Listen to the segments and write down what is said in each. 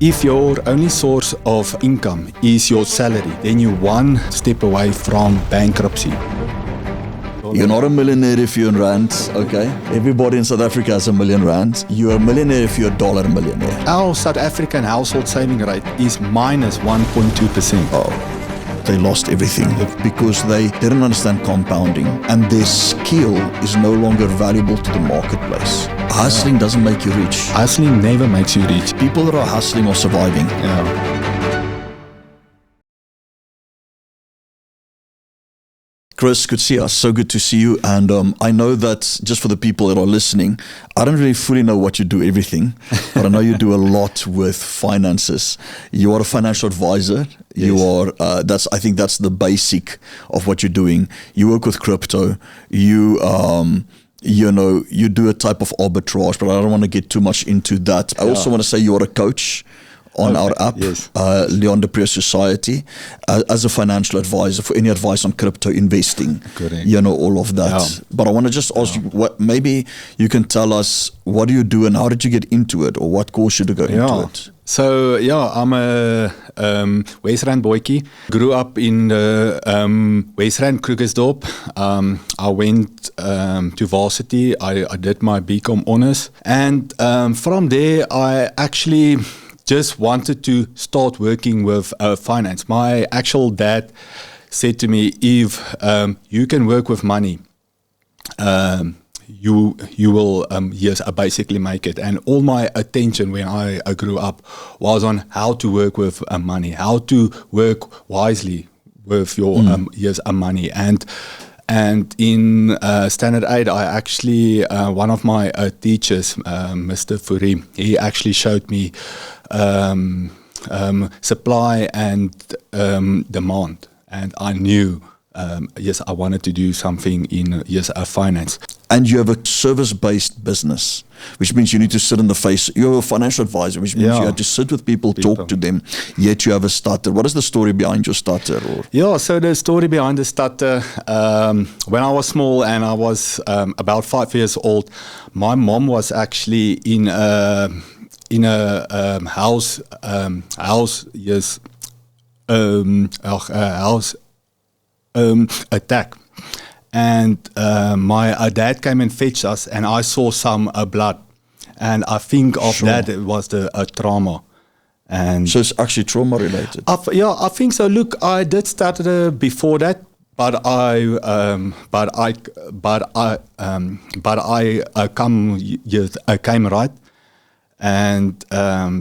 If your only source of income is your salary, then you're one step away from bankruptcy. You're not a millionaire if you're in rands, okay? Everybody in South Africa has $1 million. You're a millionaire if you're a dollar millionaire. Our South African household saving rate is minus 1.2%. Oh, they lost everything because they didn't understand compounding, and their skill is no longer valuable to the marketplace. Hustling doesn't make you rich. Hustling never makes you rich. People that are hustling are surviving. Chris Coetzee, so good to see you. And I know that just for the people that are listening, I don't really fully know what you do everything, but I know you do a lot with finances. You are a financial advisor. Yes. You are. I think that's the basic of what you're doing. You work with crypto. You do a type of arbitrage, but I don't want to get too much into that. I also want to say you are a coach on our app, yes. Leon du Preez Society, as a financial advisor for any advice on crypto investing. Correct. All of that. Yeah. But I want to just ask you, what maybe you can tell us, what do you do and how did you get into it, or what caused you to go into it? So, I'm a West-Rand boykie. Grew up in West-Rand, Krugersdorp. I went to varsity. I did my BCom honors. And from there, I actually just wanted to start working with finance. My actual dad said to me, if you can work with money, you will basically make it. And all my attention when I grew up was on how to work with money, how to work wisely with your money. And in Standard 8, I actually, one of my teachers, Mr. Fourie, he actually showed me supply and demand. And I knew, I wanted to do something in finance. And you have a service-based business, which means you need to sit in the face. You're a financial advisor, which means you have to sit with people, talk to them, yet you have a Stutter. What is the story behind your Stutter? So the story behind the Stutter, when I was small and I was about 5 years old, my mom was actually in a house attack. And my dad came and fetched us, and I saw some blood. And I think of that it was the trauma. And so it's actually trauma related. I think so. Look, I did start before that, but I came right. And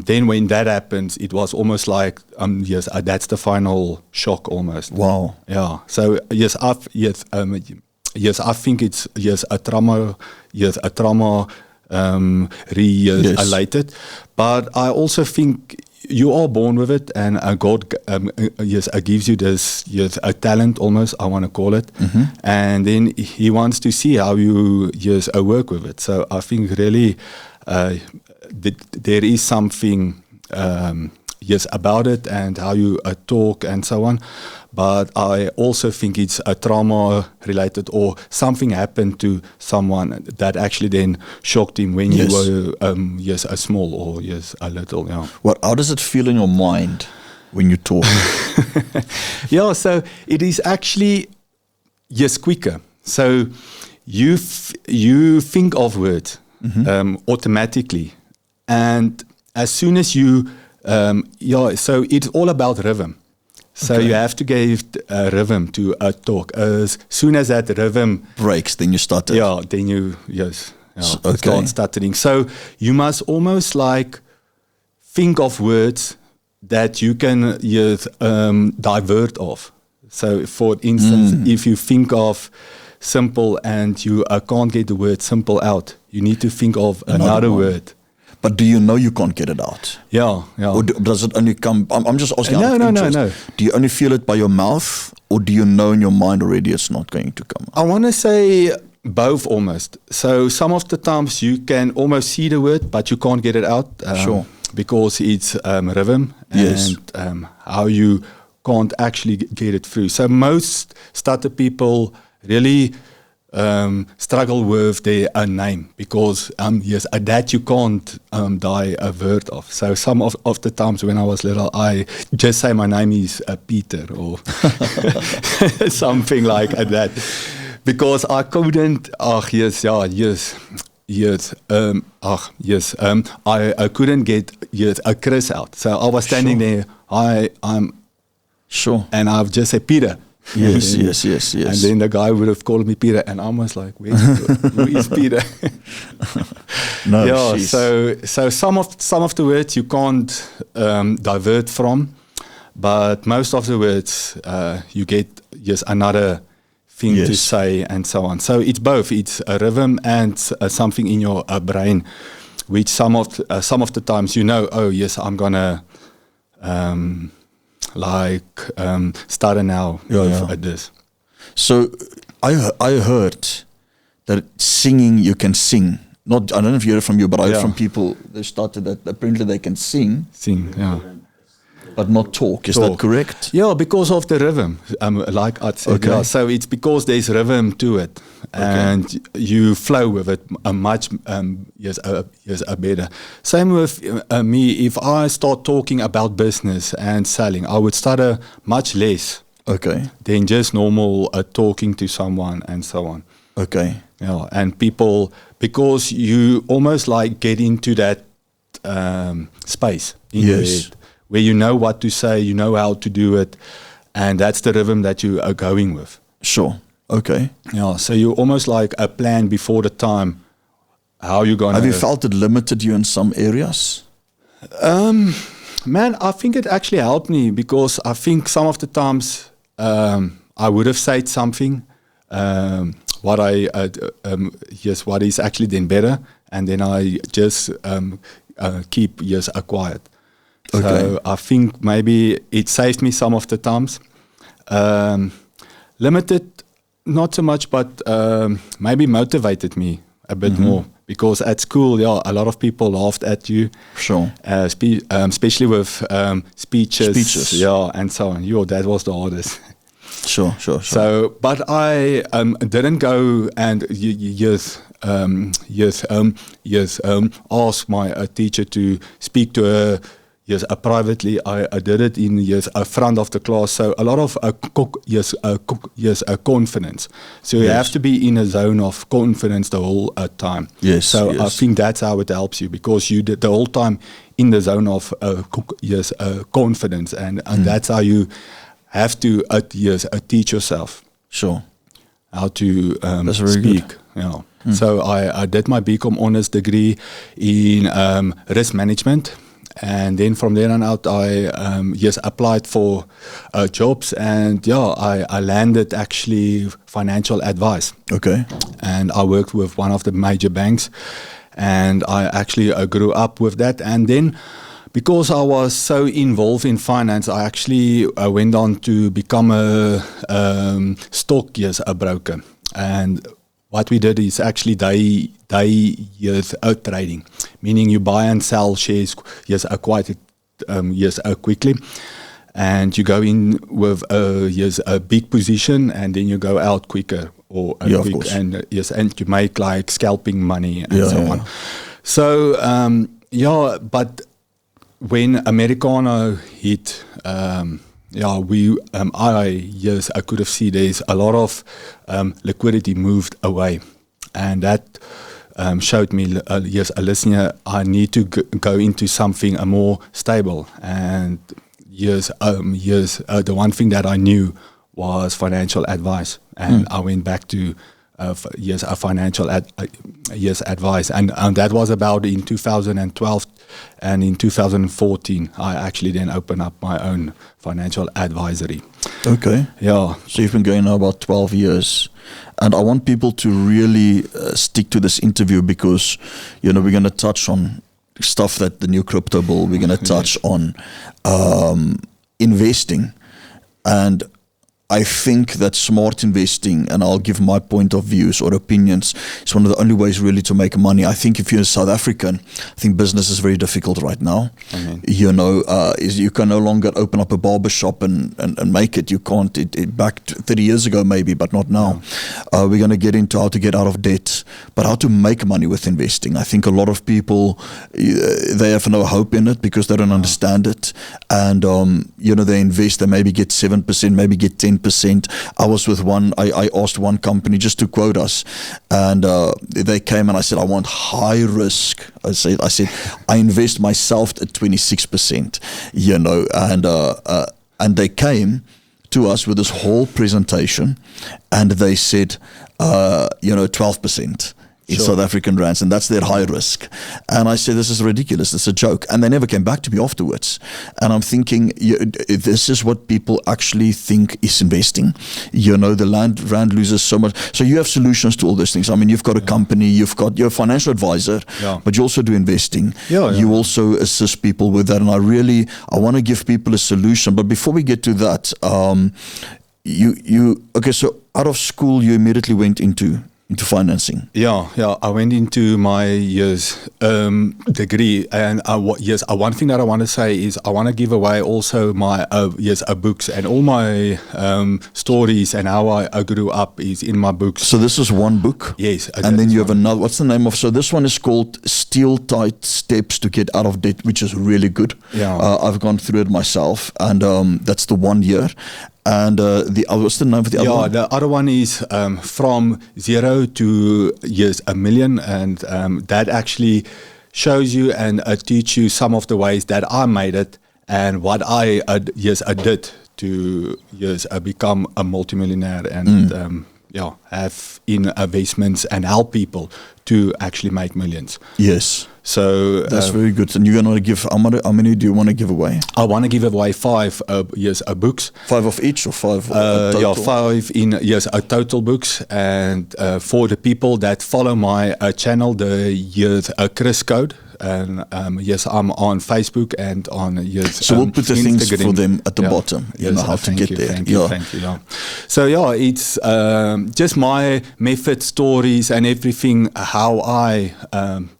then when that happens, it was almost like that's the final shock almost. Wow. Yeah. So I think it's a trauma related, but I also think you are born with it, and God gives you this a talent almost, I want to call it, and then He wants to see how you work with it. So I think really. There is something about it and how you talk and so on, but I also think it's a trauma related, or something happened to someone that actually then shocked him when you were a small or a little. Well, how does it feel in your mind when you talk? So it is actually quicker. So you think of words automatically. And as soon as you, so it's all about rhythm. So you have to give a rhythm to a talk. As soon as that rhythm breaks, then you stutter. Yeah, then you start stuttering. So you must almost like think of words that you can divert off. So for instance, if you think of simple and you can't get the word simple out, you need to think of another word. But do you know you can't get it out? Yeah. Or does it only come? I'm just asking. No. Do you only feel it by your mouth, or do you know in your mind already it's not going to come out? I want to say both almost. So some of the times you can almost see the word, but you can't get it out. Because it's rhythm and how you can't actually get it through. So most Stutter people really struggle with their name because yes, that you can't die a word of. So some of the times when I was little, I just say my name is Peter or something like that, because I couldn't. I couldn't get a Chris out. So I was standing there. I'm sure, and I've just said Peter. Yes. And then the guy would have called me Peter, and I was like, who is Peter? No, yeah. So some of the words you can't divert from, but most of the words you get another thing to say and so on. So it's both. It's a rhythm and something in your brain, which some of the times oh yes, I'm gonna. Stutter now at this. So I heard that singing, you can sing. I don't know if you heard it from you, but I heard from people they started that apparently they can sing, but not talk. Is that correct? Yeah, because of the rhythm. Like I said, Okay. So it's because there's rhythm to it, and you flow with it much. Better. Same with me. If I start talking about business and selling, I would stutter much less. Okay. Than just normal talking to someone and so on. Okay. Yeah, and people, because you almost like get into that space in your head where you know what to say, you know how to do it, and that's the rhythm that you are going with. Sure. Okay. Yeah, so you almost like a plan before the time how you're going to... Have you felt it limited you in some areas? Man, I think it actually helped me because I think some of the times I would have said something what is actually then better, and then I just keep quiet. Okay. So I think maybe it saved me some of the times. Limited, not so much, but maybe motivated me a bit more, because at school, a lot of people laughed at you. Sure. Especially with speeches, and so on. That was the hardest. Sure. So, but I didn't go and ask my teacher to speak to her. Privately. I did it in front of the class. So a lot of confidence. So you have to be in a zone of confidence the whole time. Yes. So I think that's how it helps you, because you did the whole time in the zone of confidence, and that's how you have to teach yourself. Sure. How to That's very speak. good. Yeah. So I did my BCom honors degree in risk management. And then from there on out, I applied for jobs, and I landed actually financial advice. Okay. And I worked with one of the major banks, and I actually grew up with that. And then, because I was so involved in finance, I actually went on to become a stock broker. And what we did is actually day trading, meaning you buy and sell shares quite quickly, and you go in with a big position, and then you go out quicker, or of course. and you make like scalping money and so on. So but when Americano hit. I could have seen there's a lot of liquidity moved away, and that showed me, a listener, I need to go into something more stable. And the one thing that I knew was financial advice, and I went back to a financial advice, and that was about in 2012, and in 2014 I actually then opened up my own financial advisory. Okay. Yeah. So you've been going now about 12 years, and I want people to really stick to this interview, because we're going to touch on stuff that the new crypto bull, we're going to touch on investing, and I think that smart investing, and I'll give my point of views or opinions, is one of the only ways really to make money. I think if you're a South African, I think business is very difficult right now. You know, you can no longer open up a barber shop and make it. You can't. Back 30 years ago maybe, but not now. We're going to get into how to get out of debt, but how to make money with investing. I think a lot of people, they have no hope in it because they don't understand it. And, you know, they invest, they maybe get 7%, maybe get 10%. I was with one, I asked one company just to quote us, and they came and I said, I want high risk. I said, I invest myself at 26%, you know, and they came to us with this whole presentation, and they said, you know, 12%. In South African rands, and that's their high risk. And I said, this is ridiculous, it's a joke. And they never came back to me afterwards. And I'm thinking, this is what people actually think is investing. You know, the rand loses so much. So you have solutions to all those things. I mean, you've got a company, you're a financial advisor, but you also do investing. You also assist people with that. And I want to give people a solution. But before we get to that, okay, so out of school, you immediately went into financing. I went into my degree, and one thing that I want to say is I want to give away also my books, and all my stories and how I grew up is in my books. So this is one book? Yes. And then you have another, what's the name of, so this one is called Steel Tight Steps to Get Out of Debt, which is really good. I've gone through it myself, and that's the 1 year. And what's the name of the other one? The other one is from 0 to a million, and that actually shows you and teach you some of the ways that I made it and what I did to become a multimillionaire and have in investments and help people to actually make millions. Yes. So that's very good. And you're going to give, how many do you want to give away? I want to give away 5 books. 5 of each or 5? Total? 5 in total books. And for the people that follow my channel, the Chris Code. And I'm on Facebook and on so we'll put the things for them at the bottom. You know how to get there. Thank you. So it's just my method, stories, and everything. How I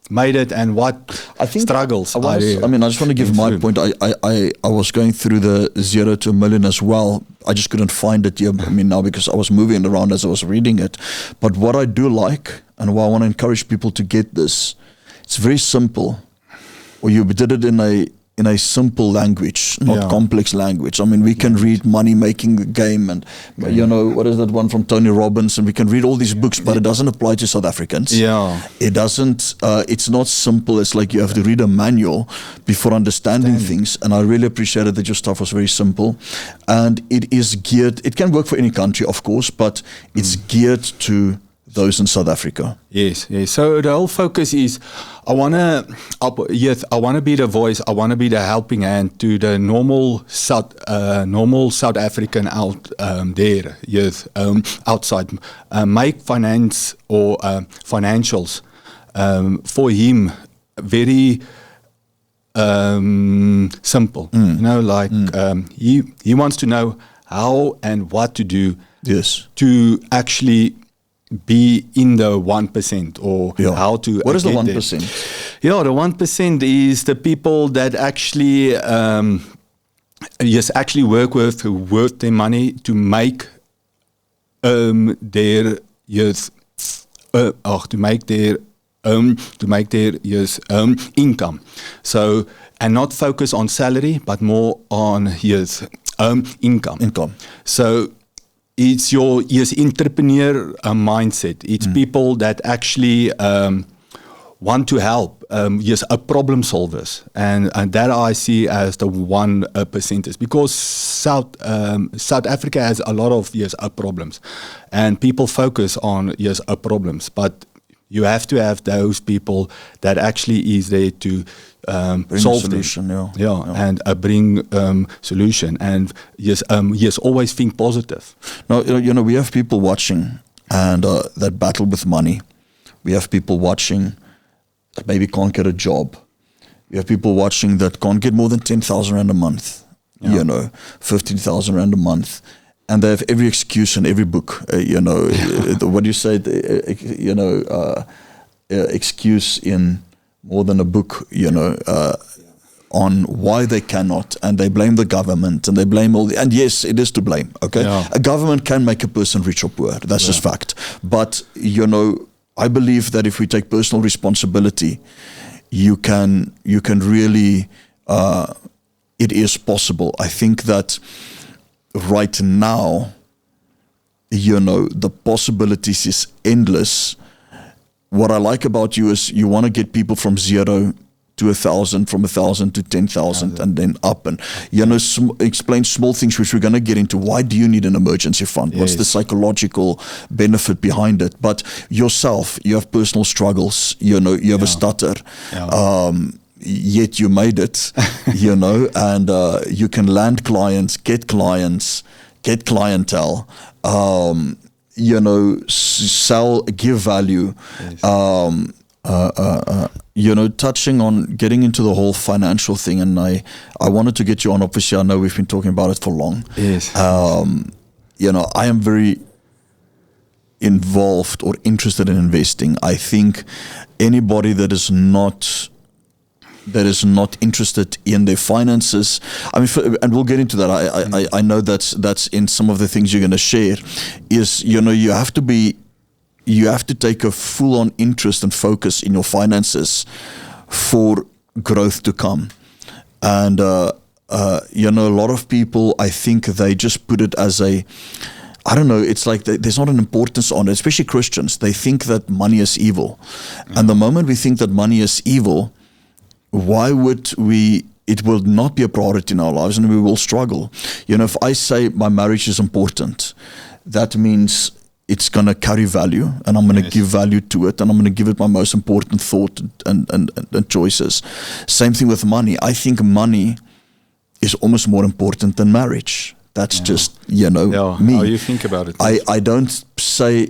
made it and what struggles. I just want to give my point. I was going through the 0 to a million as well. I just couldn't find it here. Now because I was moving around as I was reading it. But what I do like, and why I want to encourage people to get this. It's very simple, or you did it in a simple language, not complex language. I mean, we can read Money Making the Game, and you know, what is that one from Tony Robbins, and we can read all these books, but it doesn't apply to South Africans. It doesn't. It's not simple. It's like you have to read a manual before understanding things. And I really appreciated that your stuff was very simple, and it is geared. It can work for any country, of course, but it's geared to those in South Africa. Yes. So the whole focus is, I want to be the voice. I want to be the helping hand to the normal South African out there. Yes, outside, make finance or financials for him very simple. You know, like he wants to know how and what to do. Yes. To actually be in the 1% or how to. What is the 1%? The 1% is the people that actually actually work their money to make their income. So, and not focus on salary, but more on income. So it's your entrepreneur mindset. It's people that actually want to help. Problem solvers, and that I see as the 1%, because South Africa has a lot of problems, and people focus on problems, but you have to have those people that actually is there to solve solution, and bring solution, and always think positive. Now, we have people watching and that battle with money. We have people watching that maybe can't get a job. We have people watching that can't get more than 10,000 Rand a month, 15,000 Rand a month. and they have every excuse in every book. What do you say? Excuse in more than a book. On why they cannot, and they blame the government, and they blame and yes, it is to blame. Okay, a government can make a person rich or poor. That's just fact. But I believe that if we take personal responsibility, you can really. It is possible. I think that right now, the possibilities is endless. What I like about you is you want to get people from 0 to 1,000, from 1,000 to 10,000, and then up, and explain small things which we're going to get into. Why do you need an emergency fund? Yes. What's the psychological benefit behind it? But yourself, you have personal struggles. You have a stutter. Yet you made it. And you can land clients, get clientele. Sell, give value. Yes. Touching on getting into the whole financial thing, and I wanted to get you on. Obviously, I know we've been talking about it for long. Yes. I am very involved or interested in investing. I think anybody that is not interested in their finances, and we'll get into that. I know that's in some of the things you're going to share. Is you have to take a full-on interest and focus in your finances for growth to come. And, a lot of people, I think they just put it as it's like there's not an importance on it, especially Christians. They think that money is evil. Mm. And the moment we think that money is evil, why would it will not be a priority in our lives, and we will struggle. If I say my marriage is important, that means it's going to carry value, and I'm going to give value to it, and I'm going to give it my most important thought and choices. Same thing with money. I think money is almost more important than marriage. That's just, me. How you think about it. I don't say,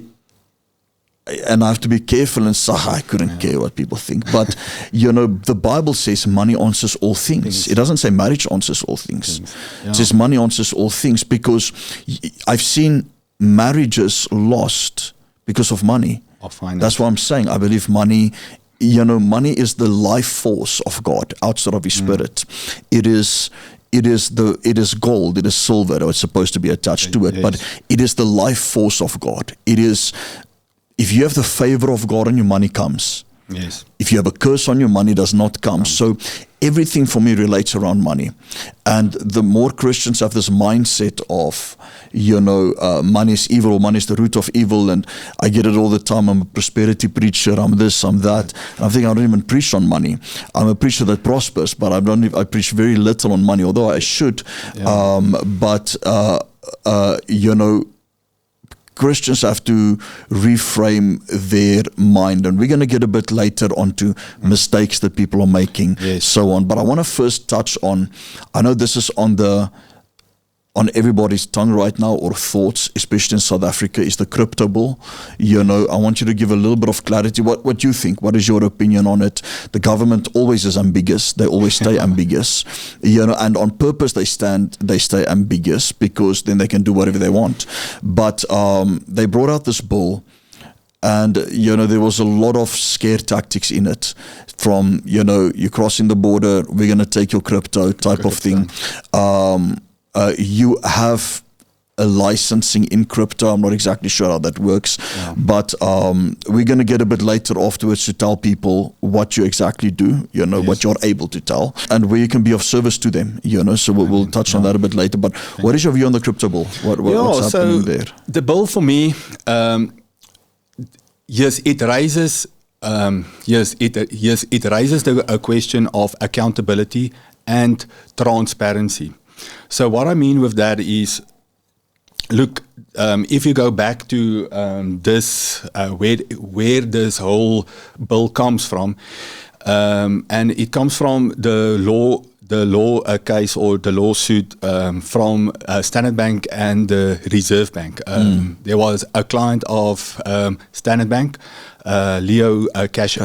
and I have to be careful and say, I couldn't care what people think. But, the Bible says money answers all things. It doesn't say marriage answers all things. It says money answers all things, because I've seen marriages lost because of money. That's what I'm saying. I believe money, money is the life force of God outside of His Spirit. It is gold, it is silver, or it's supposed to be attached to it, but it is the life force of God. It is, if you have the favor of God on your, money comes. Yes. If you have a curse on your, money does not come. So everything for me relates around money. And the more Christians have this mindset of, money is evil, or money is the root of evil, and I get it all the time. I'm a prosperity preacher, I'm this, I'm that. And I think I don't even preach on money. I'm a preacher that prospers, but I preach very little on money, although I should. Christians have to reframe their mind, and we're going to get a bit later onto mistakes that people are making, so on. But I want to first touch on, I know this is on everybody's tongue right now, or thoughts, especially in South Africa, is the crypto bull. I want you to give a little bit of clarity. What you think? What is your opinion on it? The government always is ambiguous. They always stay ambiguous. And on purpose they stay ambiguous, because then they can do whatever they want. But they brought out this bull, and there was a lot of scare tactics in it. From you're crossing the border, we're going to take your crypto type of thing. You have a licensing in crypto. I'm not exactly sure how that works, but we're going to get a bit later afterwards to tell people what you exactly do, what you're able to tell, and where you can be of service to them, so we'll touch on that a bit later. But what is your view on the crypto bull? What's happening there? The bull for me, it raises, it raises a question of accountability and transparency. So what I mean with that is, look, if you go back to where this whole bill comes from, and it comes from the law case, or the lawsuit from Standard Bank and the Reserve Bank. There was a client of Standard Bank, Leo Cash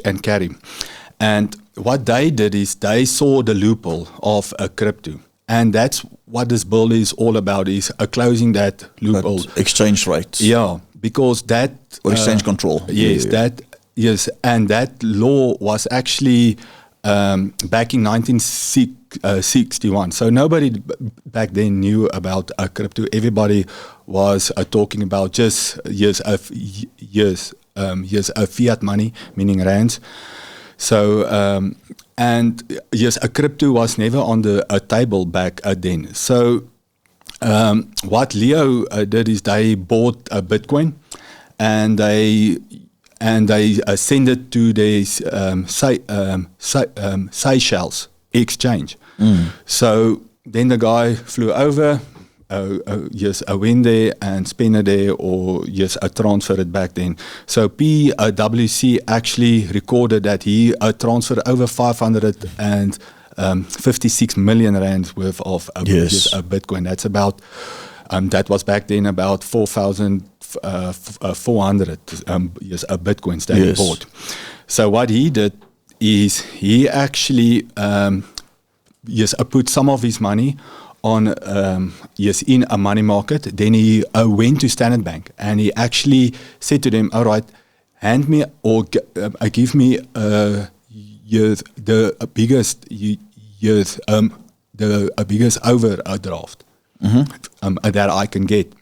and Carry. And what they did is they saw the loophole of a crypto, And that's what this bill is all about, is closing that loophole. That exchange rates. Yeah, because that... Or exchange control. Yes, and that law was actually back in 1961. So nobody back then knew about crypto. Everybody was talking about just fiat money, meaning rands. So, and yes, a crypto was never on the table back then. So what Leo did is they bought a Bitcoin, and they send it to the Seychelles exchange. So then the guy flew over, went there and spent it there, or transferred it back then. So PwC actually recorded that he transferred over 556 million rands worth of Bitcoin. That's about, that was back then about 4,400 Bitcoins that he bought. So what he did is he actually put some of his money on in a money market. Then he went to Standard Bank, and he actually said to them, all right, hand me or give me the biggest overdraft that I can get.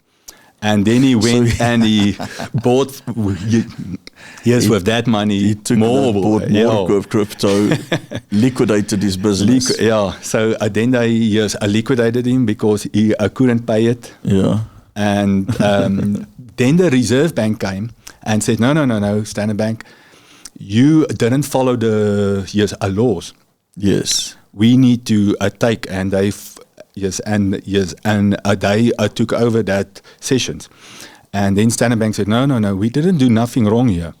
And then he went and he bought, with that money, he took bought more of crypto, liquidated his business. So then they liquidated him because he couldn't pay it. Yeah. And then the Reserve Bank came and said, no, Standard Bank, you didn't follow the laws. Yes. We need to take, and they... they took over that sessions. And then Standard Bank said, no, we didn't do nothing wrong here.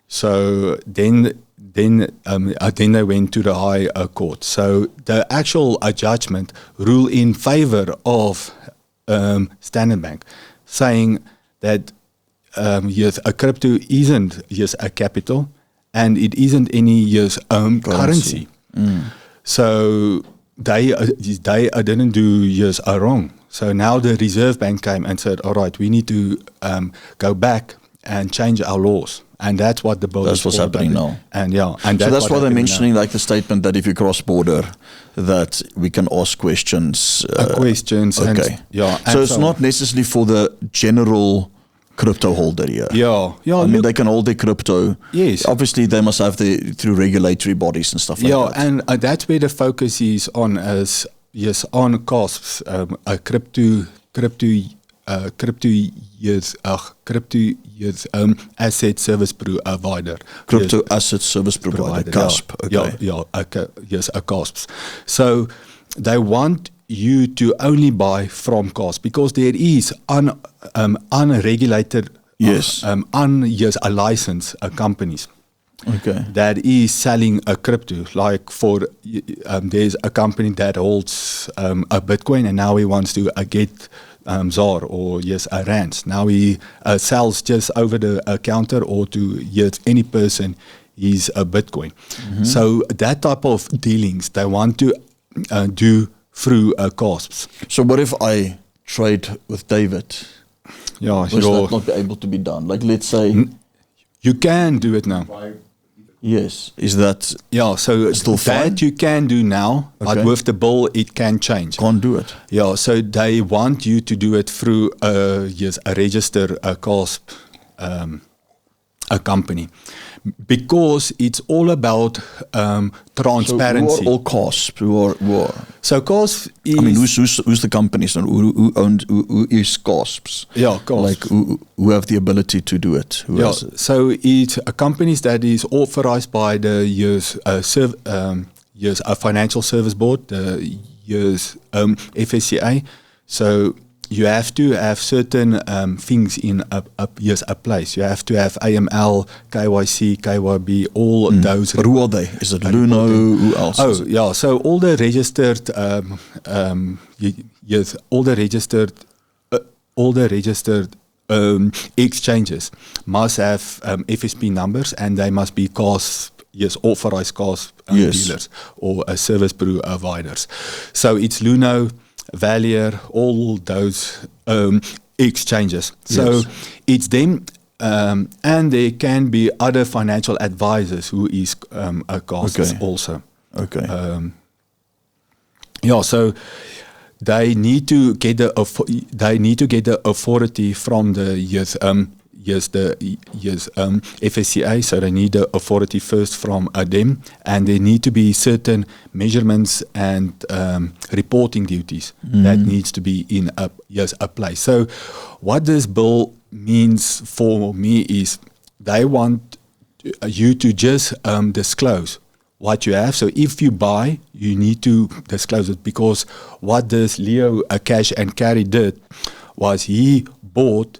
So then they went to the High Court. So the actual judgment ruled in favor of Standard Bank, saying that a crypto isn't a capital, and it isn't any currency. So they didn't do wrong. So now the Reserve Bank came and said, all right, we need to go back and change our laws. And that's what the bill is. That's what's happening now. And so that's why they're mentioning like the statement that if you cross border, that we can ask questions. Questions. Okay. And so it's not necessarily for the general crypto holder here. Yeah. I mean, they can hold their crypto. Yes. Obviously, they must have through regulatory bodies and stuff like that. Yeah, and that's where the focus is on, on costs. Asset service provider. Crypto asset service provider, CASP. A CASP. So they want you to only buy from CASP because there is unregulated, unlicensed companies. Okay. That is selling a crypto. Like there's a company that holds a Bitcoin, and now he wants to get ZAR or a rands. Now he sells just over the counter or to any person is a Bitcoin. So that type of dealings they want to do through CASPs. So what if I trade with David? Yeah, Will that not be able to be done? Like let's say you can do it now. Yes, is that so still fine? That you can do now, but with the bill it can change. Can't do it. Yeah, so they want you to do it through a registered CASP a company, because it's all about transparency. So who are all CASP? Who are? So CASP is... I mean, who's the companies and who is CASPs? Yeah, CASP. Like who have the ability to do it? So it's a companies that is authorized by the a financial service board, the FSCA. So you have to have certain things in a place. You have to have AML, KYC, KYB, all those. But who are they? Is it Luno? Who else? So all the registered, all the registered exchanges must have FSP numbers, and they must be CASP authorized cars Yes. dealers or service providers. So it's Luno, Valier, all those exchanges. So Yes. it's them, and there can be other financial advisors who is a cost Okay. also. Okay. So they need to get the authority from the FSCA. So they need the authority first from them, and there need to be certain measurements and reporting duties that needs to be in a place. So what this bill means for me is they want you to just disclose what you have. So if you buy, you need to disclose it, because what this Leo Cash and Carry did was he bought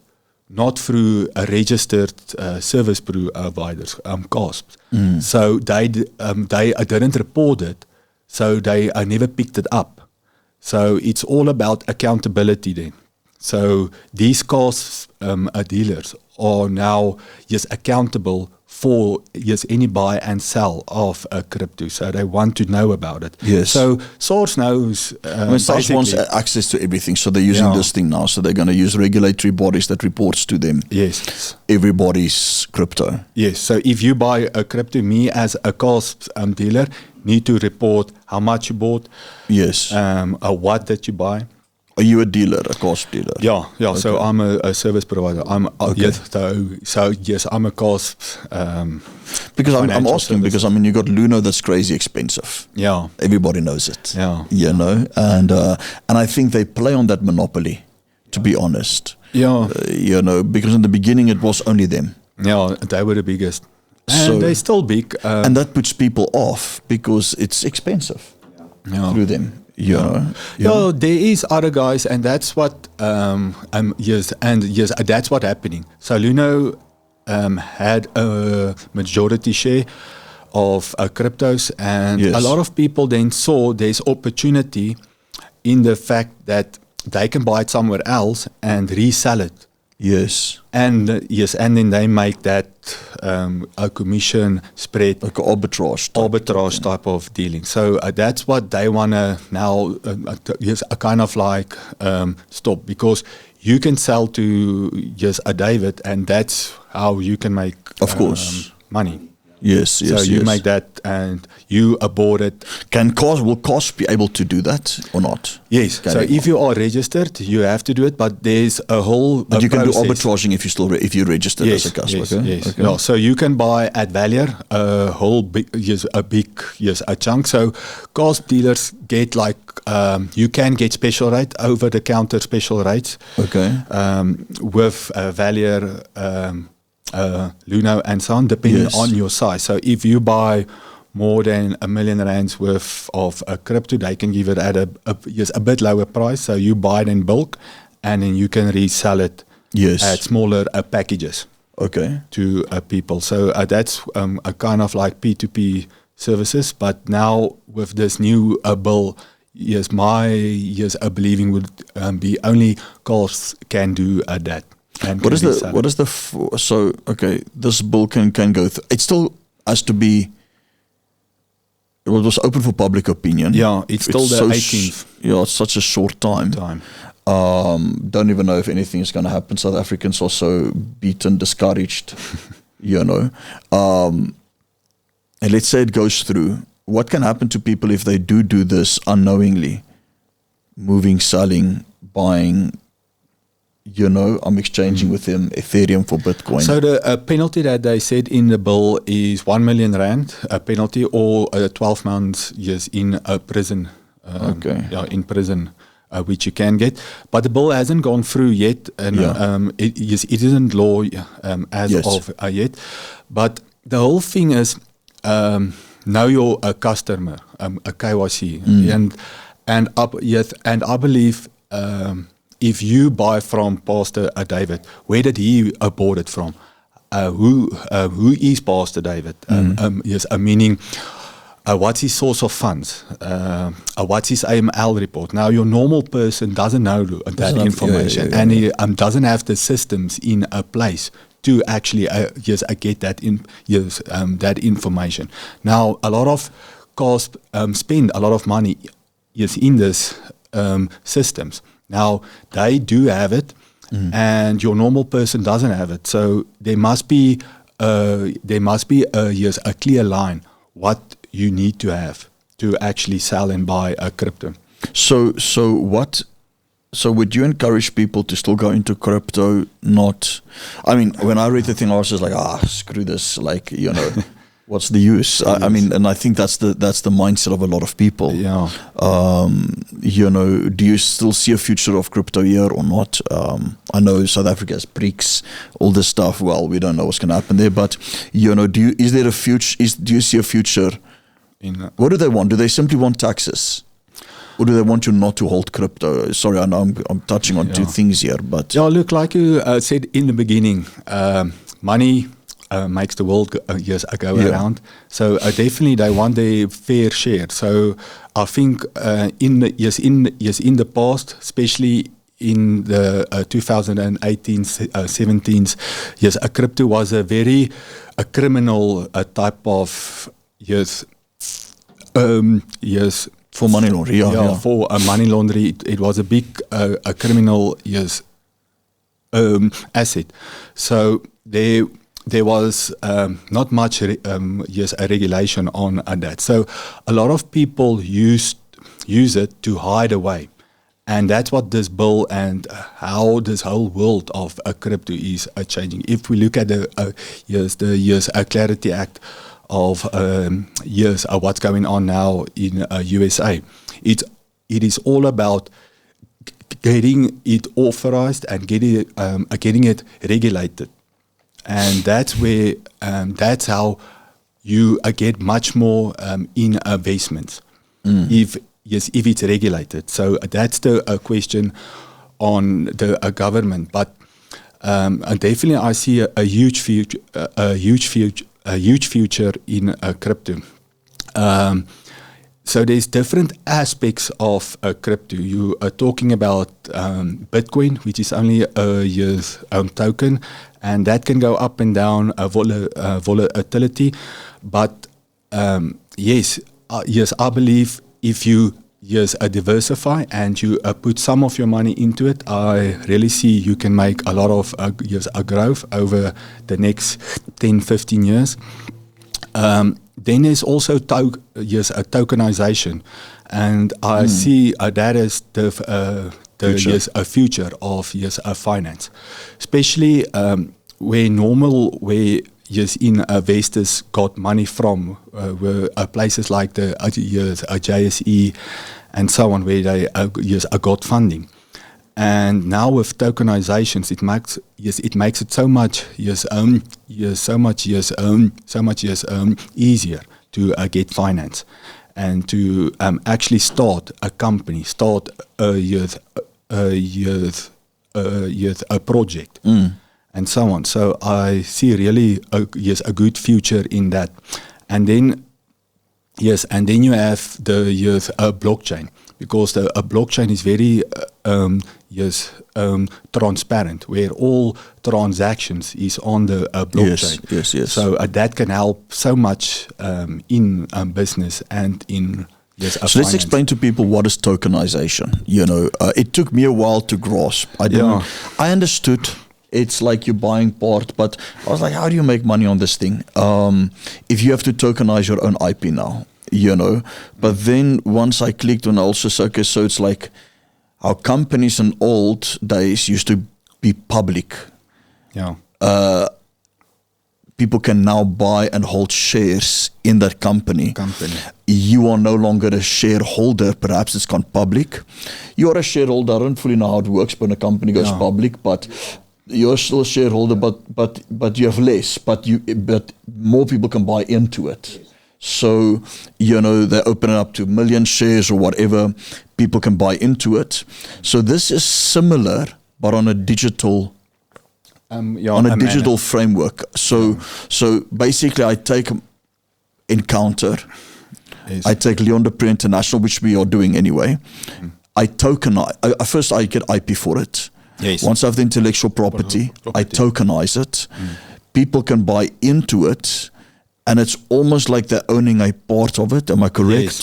not through a registered service providers, CASPs. So they didn't report it, so they never picked it up. So it's all about accountability then. So these CASPs dealers are now accountable for any buy and sell of crypto. So they want to know about it. Yes. So Source knows. SARS wants access to everything, so they're using this thing now. So they're going to use regulatory bodies that reports to them. Yes. Everybody's crypto. Yes. So if you buy a crypto, me as a CASP dealer need to report how much you bought. Yes. What did you buy? Are you a dealer, a CASP dealer? Yeah. Okay. So I'm a service provider. Okay. Yes, I'm a CASP. Because I'm financial asking service. because you got Luno that's crazy expensive. Yeah. Everybody knows it. Yeah. You know, and I think they play on that monopoly. To be honest. Yeah. You know, because in the beginning it was only them. Yeah, they were the biggest. And So- they're still big. And that puts people off because it's expensive through them. You know? Yeah, there is other guys, and that's what that's what happening. So Luno had a majority share of cryptos, and Yes. a lot of people then saw there's opportunity in the fact that they can buy it somewhere else and resell it. Yes. And and then they make that a commission spread, Like an arbitrage. type of dealing. So that's what they want to now kind of like stop, because you can sell to a David, and that's how you can make Of course. money. Yes, yes, So you yes. make that and you abort it. Will CASP be able to do that or not? Yes. Can So they- if you are registered, you have to do it, but there's a whole But you can do process. arbitraging if you if you're registered as a CASP. Yes, okay? yes. Okay. Yeah, so you can buy at Valier a whole a chunk. So CASP dealers get like you can get special rate, over the counter special rates. Okay. With Valier, Luno, and so on, depending Yes. on your size. So if you buy more than R1 million worth of crypto, they can give it at a bit lower price. So you buy it in bulk, and then you can resell it Yes. at smaller packages Okay. to people. So that's a kind of like P2P services. But now with this new bill, my believing would be only CASP can do that. And What can is resell what it. is the so okay? This bill can go through. It still has to be. Well, it was open for public opinion. Yeah, it's still the so 18th Yeah, it's such a short time. Don't even know if anything is going to happen. South Africans are so beaten, discouraged. You know, and let's say it goes through. What can happen to people if they do this unknowingly? Moving, selling, buying. You know, I'm exchanging with them Ethereum for Bitcoin. So the penalty that they said in the bill is R1 million, a penalty, or 12 months in prison. Okay. Yeah, in prison, which you can get. But the bill hasn't gone through yet, and it isn't law as Yes. of yet. But the whole thing is, know your customer, a KYC, and I believe. If you buy from Pastor David, where did he bought it from? Who is Pastor David? Meaning, what's his source of funds? What's his AML report? Now, your normal person doesn't know that information, and he doesn't have the systems in a place to actually get that information. Now, a lot of cars spend a lot of money in this systems. Now, they do have it, and your normal person doesn't have it. So there must be a clear line what you need to have to actually sell and buy a crypto. So would you encourage people to still go into crypto? Not, I mean, when I read the thing, I was just like, screw this, like, what's the use? I mean, and I think that's the mindset of a lot of people. Yeah. Do you still see a future of crypto here or not? I know South Africa has BRICS, all this stuff. Well, we don't know what's going to happen there, but do you see a future? What do they want? Do they simply want taxes? Or do they want you not to hold crypto? Sorry, I know I'm touching on two things here, but look, like you said in the beginning, money makes the world go around. So definitely they want their fair share. So I think in the past, especially in the 2018, 17s, a crypto was a criminal type of for money laundering. For money laundering, it was a big a criminal asset. So there was not much a regulation on that. So a lot of people use it to hide away. And that's what this bill and how this whole world of crypto is changing. If we look at the Clarity Act of what's going on now in USA, it is all about getting it authorized and getting it regulated. And that's where that's how you get much more in investments if it's regulated. So that's the question on the government. But definitely, I see a huge future, in crypto. So there's different aspects of crypto. You are talking about Bitcoin, which is only a token, and that can go up and down, volatility. But yes, I believe if you diversify and you put some of your money into it, I really see you can make a lot of growth over the next 10, 15 years. Then there's also a tokenization, and I see that as a future of finance, especially where investors got money from were places like the JSE and so on, where they got funding. And now with tokenizations, it makes it so much easier to get finance and to actually start a company, start a project, and so on. So I see really a good future in that. And then you have the blockchain, because the blockchain is very transparent, where all transactions is on the blockchain. Yes. So that can help so much in business and in so let's explain to people what is tokenization. It took me a while to grasp. I understood. It's like you're buying part, but I was like, how do you make money on this thing? If you have to tokenize your own IP now, But then once I clicked on also, so it's like how companies in old days used to be public. Yeah. People can now buy and hold shares in that company. You are no longer a shareholder. Perhaps it's gone public. You are a shareholder. I don't fully know how it works when a company goes public, but you're still a shareholder, but you have less, but more people can buy into it. So, they open it up to 1 million shares or whatever, people can buy into it. So this is similar, but on a digital digital framework. So basically I take Encounter, I take Leon du Preez International, which we are doing anyway. I tokenize, first I get IP for it. Yes. Once I have the intellectual property, I tokenize it. People can buy into it, and it's almost like they're owning a part of it. Am I correct? Yes.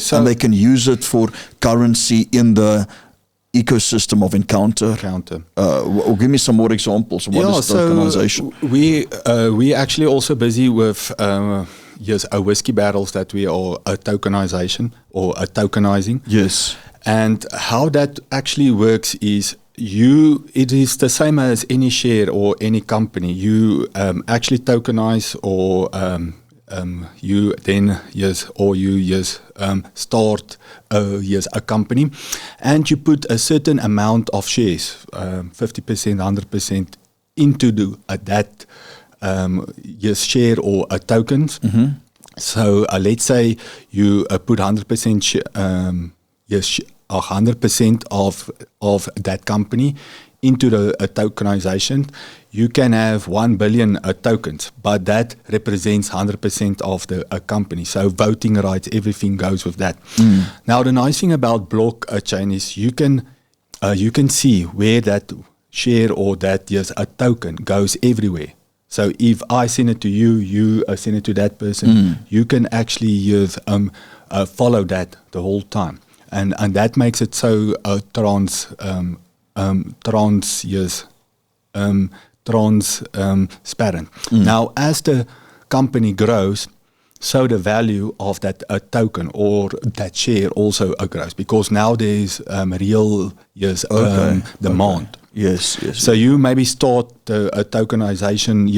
So and they can use it for currency in the ecosystem of Encounter. Give me some more examples. What is tokenization? So we actually also busy with our whiskey barrels that we are a tokenization or a tokenizing. Yes. And how that actually works is it is the same as any share or any company. You actually tokenize or you then start a company, and you put a certain amount of shares, 50%, 100% into that share or a tokens. So let's say you put 100% 100% of that company into the tokenization. You can have 1 billion tokens, but that represents 100% of the company. So voting rights, everything goes with that. Now, the nice thing about blockchain is you can see where that share or that a token goes everywhere. So if I send it to you, you send it to that person, you can actually follow that the whole time. And that makes it so transparent. Now, as the company grows, so the value of that token or that share also grows, because now there's real demand. Okay. Yes. So you maybe start a tokenization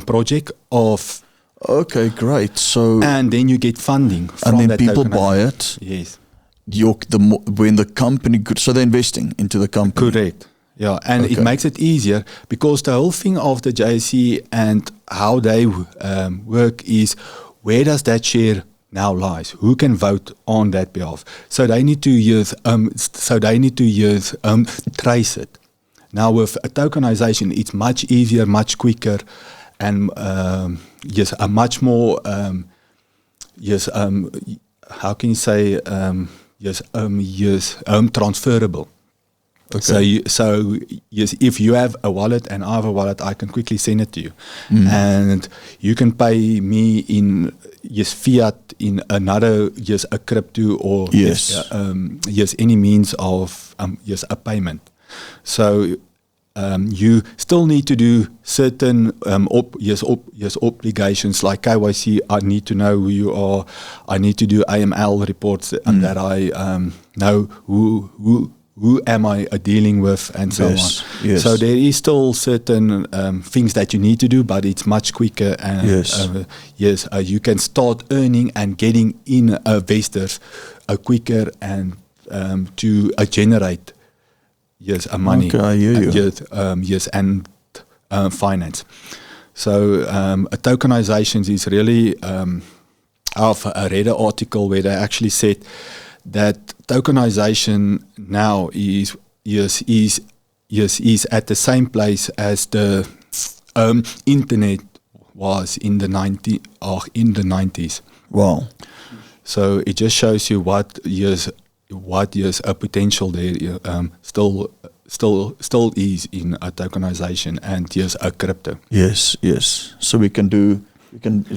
project of. Okay, great. So and then you get funding from and then that people buy it. Yes. When the company so they're investing into the company. Correct. Yeah, and it makes it easier, because the whole thing of the JSE and how they work is, where does that share now lies? Who can vote on that behalf? So they need to trace it. Now with a tokenization, it's much easier, much quicker, and a much more how can you say transferable. Okay. So if you have a wallet and I have a wallet, I can quickly send it to you, and you can pay me in fiat, in another a crypto, or any means of a payment. So you still need to do certain obligations like KYC. I need to know who you are. I need to do AML reports that I know who am I dealing with, and so on. Yes. So there is still certain things that you need to do, but it's much quicker. And you can start earning and getting in investors quicker, and to generate money. Okay, I hear you. And finance. So tokenizations is really. I've read an article where they actually said that tokenization now is at the same place as the internet was in the 90s. Wow! So it just shows you what years a potential there still is in a tokenization and a crypto. Yes. So we can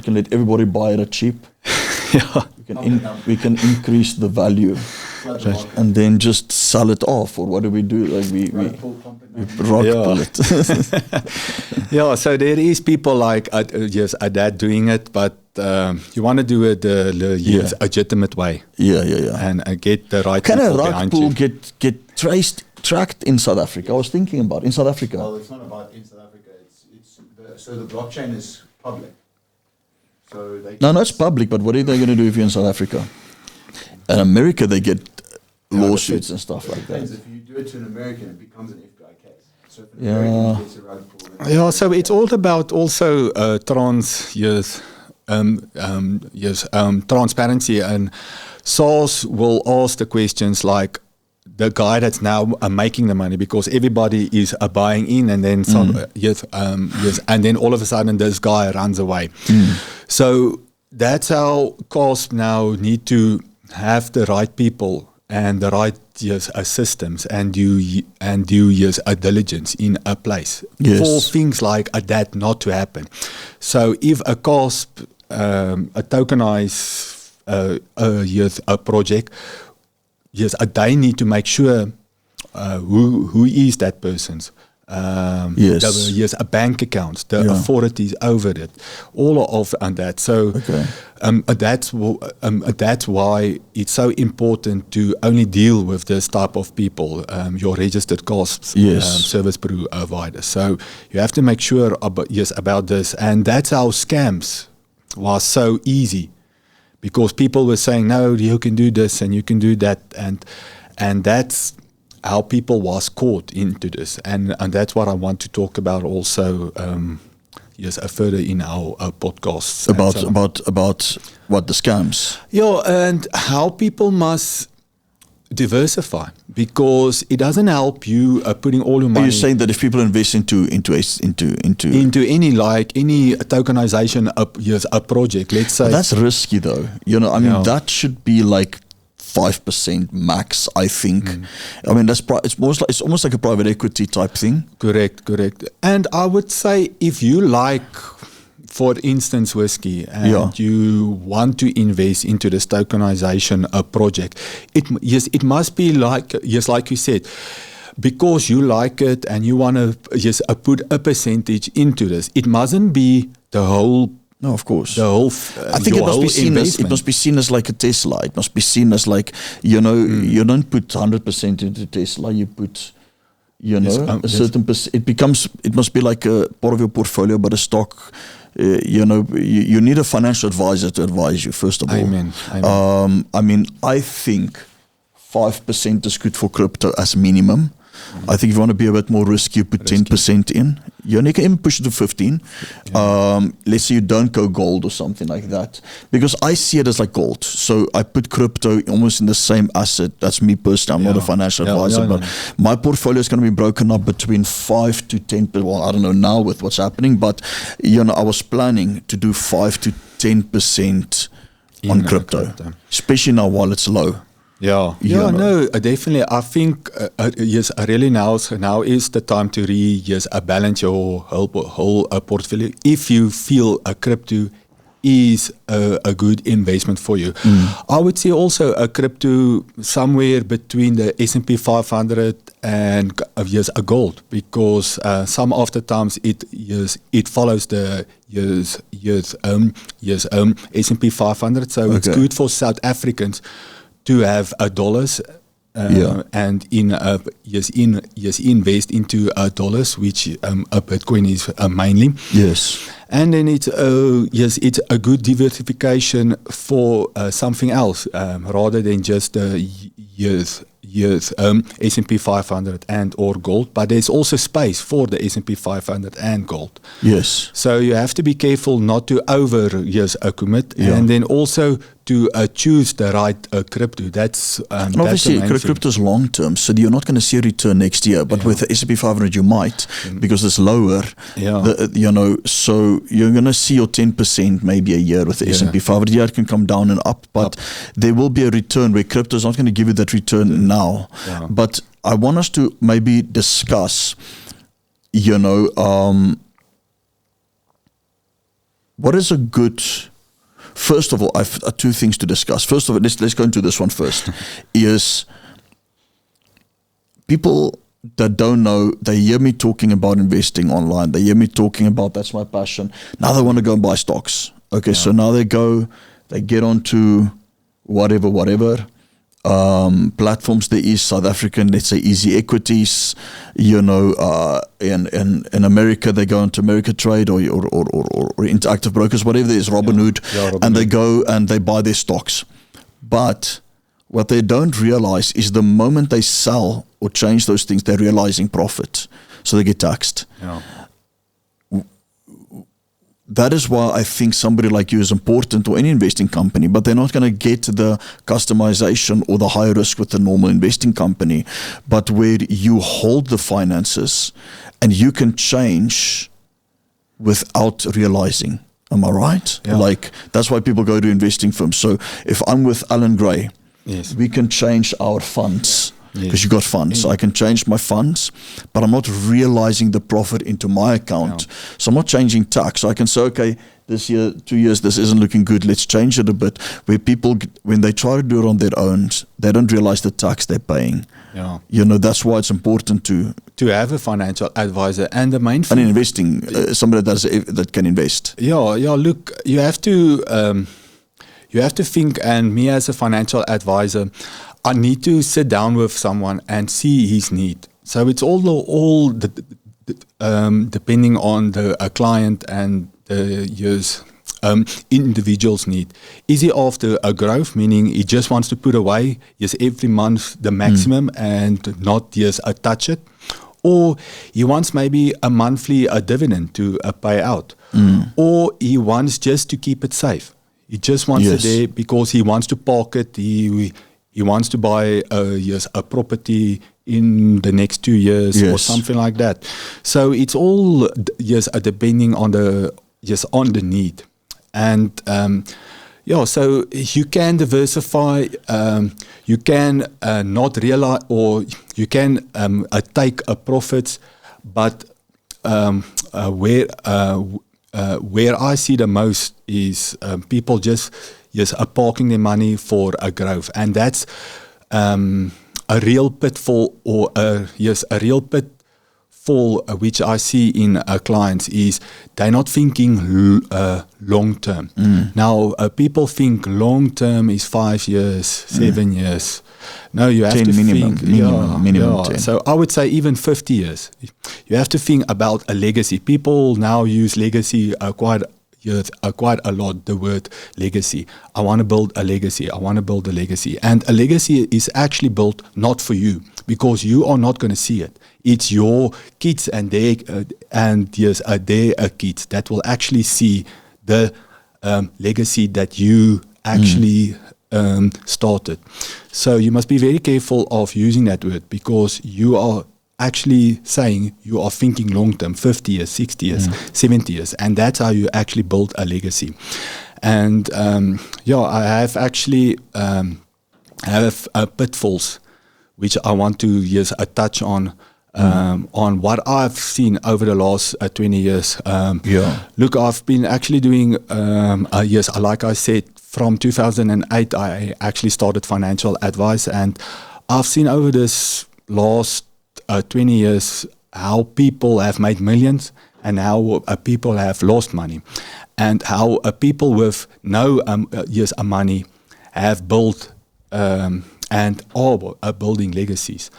let everybody buy it at cheap. Yeah. We can increase the value, and then just sell it off. Or what do? Like we rug pull it. Yeah. So there is people like that doing it, but you want to do it the legitimate way. Yeah. And get the right. Can a rug pull get tracked in South Africa? I was thinking about in South Africa. Well, it's not about in South Africa. So the blockchain is public. So it's public, but what are they going to do if you're in South Africa? In America, they get lawsuits and stuff like that. If you do it to an American, it becomes an FBI case. So if an American gets a rug pull, yeah, so it's all about also transparency, and SARS will ask the questions like the guy that's now making the money, because everybody is buying in, and then and then all of a sudden this guy runs away. So that's how costs now need to have the right people and the right systems, and do a diligence in a place for things like that not to happen. So if a CASP, a tokenized a project, they need to make sure who is that person's. A bank account, the authorities over it, all of that. So that's why it's so important to only deal with this type of people, your registered CASP service providers. So you have to make sure about this, and that's how scams was so easy, because people were saying, no, you can do this and you can do that, and that's how people was caught into this, and that's what I want to talk about also. Further in our podcasts about what the scams. Yeah, and how people must diversify, because it doesn't help you putting all your money. Are you saying that if people invest into any tokenization a project, let's say, that's risky though. I mean that should be like 5% max, I think. I mean, it's almost like a private equity type thing. Correct. And I would say, if you like, for instance, whiskey, and you want to invest into this tokenization project, it must be like you said, because you like it and you want to put a percentage into this. It mustn't be the whole. No, of course. The whole. I think it must be seen as like a Tesla. It must be seen as like, you don't put 100% into Tesla. You put, a certain percent. It must be like a part of your portfolio, but a stock. You need a financial advisor to advise you. First of all, Amen. I mean, I think 5% is good for crypto as minimum. I think if you want to be a bit more risky, you put 10% in. You can even push it to 15. Let's say you don't go gold or something like that. Because I see it as like gold. So I put crypto almost in the same asset. That's me personally. I'm not a financial advisor. But my portfolio is going to be broken up between 5 to 10%. Well, I don't know now with what's happening. But, I was planning to do 5 to 10% on crypto. Especially now while it's low. No, definitely. I think really now is the time to balance your whole portfolio. If you feel a crypto is a good investment for you, I would say also a crypto somewhere between the S&P 500 and a gold, because some of the times it follows the S&P 500, so it's good for South Africans to have dollars and invest into dollars, which Bitcoin is mainly. Yes. And then it's a good diversification for something else rather than just S&P 500 and or gold. But there's also space for the S&P 500 and gold. Yes. So you have to be careful not to commit, and then also to choose the right crypto. That's and obviously crypto is long term, so you're not going to see a return next year. But with the S&P 500, you might because it's lower. So you're going to see your 10% maybe a year with the S&P 500. Yeah, it can come down and up, but there will be a return where crypto is not going to give you that return now. Yeah. But I want us to maybe discuss, what is a good. First of all, I've two things to discuss. First of all, let's go into this one first. Is people that don't know, they hear me talking about investing online. They hear me talking about that's my passion. Now they want to go and buy stocks. Okay, so now they get onto whatever platforms there is. South African, let's say Easy Equities. In America they go into America Trade or Interactive Brokers, whatever there is, Robinhood, and they go and they buy their stocks. But what they don't realize is the moment they sell or change those things, they're realizing profit, so they get taxed. Yeah. That is why I think somebody like you is important, or any investing company, but they're not going to get the customization or the high risk with the normal investing company, but where you hold the finances and you can change without realizing. Am I right? Yeah. Like, that's why people go to investing firms. So if I'm with Alan Gray Yes. we can change our funds. Because Yes. you got funds. So I can change my funds, but I'm not realizing the profit into my account. Yeah. So I'm not changing tax. So I can say, okay, this year, 2 years, this isn't looking good. Let's change it a bit. Where people, when they try to do it on their own, they don't realize the tax they're paying. Yeah. You know, that's why it's important To have a financial advisor, and the main and thing, investing, somebody that can invest. yeah. Look, you have to think, and me as a financial advisor, I need to sit down with someone and see his need. So it's all depending on a client and the individual's need. Is he after a growth, meaning he just wants to put away every month the maximum and not touch it? Or he wants maybe a monthly dividend to pay out. Or he wants just to keep it safe. He just wants it there because he wants to park it. He wants to buy a property in the next 2 years or something like that. So it's all depending on the need. And so you can diversify. You can not realize, or you can take profits, but where I see the most is people just are parking their money for a growth, and that's a real pitfall, or a real pitfall which I see in clients is they're not thinking long term. Now people think long term is 5 years, 7 years. No, you have 10 to minimum, think minimum 10. So I would say even 50 years. You have to think about a legacy. People now use legacy quite a lot, the word legacy. I want to build a legacy. I want to build a legacy. And a legacy is actually built not for you, because you are not going to see it. It's your kids and their kids that will actually see the legacy that you actually started. So you must be very careful of using that word, because you are actually saying you are thinking long term, 50 years, 60 years, 70 years, and that's how you actually build a legacy. And I have actually have pitfalls which I want to touch on what I've seen over the last 20 years. Look, I've been actually doing like I said, from 2008 I actually started financial advice, and I've seen over this last 20 years how people have made millions and how people have lost money, and how people with no money have built and are building legacies.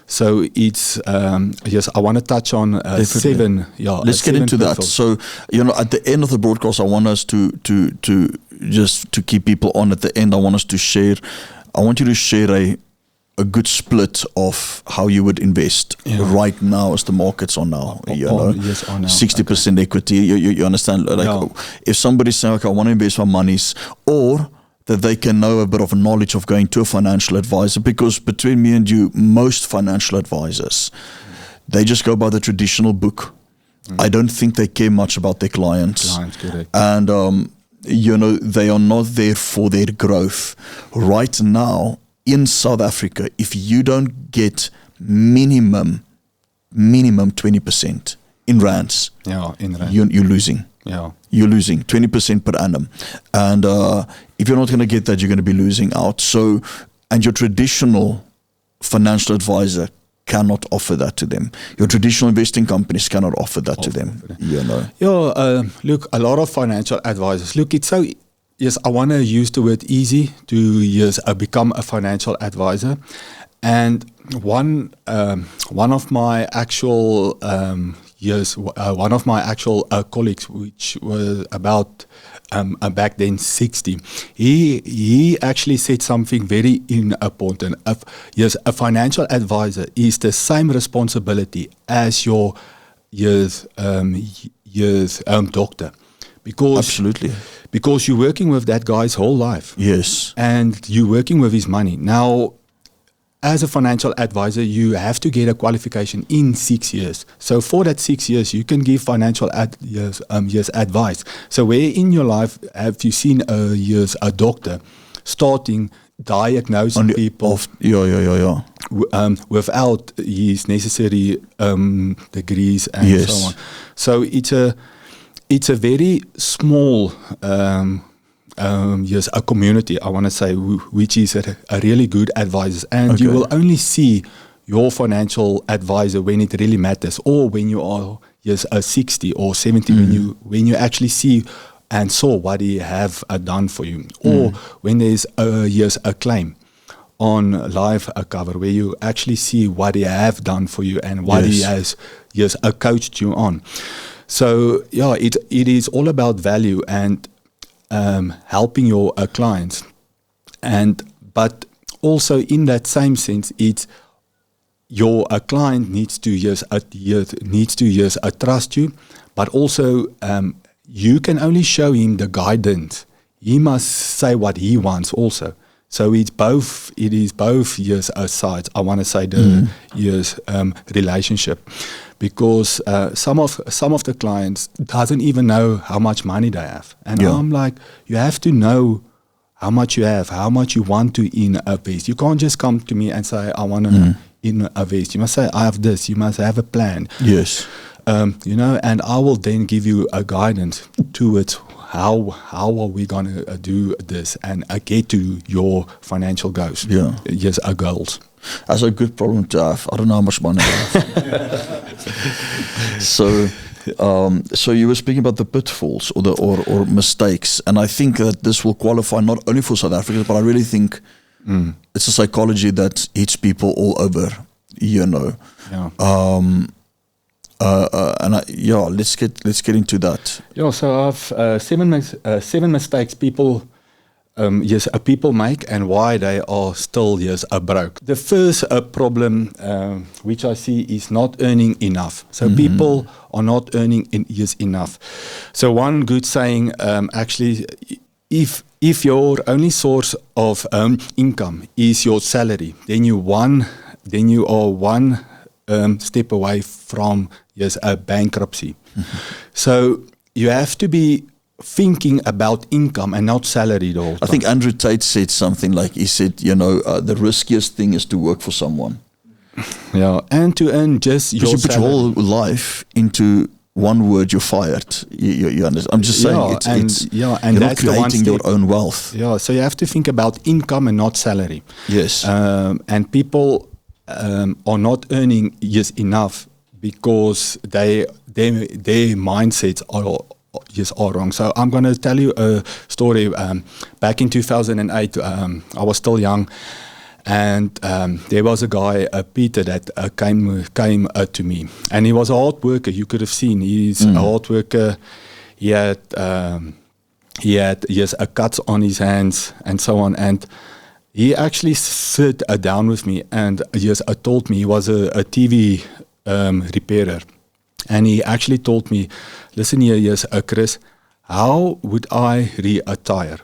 So it's I want to touch on seven. Let's get into that. So at the end of the broadcast, I want us to just to keep people on. At the end, I want you to share a good split of how you would invest right now as the markets are now. 60% equity. You understand? If somebody's saying, okay, I want to invest my monies, or that they can know a bit of knowledge of going to a financial advisor, because between me and you, most financial advisors, they just go by the traditional book. I don't think they care much about their clients. Correct. And, they are not there for their growth. Right now, in South Africa, if you don't get minimum 20% in rands, you're losing. You're losing 20% per annum. And if you're not going to get that, you're going to be losing out. So, and your traditional financial advisor cannot offer that to them. Your traditional investing companies cannot offer that to them. Look, a lot of financial advisors, it's so, I want to use the word easy to become a financial advisor. And one of my actual colleagues, which was about back then 60, he actually said something very important. A financial advisor is the same responsibility as your doctor, because absolutely, because you're working with that guy's whole life. Yes, and you're working with his money now. As a financial advisor, you have to get a qualification in 6 years. So for that 6 years, you can give financial advice. So where in your life have you seen a doctor starting diagnosing people without his necessary degrees and so on. So it's a very small a community, I want to say, which is a really good advisor, and you will only see your financial advisor when it really matters, or when you are 60 or 70, when you actually see and saw what he have done for you, or when there's a claim on life cover, where you actually see what he have done for you and what he has coached you on. So it is all about value and helping your clients, but also in that same sense, it's your client needs to trust you, but also you can only show him the guidance. He must say what he wants also. So it is both sides. I want to say the relationship, because some of the clients doesn't even know how much money they have, and I'm like, you have to know how much you have, how much you want to invest. You can't just come to me and say, I want to invest. You must say, I have this. You must have a plan. Yes. And I will then give you a guidance towards how are we going to do this and get to your financial goals. Our goals. That's a good problem to have. I don't know how much money I have. So you were speaking about the pitfalls or mistakes, and I think that this will qualify not only for South Africans, but I really think it's a psychology that hits people all over. Let's get into that. So I've seven mistakes people people make, and why they are still broke. The first problem which I see is not earning enough. So people are not earning enough. So one good saying, actually, if your only source of income is your salary, then you are one step away from a bankruptcy. So you have to be thinking about income and not salary the whole time. I think Andrew Tate said something like, he said, the riskiest thing is to work for someone. And to earn just your salary. Because you put your whole life into one word, you're fired. You understand? I'm just saying, and you're not creating your own wealth. So you have to think about income and not salary. Yes. And people are not earning enough because their mindsets are wrong. So I'm going to tell you a story. Back in 2008, I was still young, and there was a guy, Peter, that came to me, and he was a hard worker. You could have seen he's a hard worker. He had a cuts on his hands and so on, and he actually sat down with me and told me he was a TV repairer. And he actually told me, listen here, Chris, how would I retire?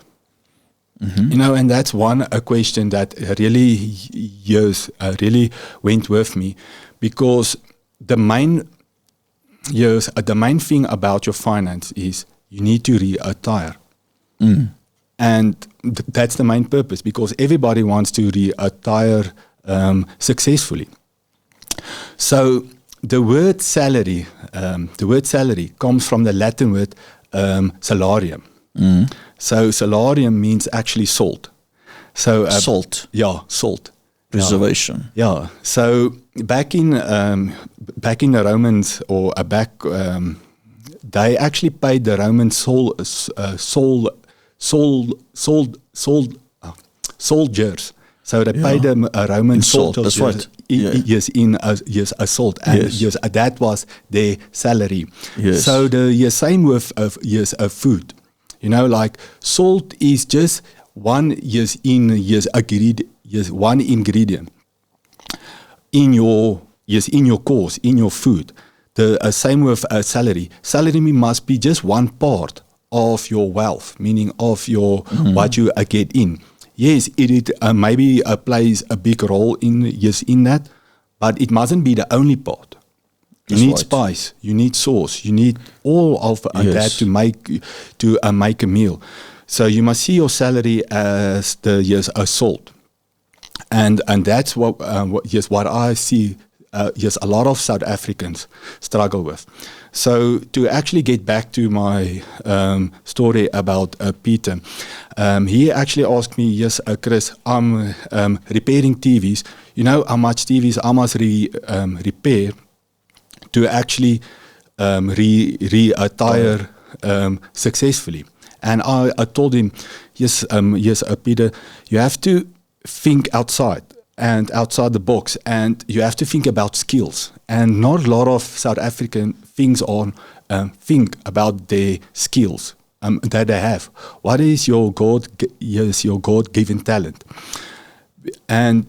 And that's a question that really went with me, because the main thing about your finance is you need to retire. And that's the main purpose, because everybody wants to retire successfully. So the word salary comes from the Latin word salarium. So salarium means actually salt. So salt. Yeah, salt. Preservation. Yeah. So back in the Romans they actually paid the Roman soldiers. So they paid them a Roman soldier. That's right. A salt, and that was their salary. Yes. So the same with food. Like salt is just one one ingredient in your course, in your food. The same with salary. Salary must be just one part of your wealth, meaning of your what you get in. Yes, it maybe plays a big role in that, but it mustn't be the only part. You need spice, you need sauce, you need all of that to make a meal. So you must see your salary as the year's assault. And that's what I see. A lot of South Africans struggle with. So to actually get back to my story about Peter, he actually asked me, Chris, I'm repairing TVs. You know how much TVs I must repair to actually retire successfully. And I told him, yes, Peter, you have to think outside the box, and you have to think about skills. And not a lot of South African think about their skills that they have. What is your God-given talent? And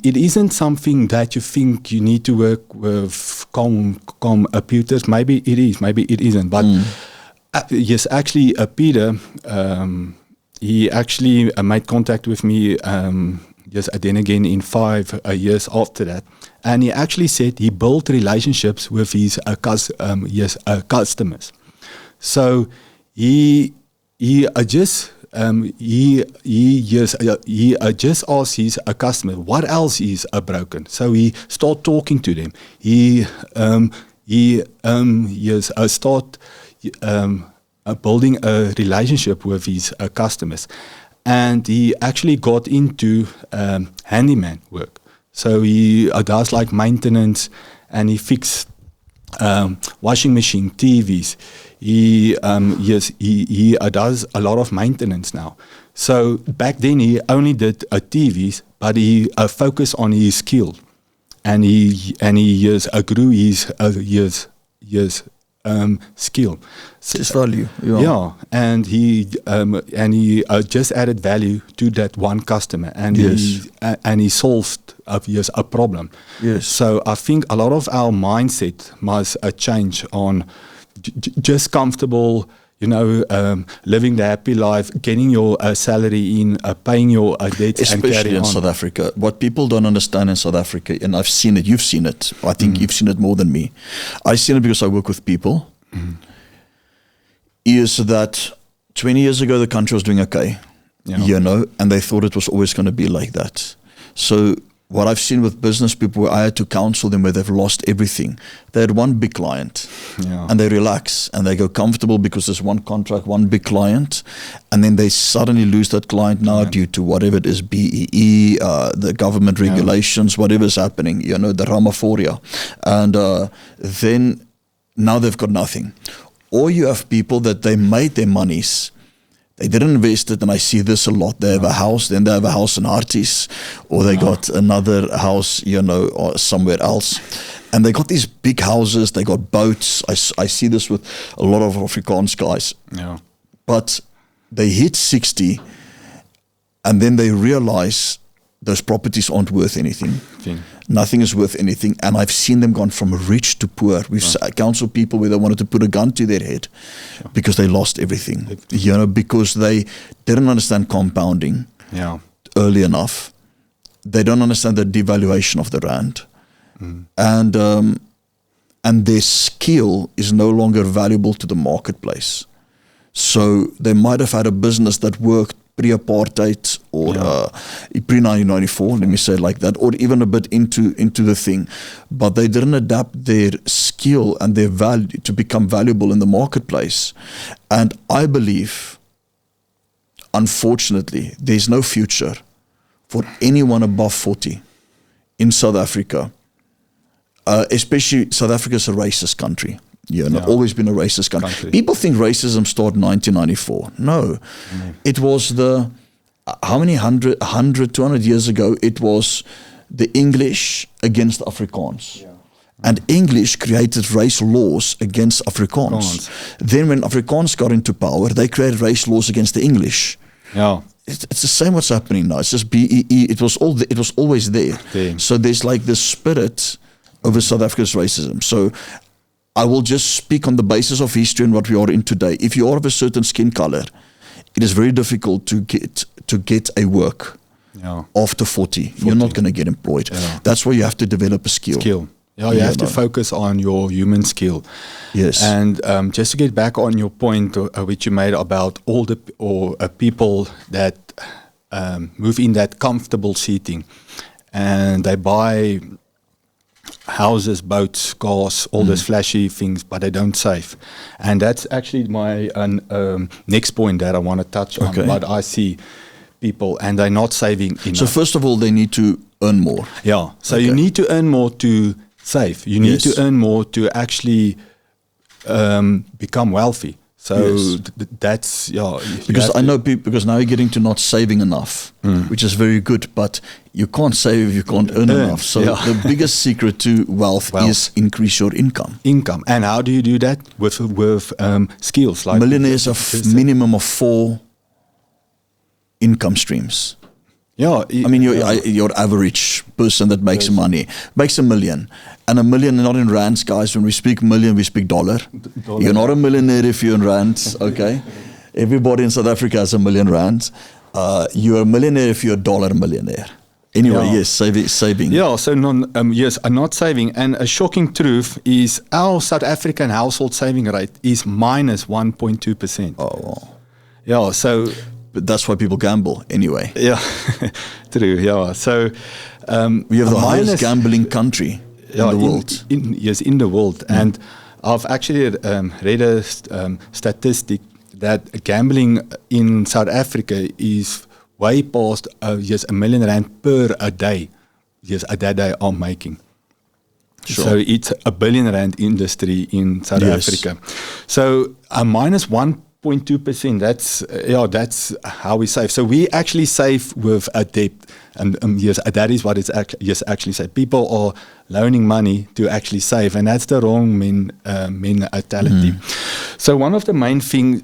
it isn't something that you think you need to work with computers. Maybe it is, maybe it isn't. But yes, actually, Peter, he actually made contact with me. Then again in 5 years after that, and he actually said he built relationships with his customers. So he just asked his customer what else is broken. So he started talking to them. He start building a relationship with his customers. And he actually got into handyman work. So he does like maintenance, and he fixed washing machine, TVs. He does a lot of maintenance now. So back then he only did TVs, but he focused on his skill, and he grew his skill. His value. Yeah, and he just added value to that one customer, and he solved a problem. Yes. So I think a lot of our mindset must change on just comfortable, living the happy life, getting your salary in, paying your debts, especially and carry in on. South Africa. What people don't understand in South Africa, and I've seen it, you've seen it, I think you've seen it more than me. I've seen it because I work with people, is that 20 years ago the country was doing okay, and they thought it was always going to be like that. So what I've seen with business people, where I had to counsel them where they've lost everything. They had one big client, and they relax and they go comfortable because there's one contract, one big client, and then they suddenly lose that client now due to whatever it is, BEE, the government regulations, whatever's happening, the Ramaphoria. And then now they've got nothing. Or you have people that they made their monies, they didn't invest it, and I see this a lot. They have a house, then they have a house in Harties, or they got another house, or somewhere else. And they got these big houses, they got boats. I see this with a lot of Afrikaans guys. Yeah. But they hit 60, and then they realize those properties aren't worth anything. Nothing is worth anything. And I've seen them gone from rich to poor. We've counseled people where they wanted to put a gun to their head because they lost everything. Because they didn't understand compounding early enough. They don't understand the devaluation of the rand. And their skill is no longer valuable to the marketplace. So they might have had a business that worked pre-apartheid or pre-1994, let me say it like that, or even a bit into the thing, but they didn't adapt their skill and their value to become valuable in the marketplace. And I believe, unfortunately, there's no future for anyone above 40 in South Africa, especially South Africa is a racist country. Always been a racist country. People think racism started in 1994. No. It was how many 100, 200 years ago, it was the English against Afrikaans. And English created race laws against Afrikaans. Then when Afrikaans got into power, they created race laws against the English. It's the same what's happening now. It's just BEE. It was always there. So there's like this spirit over South Africa's racism. So I will just speak on the basis of history and what we are in today. If you are of a certain skin color, it is very difficult to get a work after 40. You're not going to get employed. That's why you have to develop a skill. Yeah, you have to focus on your human skill. Yes. And just to get back on your point which you made about all the people that move in that comfortable seating, and they buy houses, boats, cars, all those flashy things, but they don't save. And that's actually my next point that I want to touch on. But I see people and they're not saving enough. So first of all, they need to earn more. Yeah. So you need to earn more to save. You need to earn more to actually become wealthy. So that's because I know people, because now you're getting to not saving enough, which is very good, but you can't save if you can't earn enough. So the biggest secret to wealth is increase your income. And how do you do that? With skills. Like Millionaires have minimum of 4 income streams. Yeah, I mean, your average person that makes money makes $1 million, and $1 million not in rands, guys. When we speak million, we speak dollar. You're not a millionaire if you're in rands, okay? Everybody in South Africa has $1 million rands. You're a millionaire if you're a dollar millionaire. Anyway, yes, saving. Yeah, so yes, not saving. And a shocking truth is our South African household saving rate is minus 1.2%. Oh, wow. Yeah, so. But that's why people gamble anyway. Yeah, true. Yeah, so we have the highest gambling country in the world. In the world. And I've actually read a statistic that gambling in South Africa is way past $1 million per a day. Yes, that they are making. Sure. So it's a R1 billion industry in South Africa. So a minus 1.2%. That's how we save. So we actually save with a debt, and yes, that is what it's actually say. People are loaning money to actually save, and that's the wrong mentality. So one of the main things,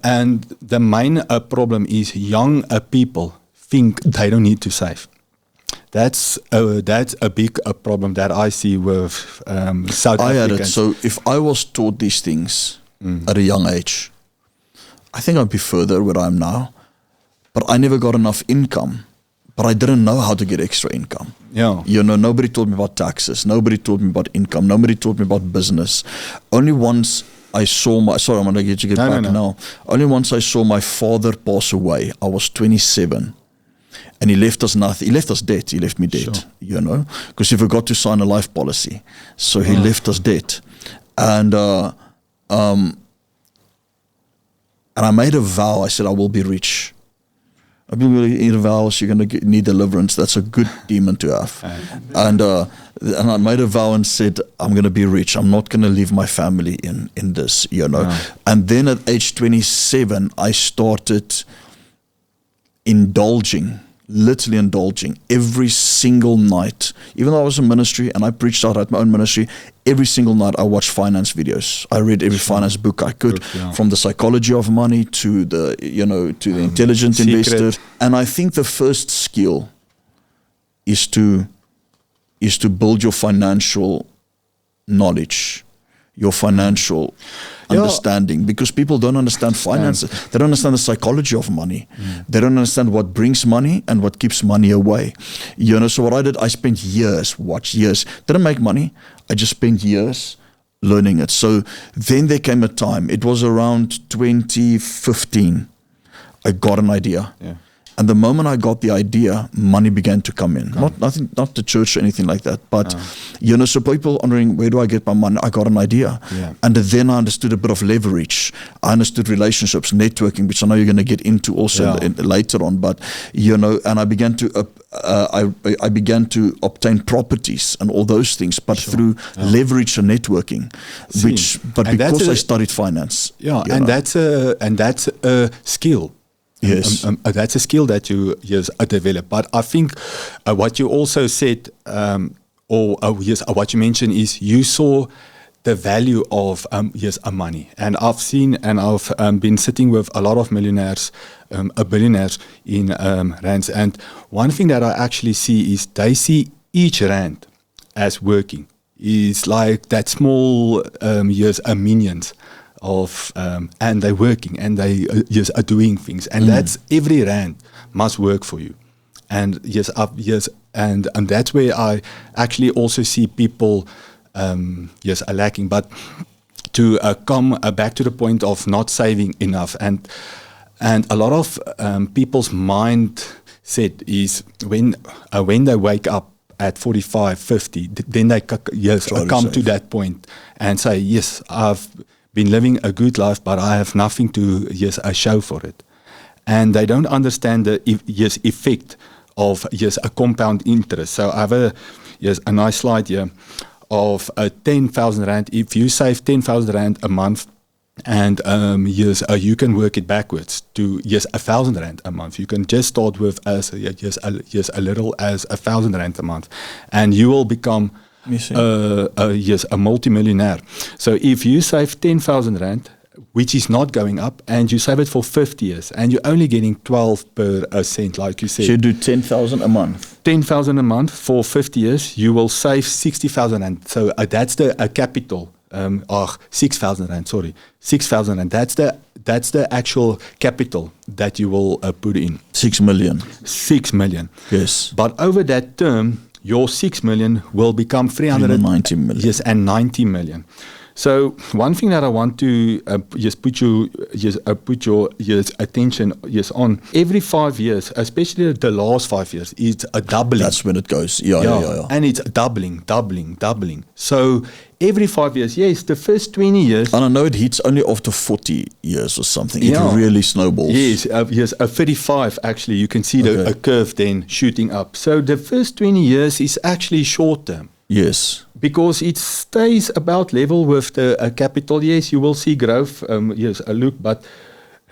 and the main problem is young people think they don't need to save. That's a big problem that I see with South Africans. I had it. So if I was taught these things at a young age, I think I'd be further where I am now, but I never got enough income, but I didn't know how to get extra income. Yeah. You know, nobody told me about taxes. Nobody told me about income. Nobody told me about business. Only once I saw I'm going to get back now. Only once I saw my father pass away, I was 27. And he left us nothing. He left us debt. He left me debt, you know, because he forgot to sign a life policy. So he left us debt. And I made a vow. I said, I will be rich. I've been really in vows. You're going to need deliverance. That's a good demon to have. And I made a vow and said, I'm going to be rich. I'm not going to leave my family in this, you know. And then at age 27, I started literally indulging every single night. Even though I was in ministry and I preached out at my own ministry, every single night I watched finance videos. I read every finance book I could, from the psychology of money to the, to the intelligent investor. And I think the first skill is to build your financial knowledge, your financial understanding, because people don't understand finances. They don't understand the psychology of money. They don't understand what brings money and what keeps money away. So what I did, I spent years, didn't make money. I just spent years learning it. So then there came a time, it was around 2015, I got an idea. And the moment I got the idea, money began to come in. Not the church or anything like that, but so people wondering, where do I get my money? I got an idea, and then I understood a bit of leverage. I understood relationships, networking, which I know you're going to get into also later on. But and I began to I began to obtain properties and all those things, but through leverage and networking. Because I studied finance. And that's a skill. Yes, that's a skill that you develop. But I think what you also said, what you mentioned is you saw the value of money. And I've seen and I've been sitting with a lot of millionaires, billionaires in rands. And one thing that I actually see is they see each rand as working. It's like that small minions of and they're working and they are doing things, and that's every rand must work for you. And and that's where I actually also see people are lacking. But to come back to the point of not saving enough, and a lot of people's mindset is when they wake up at 45, 50, then they come to that point and say, yes, I've been living a good life, but I have nothing to show for it. And they don't understand the effect of a compound interest. So I have a nice slide here of 10,000 rand. If you save 10,000 rand a month, and you can work it backwards to 1,000 rand a month. You can just start with as a little as 1,000 rand a month, and you will become a multimillionaire. So if you save 10,000 rand, which is not going up, and you save it for 50 years, and you're only getting 12 per cent, like you said. So you do 10,000 a month. 10,000 a month for 50 years, you will save 60,000 rand. So that's the capital. 6,000 rand. Sorry, 6,000 rand. That's the actual capital that you will put in. 6 million. 6 million. Yes. But over that term, your 6 million will become 390 million. Yes, and 90 million. So one thing that I want to put your attention on, every 5 years, especially the last 5 years, it's a doubling. That's when it goes. Yeah. And it's doubling. So every 5 years, yes, the first 20 years. And I know it hits only after 40 years or something. It really snowballs. Yes, 35 actually, you can see a curve then shooting up. So the first 20 years is actually short term. Yes. Because it stays about level with the capital. Yes, you will see growth, but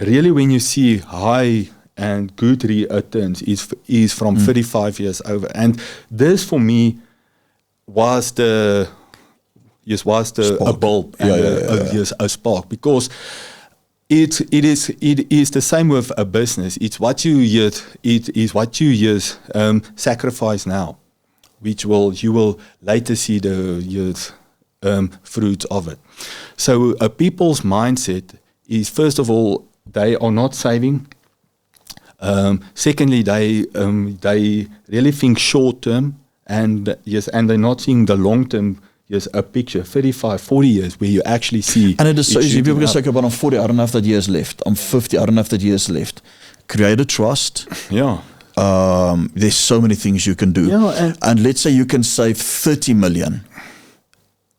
really when you see high and good returns is from 35 years over. And this for me was a bulb and a spark, because it is the same with a business. It's what you sacrifice now, which you will later see the fruits of it. So people's mindset is, first of all, they are not saving. Secondly, they really think short term, and they're not seeing the long term. Yes, a picture, 35, 40 years, where you actually see. And it is so easy. People can say, but I'm 40, I don't have that years left. I'm 50, I don't have that years left. Create a trust. Yeah. There's so many things you can do. Yeah, and let's say you can save 30 million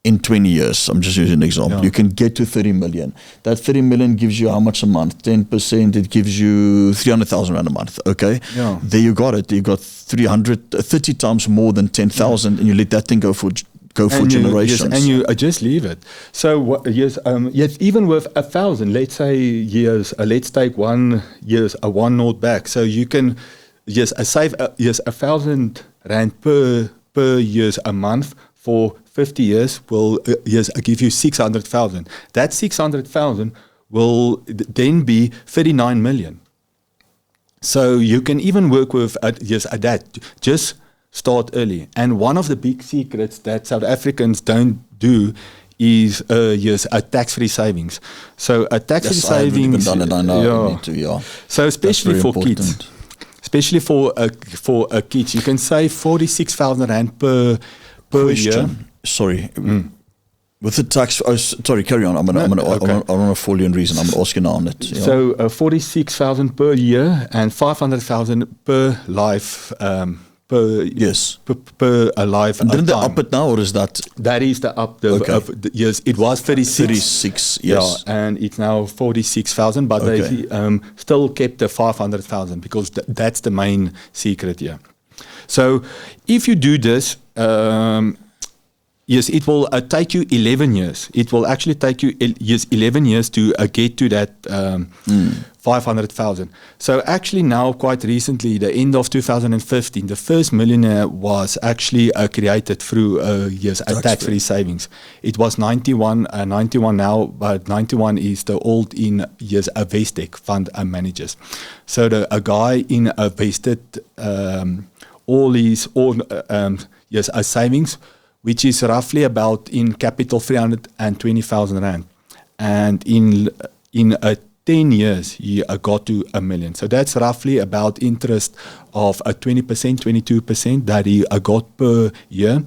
in 20 years. I'm just using an example. Yeah. You can get to 30 million. That 30 million gives you how much a month? 10%, it gives you 300,000 rand a month. Okay. Yeah. There you got it. You got 30 times more than 10,000, and you let that thing go for generations. Yes, and you just leave it. So even with 1,000, let's say years, let's take 1 year, a 1 note back. So you can save 1,000 rand per years a month for 50 years will give you 600,000. That 600,000 will then be 39 million. So you can even work with that. Just start early. And one of the big secrets that South Africans don't do is a tax-free savings. So a taxfree savings. I haven't even done it. I know I need to. So especially for important. Kids. Especially for kids, you can save 46,000 rand per year. Sorry, with the tax. Oh, sorry, carry on. I want to follow you in reason. I'm asking on it. Yeah. So 46,000 per year and 500,000 per life. Per life. And didn't they up it now, or is that? That is the up. Yes, it was 36. 36. Yes, and it's now 46,000, but they still kept the 500,000 because that's the main secret here. So if you do this, yes, it will take you 11 years. It will actually take you 11 years to get to that 500,000. So actually now, quite recently, the end of 2015, the first millionaire was actually created through tax-free savings. It was 91 now, but 91 is the old in a Vestec fund managers. So a guy invested all his savings, which is roughly about in capital 320,000 rand, and in 10 years, he got to $1 million. So that's roughly about interest of 20%, 22% that he got per year.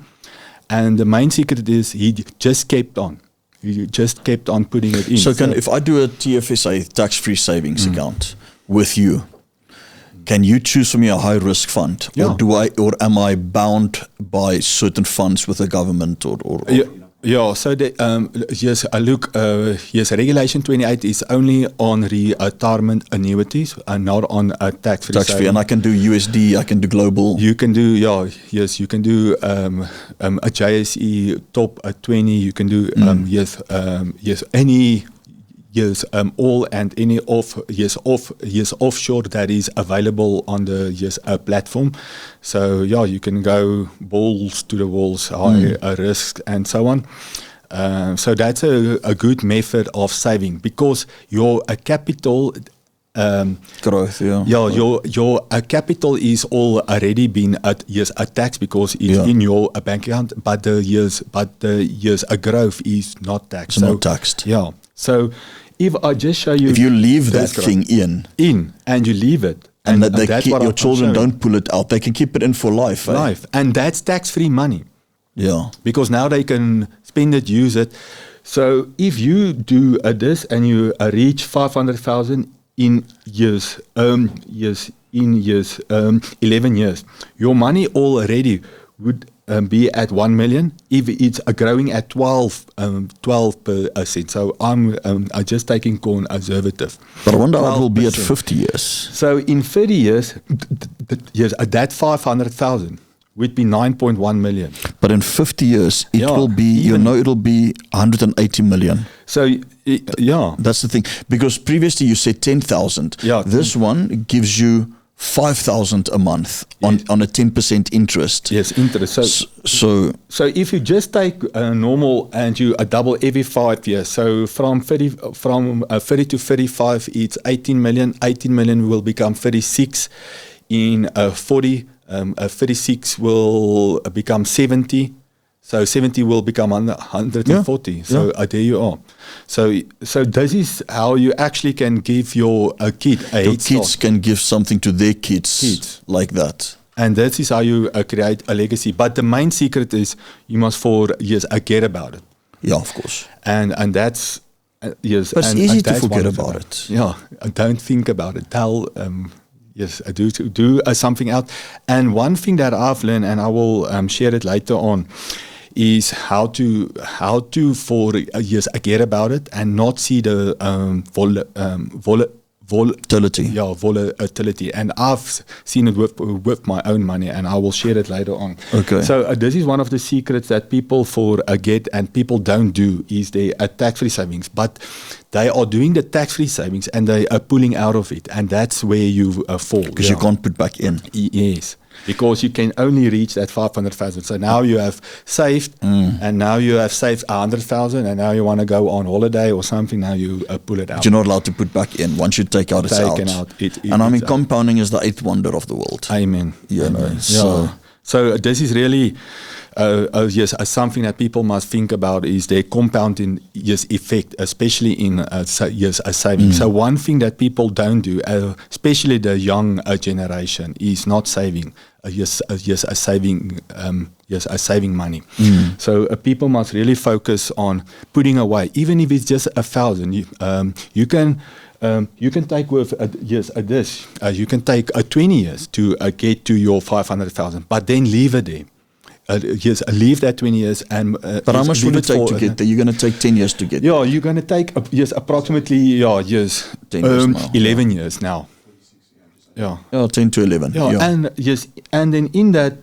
And the main secret is he just kept on. He just kept on putting it in. So if I do a TFSA, tax-free savings account with you, can you choose for me a high-risk fund? Yeah. Or am I bound by certain funds with the government or Yeah, so Regulation 28 is only on retirement annuities and not on tax-free. Tax-free, and I can do USD, I can do global. You can do, you can do a JSE top 20. You can do any. All and any offshore that is available on the platform. So you can go balls to the walls, high risk and so on. So that's a good method of saving because your capital growth, your capital is already been taxed because it's in your bank account, but the growth is not taxed. It's not taxed. Yeah. So if I just show you, if you leave that thing in and you leave it, and that your children don't pull it out, they can keep it in for life. And that's tax-free money. Yeah, because now they can spend it, use it. So if you do this and you reach 500,000 in 11 years, your money already would be at 1 million if it's growing at 12%. So I'm just taking conservative. But I wonder how it will be at 50 years. So in 30 years, that 500,000 would be 9.1 million. But in 50 years, it will be, it'll be 180 million. So, that's the thing. Because previously you said 10,000. Yeah. This one gives you 5,000 a month on a 10% interest. Yes, interest. So if you just take normal and you double every 5 years, so from 30 to 35, it's 18 million. 18 million will become 36. In 40, 36 will become 70. So 70 will become 140. Yeah. So there you are. So this is how you actually can give your kid a Your kids can give something to their kids like that. And that is how you create a legacy. But the main secret is you must forget about it. Yeah, of course. And that's yes. But it's easy to forget about it. Yeah, don't think about it. Tell do something else. And one thing that I've learned, and I will share it later on, is how to forget about it and not see the volatility. Yeah, volatility. And I've seen it with my own money, and I will share it later on. Okay. So this is one of the secrets that people forget and people don't do is they tax-free savings, but they are doing the tax-free savings and they are pulling out of it, and that's where you fall. Because you can't put back in. Yes. Because you can only reach that 500,000. So now you have saved, and now you have saved 100,000, and now you want to go on holiday or something. Now you pull it out. But you're not allowed to put back in. Once you take out, it's out. And I mean, compounding is the 8th wonder of the world. Amen. So this is really something that people must think about is their compounding effect, especially in saving. So one thing that people don't do, especially the young generation, is not saving. A saving money. So people must really focus on putting away, even if it's just 1,000. You can take with this. You can take 20 years to get to your 500,000, but then leave it there. Leave that 20 years and. But how much will it take to get there? You're going to take 10 years to get there. Yeah, you're going to take approximately 10 years 11 years now. Yeah, 10 to 11. And then in that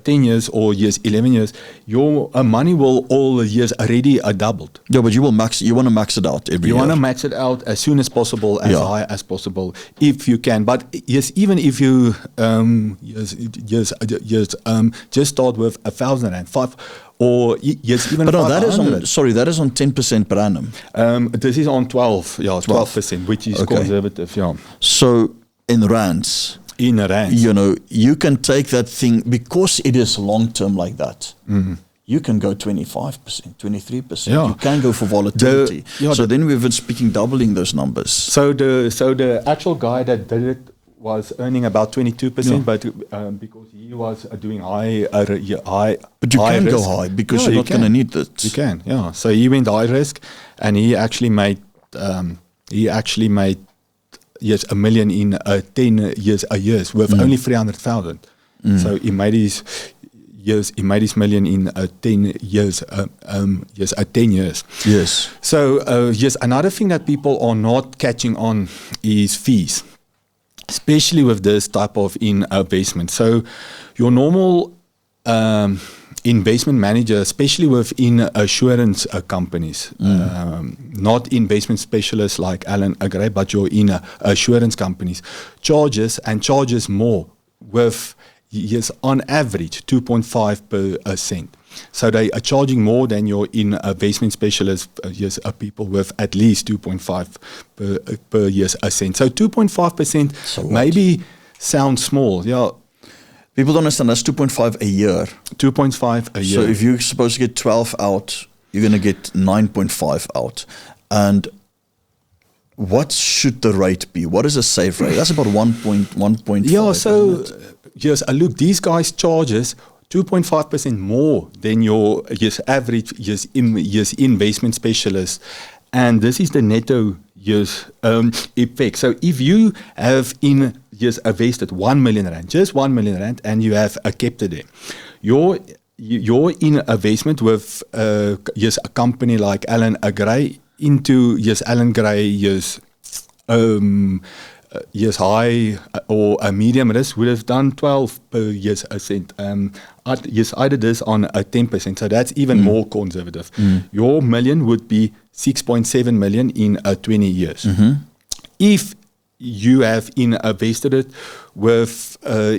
10 years or 11 years, your money will all the years already doubled. Yeah, but you want to max it out every year. You want to max it out as soon as possible, as high as possible, if you can. But even if you just start with 1,005. Or even. But no, that is on 10% per annum. This is on 12%, which is conservative. Yeah. So in rands. You can take that thing because it is long term like that. Mm-hmm. you can go 25%, 23%. Yeah. You can go for volatility. So then we've been speaking doubling those numbers. So the actual guy that did it was earning about 22%, but because he was doing high. But you high can risk. go high because Yeah, you're not going to need it. You can, yeah. So he went high risk, and he actually made yes, $1 million in 10 years with only 300,000. So he made his million in 10 years. Yes, 10 years. Yes. So yes, another thing that people are not catching on is fees, especially with this type of investment. So your normal investment manager, especially within assurance companies, not investment specialists like Alan Gray, but you're in assurance companies, charges more with, yes, on average 2.5%. So they are charging more than your investment specialist, yes, people with at least 2.5 per yes a cent. So 2.5% maybe sounds small, yeah. People don't understand that's 2.5 a year. 2.5 a year. So if you're supposed to get 12 out, you're going to get 9.5 out. And what should the rate be? What is a safe rate? That's about 1.5. Yeah, so yes, look, these guys charges 2.5% more than your average investment specialist. And this is the netto effect. So if you have invested 1 million rand, just 1 million rand, and you have kept it there, your investment with a company like Alan Gray into Alan Gray high or a medium risk would have done 12 per a cent. I did this on a 10%, so that's even more conservative. Your million would be 6.7 million in 20 years. If you have invested it with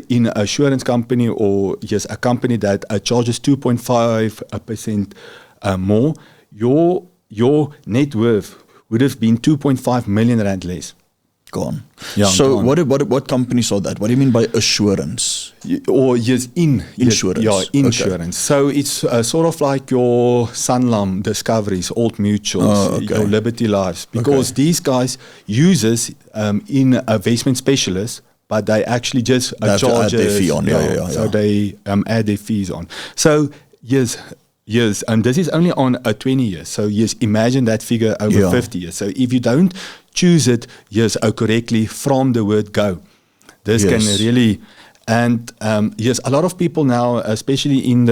in an assurance company or a company that charges 2.5% more, your net worth would have been 2.5 million rand less. Gone. Yeah, so gone. What companies are that? What do you mean by assurance? Or insurance. Yeah, insurance. Okay. So it's sort of like your Sanlam, Discoveries, Old Mutuals, your Liberty Lives, because these guys uses investment specialists, but they actually just charge add their fee on. So they add their fees on. So yes, and this is only on 20 years. So yes, imagine that figure over 50 years. So if you don't choose it correctly from the word go, this can really, and a lot of people now, especially in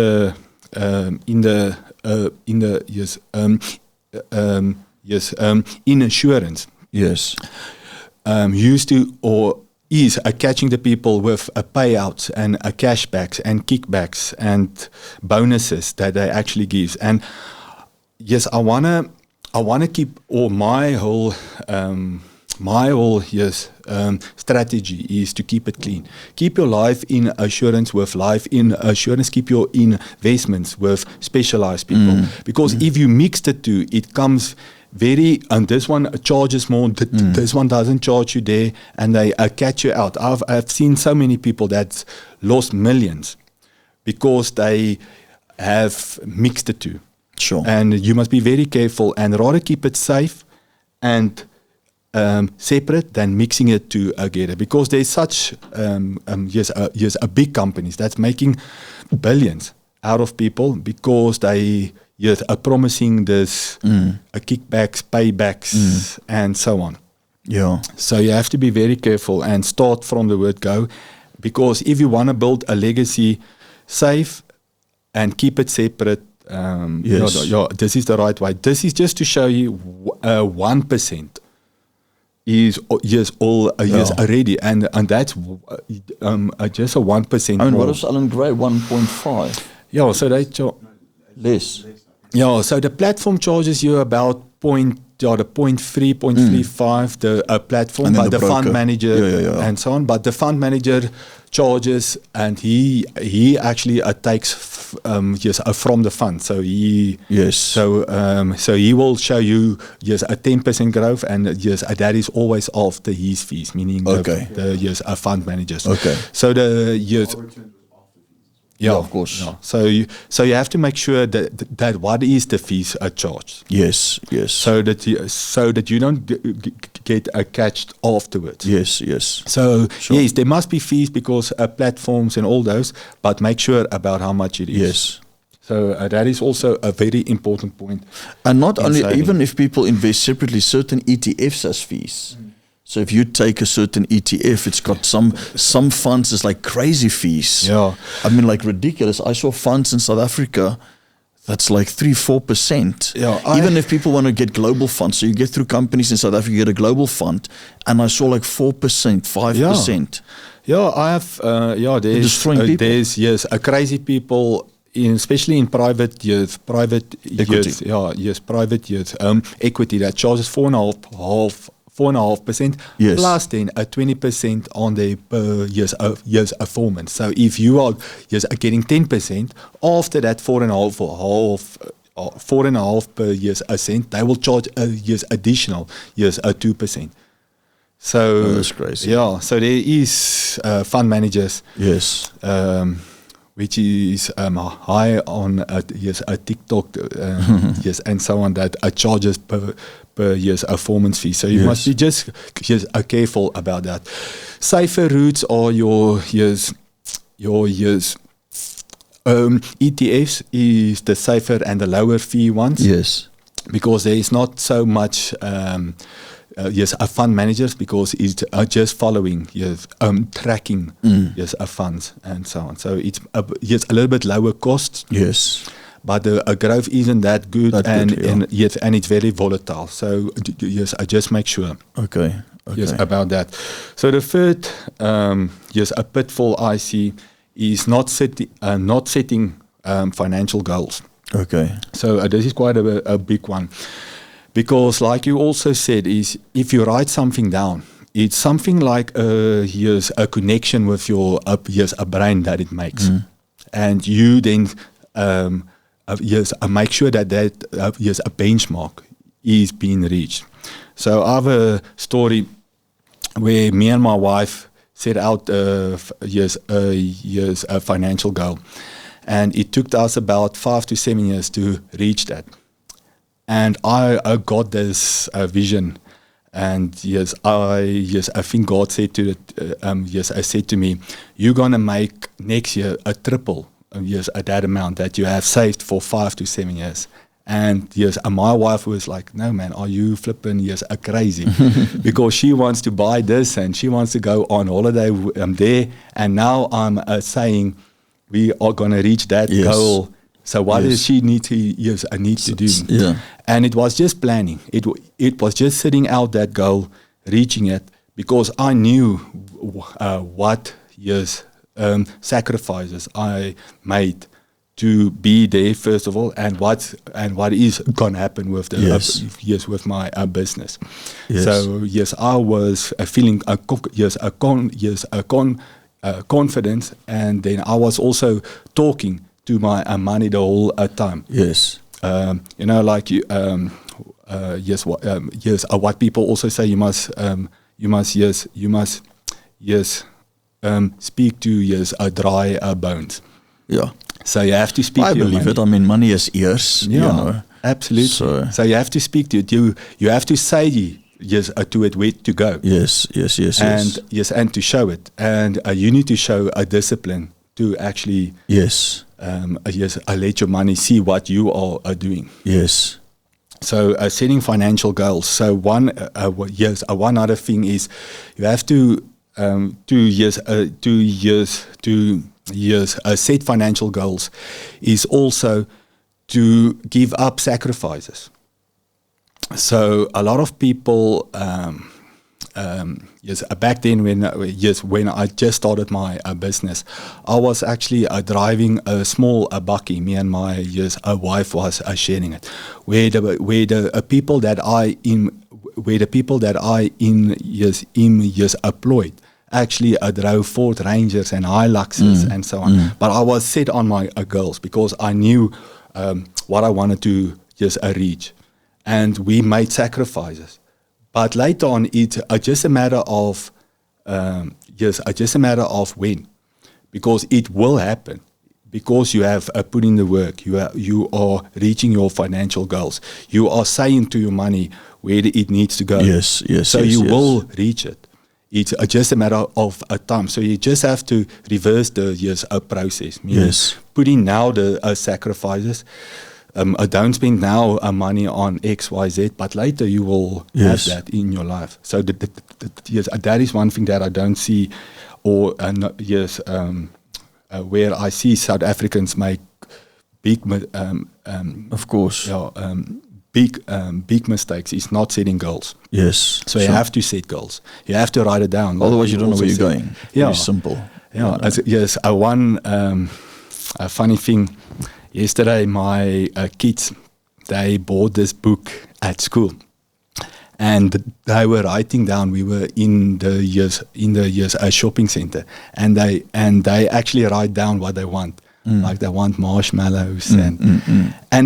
insurance, used to or is catching the people with payouts and cashbacks and kickbacks and bonuses that they actually give. And yes, I wanna keep, or my whole strategy is to keep it clean. Keep your life in assurance with life in assurance. Keep your investments with specialized people. Because if you mix the two, it comes and this one charges more, this one doesn't charge you there, and they catch you out. I've seen so many people that lost millions because they have mixed the two. Sure. And you must be very careful and rather keep it safe and separate than mixing it together, because there's such a big companies that's making billions out of people because they are promising this kickbacks, paybacks, and so on. Yeah. So you have to be very careful and start from the word go, because if you want to build a legacy safe and keep it separate, this is the right way. This is just to show you 1% is already, and that's just a 1%. I mean, what is Alan Gray? 1.5. Yeah, so they less. Yeah, so the platform charges you about 0.3, 0.35 the platform, but the fund manager and so on. But the fund manager charges, and he actually takes from the fund. So so he will show you a 10% growth, and that is always after his fees, meaning the fund managers. Okay. So Yeah, of course. Yeah. So you have to make sure that what is the fees are charged. Yes. So that you don't get catched afterwards. Yes. So Sure. yes, there must be fees because platforms and all those, but make sure about how much it is. Yes. So that is also a very important point. And not only, saving. even if people invest separately, certain ETFs has fees. So if you take a certain ETF, it's got some funds is like crazy fees. Yeah. I mean, like ridiculous. I saw funds in South Africa that's like 3-4%. Yeah, even if people want to get global funds, so you get through companies in South Africa, you get a global fund, and I saw like 4%, 5%. Yeah, I have. There's destroying people. There's a crazy people. Especially in private youth, Equity. Private youth equity that charges 4.5%, Yes. plus then a 20% on the per year's performance. So if you are getting 10%, after that 4.5 per year's cent, they will charge a year's additional 2%. So that's crazy. Yeah, so there is fund managers. Yes. Which is high on a TikTok, and so on, that charges per year's performance fee. So you must be just careful about that. Safer routes are your ETFs is the safer and the lower fee ones. Yes. Because there is not so much fund managers, because it's just following tracking funds and so on. So it's a little bit lower cost. Yes. But the growth isn't that good, and it's very volatile. So I just make sure. Okay. About that. So the third a pitfall I see is not setting financial goals. Okay. So this is quite a big one. Because like you also said, is if you write something down, it's something like a connection with your a brain that it makes. And you then make sure that a benchmark is being reached. So I have a story where me and my wife set out a financial goal. And it took us about 5 to 7 years to reach that. And I got this vision, and I think God said I said to me, you're gonna make next year a triple that amount that you have saved for 5 to 7 years. And my wife was like, no man, are you flipping crazy? Because she wants to buy this and she wants to go on holiday there, and now I'm saying we are gonna reach that goal. So what does she need to do? Yeah. And it was just planning. It was just setting out that goal, reaching it, because I knew what sacrifices I made to be there first of all, and what is gonna happen with with my business. Yes. So I was feeling confidence, and then I was also talking to my money the whole time. Yes. What people also say, you must speak to dry bones. Yeah. So you have to speak. I to your believe money. it. I mean, money is ears. Yeah, You know. absolutely. So you have to speak to it. You have to say to it where to go. Yes. And to show it, and you need to show a discipline to actually let your money see what you are doing. Yes. So setting financial goals. So one other thing is you have to 2 years set financial goals is also to give up sacrifices. So a lot of people back then when I just started my business, I was actually driving a small bakkie. Me and my wife was sharing it, where the people that I employed actually drove Ford Rangers and Hiluxes and so on. But I was set on my goals because I knew what I wanted to reach, and we made sacrifices. But later on, it's just a matter of when, because it will happen. because you have put in the work. You are reaching your financial goals. You are saying to your money where it needs to go. Yes. So you will reach it. It's just a matter of time. So you just have to reverse the process. Yes. Put in now the sacrifices. Don't spend now money on X, Y, Z, but later you will have that in your life. So that is one thing that I don't see, or where I see South Africans make big, of course, big mistakes is not setting goals. Yes. So you have to set goals. You have to write it down. Otherwise, you don't know where you're going. Yeah. Very simple. Yeah. A funny thing. Yesterday, my kids, they bought this book at school, and they were writing down. We were in the shopping center, and they actually write down what they want. Like they want marshmallows, and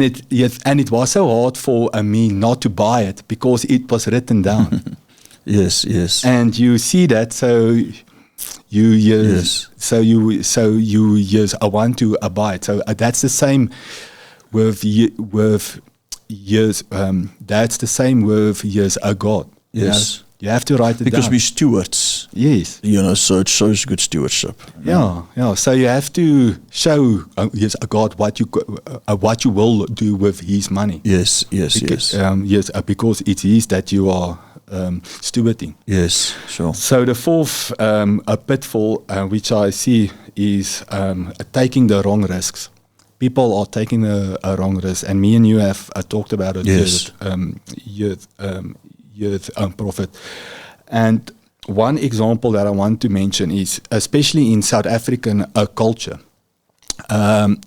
it was so hard for me not to buy it because it was written down. Yes. And you see that, so I want to abide. So that's the same with years. That's the same with years a God. Yes. You have to write it because down. we're stewards. Yes. So it shows good stewardship. Yeah. So you have to show a God what you will do with His money. Yes. Because it is that you are stewarding. Yes, sure. So the fourth pitfall which I see is taking the wrong risks. People are taking a wrong risk, and me and you have talked about it. Yes. Profit. And one example that I want to mention is, especially in South African culture,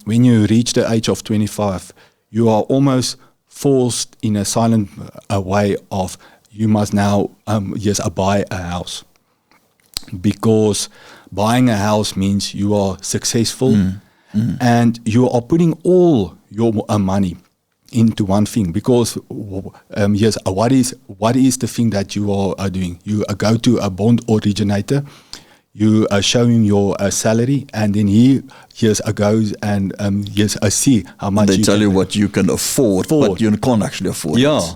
when you reach the age of 25, you are almost forced in a silent way of you must now buy a house, because buying a house means you are successful and you are putting all your money into one thing. Because what is the thing that you are doing? You go to a bond originator, you are showing your salary, and then he goes and see how much they tell you what you can afford, but you can't actually afford it.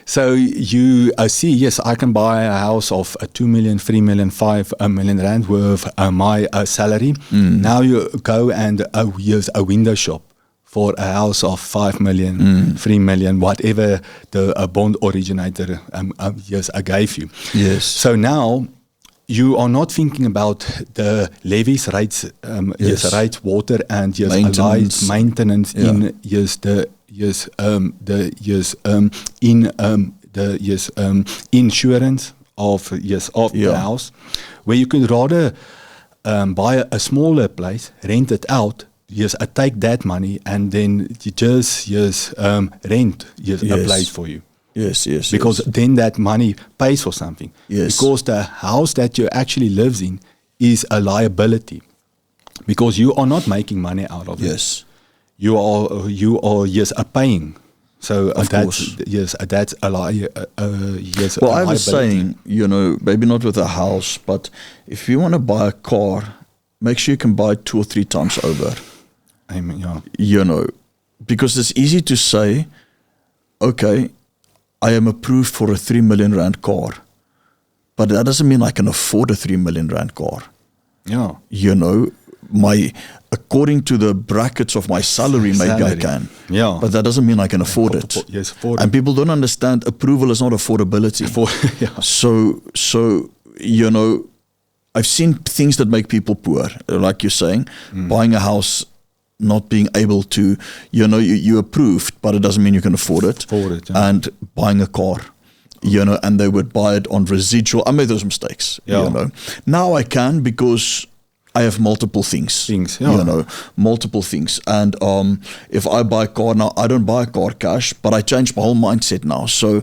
So you see, yes, I can buy a house of 2 million, 3 million, 5 million rand worth my salary. Now you go and here's a window shop for a house of 5 million, 3 million, whatever the bond originator gave you. Yes. So now you are not thinking about the levies, rates, rates, water, and maintenance insurance of the house, where you could rather buy a smaller place, rent it out, take that money, and then you just rent a place for you. Yes. Because then that money pays for something. Yes. Because the house that you actually lives in is a liability, because you are not making money out of it. Yes. You are paying. So that's a lie. Well, I was saying, maybe not with a house, but if you want to buy a car, make sure you can buy it 2 or 3 times over. Amen. Yeah. Because it's easy to say, okay, I am approved for a 3 million rand car, but that doesn't mean I can afford a 3 million rand car. Yeah. According to the brackets of my salary, maybe I can. Yeah. But that doesn't mean I can afford it. Yes, afford and people don't understand approval is not affordability. So I've seen things that make people poor, like you're saying, buying a house, not being able to, you approved, but it doesn't mean you can afford it. And buying a car, and they would buy it on residual. I made those mistakes, Now I can, because I have multiple things. Multiple things. And if I buy a car now, I don't buy a car cash, but I changed my whole mindset now. So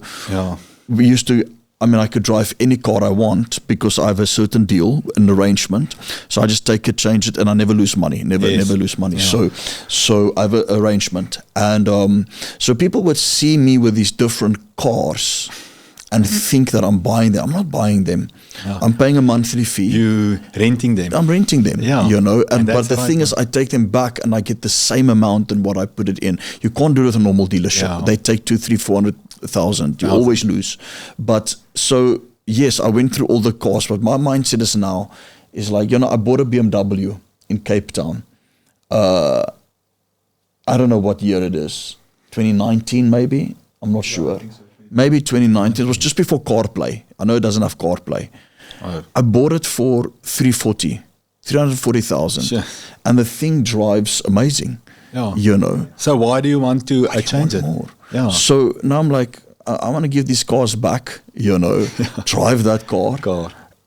we used to, I could drive any car I want because I have a certain deal, an arrangement. So I just take it, change it, and I never lose money. Never lose money. Yeah. So I have an arrangement. And so people would see me with these different cars and think that I'm buying them. I'm not buying them. Yeah. I'm paying a monthly fee. You renting them. I'm renting them, Yeah. you know. And that's but the the right thing is, I take them back and I get the same amount than what I put it in. You can't do it with a normal dealership. Yeah. They take 200, 300, 400,000. You always lose. But so yes, I went through all the costs. But my mindset is now is like, you know, I bought a BMW in Cape Town. I don't know what year it is. 2019 maybe. I'm not sure. think so. Maybe 2019. It was just before CarPlay. I know it doesn't have CarPlay. Oh. I bought it for 340,000. Sure. And the thing drives amazing, Yeah. you know. So why do you want to change it? More. Yeah. So now I'm like, I want to give these cars back, you know, drive that car,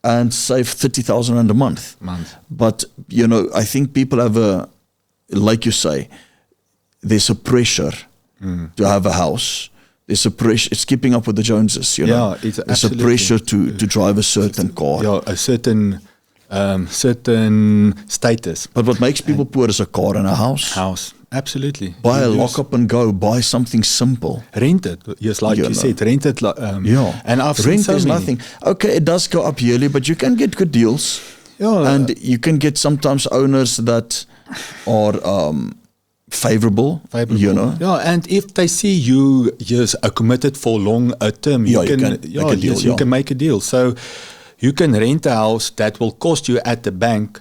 and save 30,000 Rand a month. But, you know, I think people have like you say, there's a pressure to have a house. There's a pressure. It's keeping up with the Joneses, you know. It's there's a pressure to drive a certain car. Yeah, a certain status. But what makes people poor is a car and a house. Absolutely. Buy a lock-up and go. Buy something simple. Rent it. Yes, like you said, rent it. Yeah. And I've seen rent so is many. nothing. Okay, it does go up yearly, but you can get good deals. Yeah. And you can get sometimes owners that are favorable, you know. Yeah, and if they see you are committed for long term, you can make a deal. You can make a deal. So you can rent a house that will cost you at the bank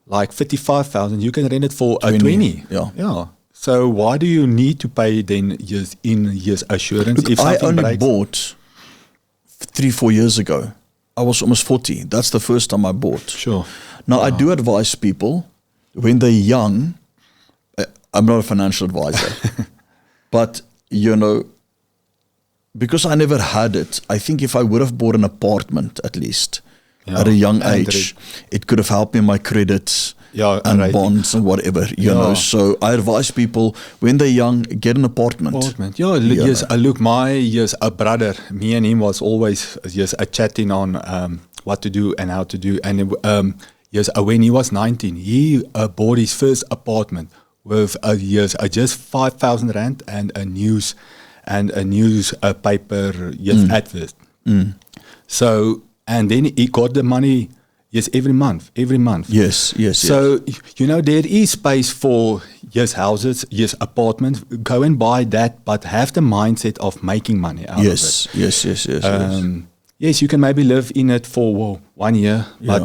like 55,000. You can rent it for 20. Yeah. So why do you need to pay then years assurance? Look, if I only breaks? bought 3-4 years ago. I was almost 40. That's the first time I bought. Sure. Now I do advise people when they're young. I'm not a financial advisor, but you know, because I never had it, I think if I would have bought an apartment at least at a young age, it could have helped me in my credits and bonds and whatever, you know. So I advise people when they're young, get an apartment. Look, my a brother, me and him was always chatting on what to do and how to do. And when he was 19, he bought his first apartment with just 5,000 Rand and a news paper advert. So and then he got the money every month. Yes. So you know there is space for houses, apartments. Go and buy that, but have the mindset of making money out of it. Yes. Yes, you can maybe live in it for 1 year, but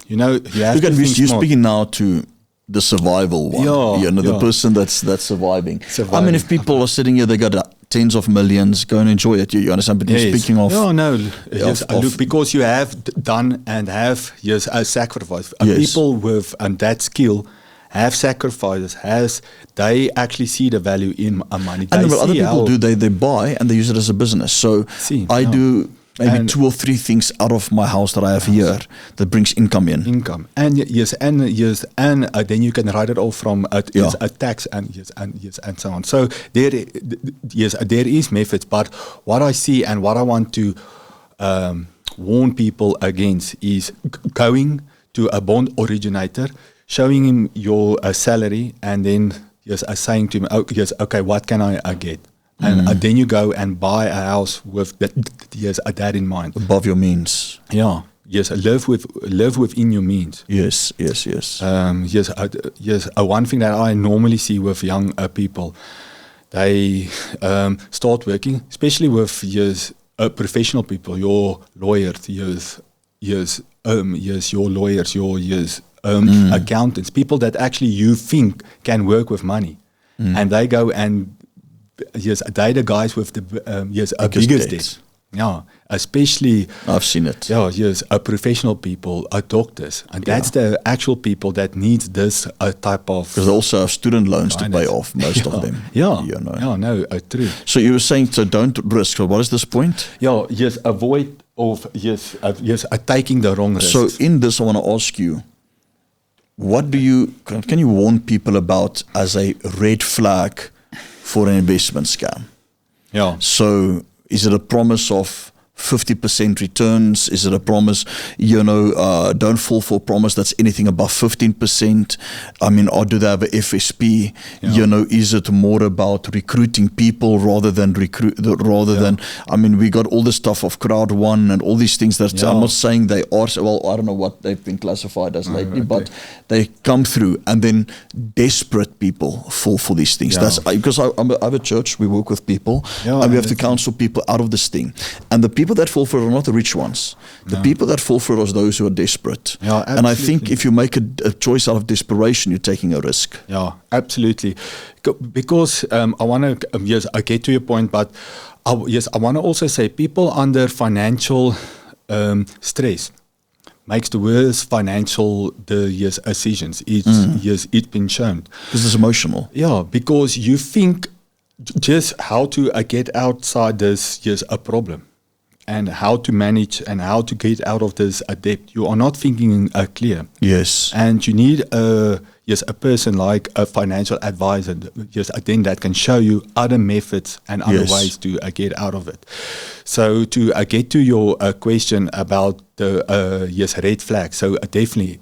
you know you have to think you're smart. speaking now to the survival one, the person that's surviving. I mean, if people are sitting here, they got tens of millions, go and enjoy it. You understand? But you're speaking of... look, because you have done and have a sacrifice. People with that skill have sacrifices, they actually see the value in money. And what other people do, they buy and they use it as a business. So I do... Maybe 2 or 3 things out of my house that I have here that brings income in. And then you can write it off from a tax and so on. So there is methods. But what I see and what I want to warn people against is going to a bond originator, showing him your salary, and then saying to him, okay, what can I get? And then you go and buy a house with that in mind. Above your means. Yeah. Yes. Live within your means. Yes. One thing that I normally see with young people, they start working, especially with professional people, your lawyers, your lawyers, your accountants, people that actually you think can work with money, and they go and they're the guys with the biggest debt. Yeah, especially I've seen it. A professional people, doctors, and that's the actual people that need this type of. Because they also have student loans to pay off, most of them. True. So you were saying, so don't risk. So what is this point? Avoid of taking the wrong risks. So in this, I want to ask you, what can you warn people about as a red flag for an investment scam? Yeah. So is it a promise of 50% returns? Is it a promise? Don't fall for a promise that's anything above 15%. I mean, or do they have a FSP? Yeah. Is it more about recruiting people rather than I mean, we got all the stuff of Crowd One and all these things that I'm not saying they are, well, I don't know what they've been classified as lately, but they come through, and then desperate people fall for these things. That's because I have a church, we work with people, and we have to counsel people out of this thing. And the people that fall for it are not the rich ones. The people that fall for it are those who are desperate. Yeah, and I think if you make a choice out of desperation, you're taking a risk. Yeah, absolutely. Because I want to, yes, I get to your point, but I want to also say people under financial stress makes the worst financial decisions. It's been shown. Because it's emotional. Yeah, because you think just how to get outside this a problem, and how to manage and how to get out of this debt. You are not thinking clear. Yes. And you need a person like a financial advisor, then that can show you other methods and other ways to get out of it. So to get to your question about the red flag. So definitely,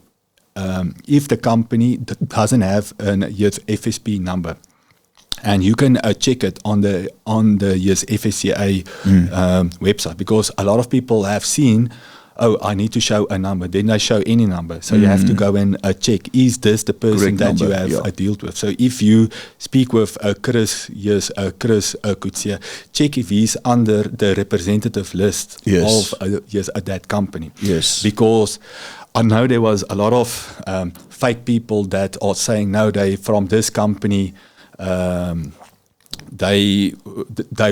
if the company doesn't have an FSP number, and you can check it on the FSCA website, because a lot of people have seen, I need to show a number. Then they show any number. So you have to go and check, is this the person Correct that number, you have dealt with? So if you speak with Chris Coetzee, check if he's under the representative list of that company. Yes. Because I know there was a lot of fake people that are saying, no, they from this company, they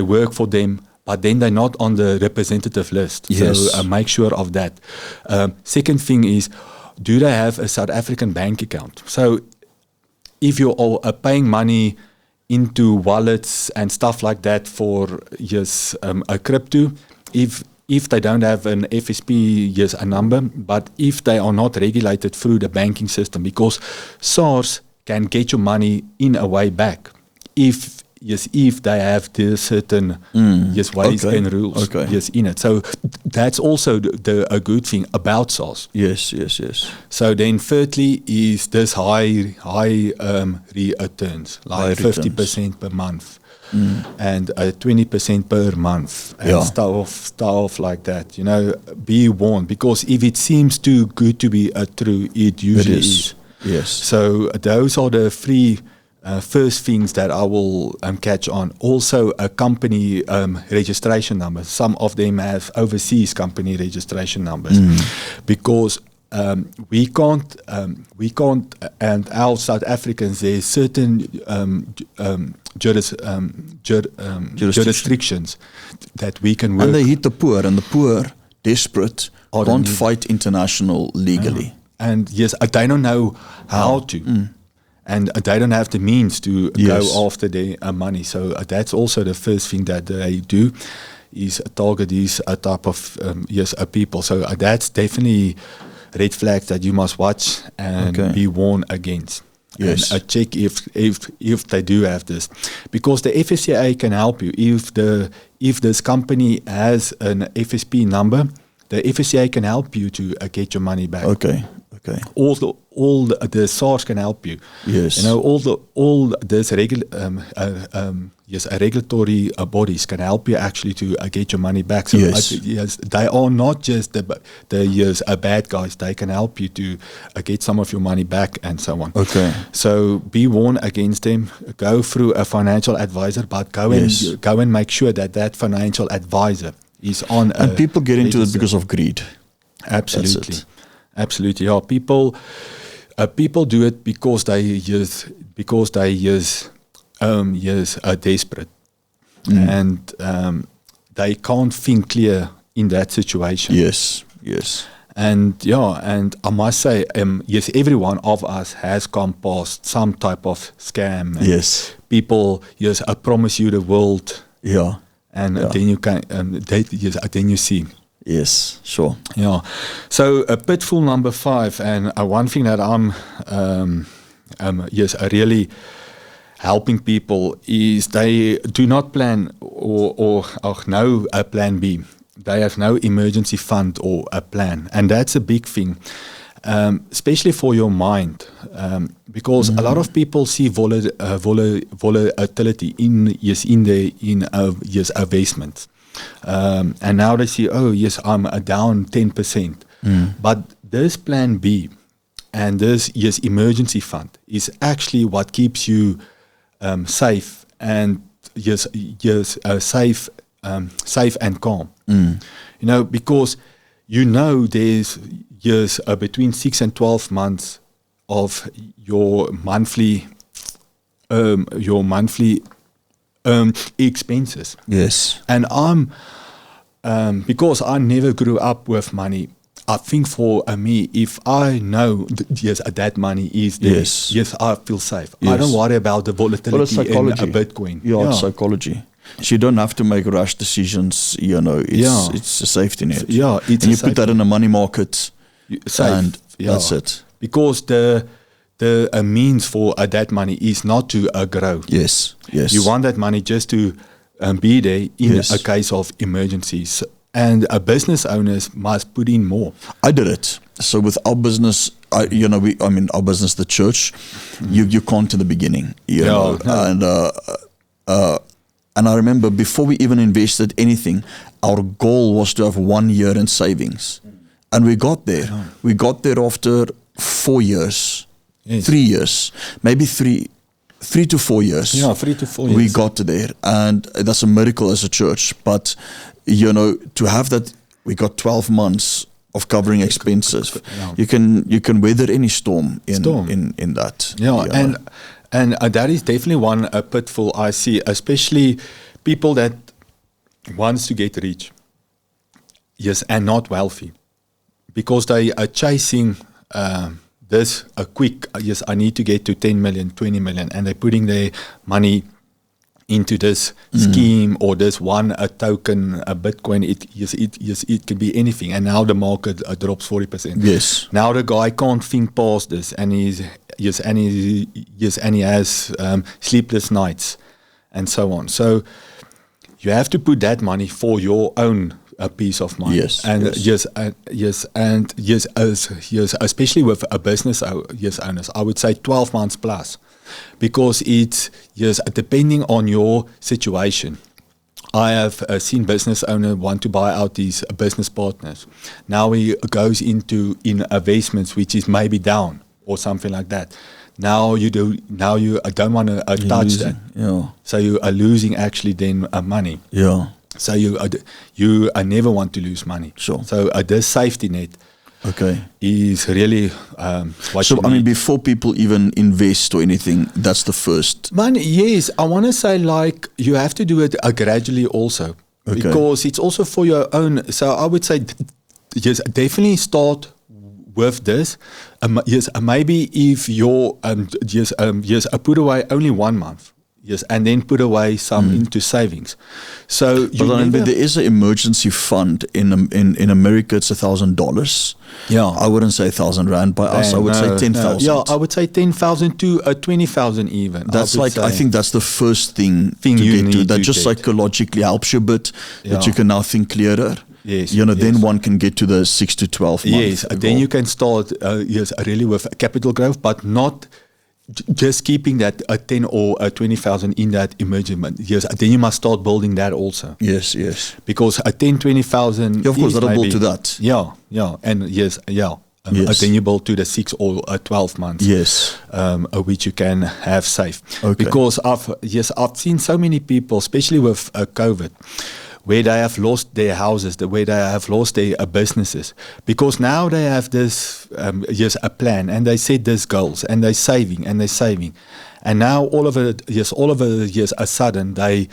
work for them, but then they're not on the representative list. Yes. So make sure of that. Second thing is, do they have a South African bank account? So if you are paying money into wallets and stuff like that for a crypto, if they don't have an FSP, a number, but if they are not regulated through the banking system, because SARS can get your money in a way back if they have the certain ways and rules in it. So that's also a good thing about SARS. Yes. So then thirdly is this high returns, like 50% per month. And 20% per month and stuff like that. Be warned, because if it seems too good to be true, it usually is. Yes. So those are the three first things that I will catch on. Also, a company registration number. Some of them have overseas company registration numbers, because we can't, and our South Africans, there's certain jurisdictions that we can work. And they hit the poor, and the poor, desperate, can't fight international legally. And they don't know how to. And they don't have the means to go after their money. So that's also the first thing that they do, is target these type of people. So that's definitely red flags that you must watch and be warned against. Yes. And check if they do have this, because the FSCA can help you. If this company has an FSP number, the FSCA can help you to get your money back. Okay. All the SARS can help you. Yes. All this regulatory bodies can help you actually to get your money back. So they are not just the bad guys. They can help you to get some of your money back and so on. Okay. So be warned against them. Go through a financial advisor, but go and make sure that financial advisor is on. And people get into it because of greed. Absolutely. Absolutely, yeah. People do it because they are desperate, and they can't think clear in that situation. Yes. And I must say, every one of us has come past some type of scam. Yes. People promise you the world. Yeah. And then you can, then you see. Yes, sure. Yeah. So pitfall number 5, and one thing that I'm really helping people is they do not plan or know a plan B. they have no emergency fund or a plan, and that's a big thing, especially for your mind, because a lot of people see volatility in investments, and now they see, oh yes, I'm down 10%, but this plan B and this emergency fund is actually what keeps you safe and safe and calm. Because there's between 6 and 12 months of your monthly expenses. Yes. And I'm because I never grew up with money. I think for me, if I know that money is there, yes, I feel safe. Yes. I don't worry about the volatility in Bitcoin. Yeah, it's psychology. So you don't have to make rash decisions. It's a safety net. Yeah, and you put that in a money market, and that's it. Because the means for that money is not to grow. Yes. You want that money just to be there in a case of emergencies. And business owners must put in more. I did it. So with our business, our business, the church, you can't in the beginning. And I remember before we even invested anything, our goal was to have 1 year in savings. And we got there. Yeah. We got there after 4 years, 3 years, maybe 3 to 4 years. Yeah, 3 to 4 years. We got there. And that's a miracle as a church. But, to have that, we got 12 months of covering expenses. Yeah. You can weather any storm in that. Yeah, and that is definitely one pitfall I see, especially people that wants to get rich, and not wealthy, because they are chasing this quick. I need to get to 10 million, 20 million, and they're putting their money into this scheme or this a token, a Bitcoin. It can be anything. And now the market drops 40%. Yes. Now the guy can't think past this, and he has sleepless nights, and so on. So you have to put that money for your own peace of mind. Yes. And especially with a business owners, I would say 12 months plus. Because it's depending on your situation. I have seen business owner want to buy out these business partners. Now he goes into investments which is maybe down or something like that. Now you don't want to touch that. Yeah. So you are losing actually then money. Yeah. So you never want to lose money. Sure. So this safety net. Okay. Is really what you need. Before people even invest or anything, that's the first. Yes, I want to say you have to do it gradually also. Okay. Because it's also for your own. So I would say, definitely start with this. Maybe if you're, put away only 1 month. Yes, and then put away some into savings. So, but there is an emergency fund in America. It's $1,000. Yeah, I wouldn't say R1,000 by us. I would say 10,000. Yeah, I would say 10,000 to 20,000 even. That's I think that's the first thing to get to. That just psychologically helps you a bit. That you can now think clearer. Yes, then one can get to the 6 to 12 months. Yes, then you can start really with capital growth, but not just keeping that 10 or 20,000 in that emergent. Yes, then you must start building that also. Yes. Because 10, 20,000. Yeah, of course, that'll build to that. Yeah, and yes. Then you build to the 6 or 12 months. Yes, which you can have safe. Okay. Because I've seen so many people, especially with COVID, where they have lost their houses, where they have lost their businesses, because now they have this a plan, and they set these goals, and they're saving, and now all of a sudden they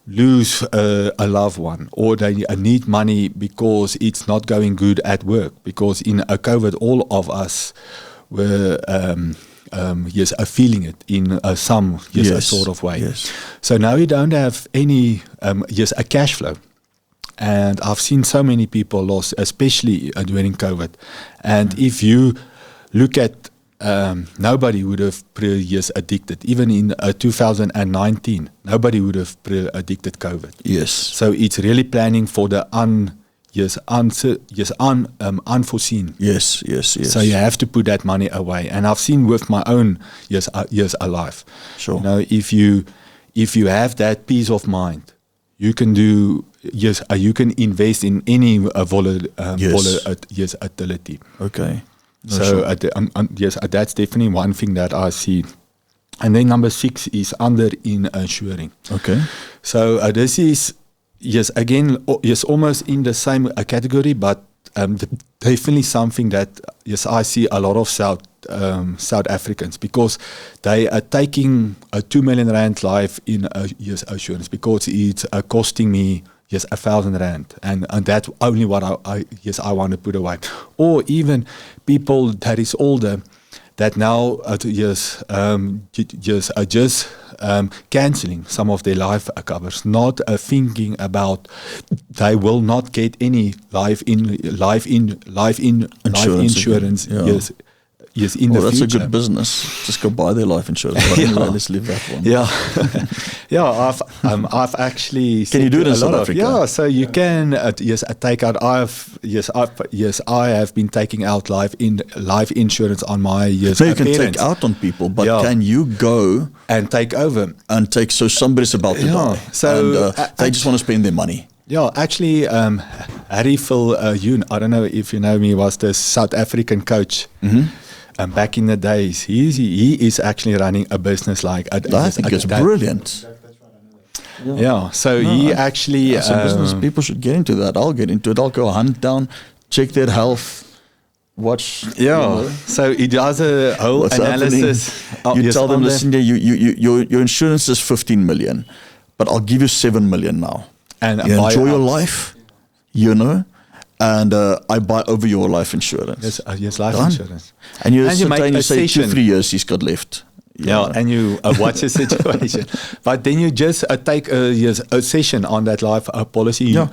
lose a loved one, or they need money because it's not going good at work. Because in COVID, all of us were are feeling it in some a sort of way. Yes. So now you don't have any a cash flow, and I've seen so many people lost, especially during COVID. And if you look at nobody would have addicted. Even in 2019, nobody would have addicted COVID. Yes. So it's really planning for the unforeseen. Yes. So you have to put that money away. And I've seen with my own years alive. Sure. You know, if you have that peace of mind, you can do you can invest in any volatility. Okay. No, So sure. that's definitely one thing that I see. And then number 6 is underinsuring. Okay. So this is almost in the same category, but definitely something that I see a lot of South Africans, because they are taking a 2 million rand life in assurance because it's costing me R1,000, and that's only what I want to put away. Or even people that is older that now are just cancelling some of their life covers, not thinking about they will not get any life insurance. Yeah. Yes, in the that's future. a good business. Just go buy their life insurance. But anyway, let's leave that one. Yeah, I've actually. Can you do it in South Africa? Yeah, so you can take out. I have been taking out life insurance on my So you can parents. take out on people, but Yeah. can you go and take over? and take? So somebody's about to Yeah, die, so, and they just want to spend their money. Yeah, actually, Harry Phil Yoon, I don't know if you know me, was the South African coach. Back in the days, he is actually running a business like. I think it's brilliant. Yeah, so he actually. As a business, people should get into that. I'll get into it. I'll go hunt down, check their health, watch. Yeah, so he does a whole What's analysis. You tell them, listen, your insurance is 15 million, but I'll give you 7 million now. And you enjoy your life, and I buy over your life insurance. Yes, life Done. insurance. And you make say 2 3 years he's got left. Yeah, and you watch the situation. But then you just take a session on that life policy. Yeah.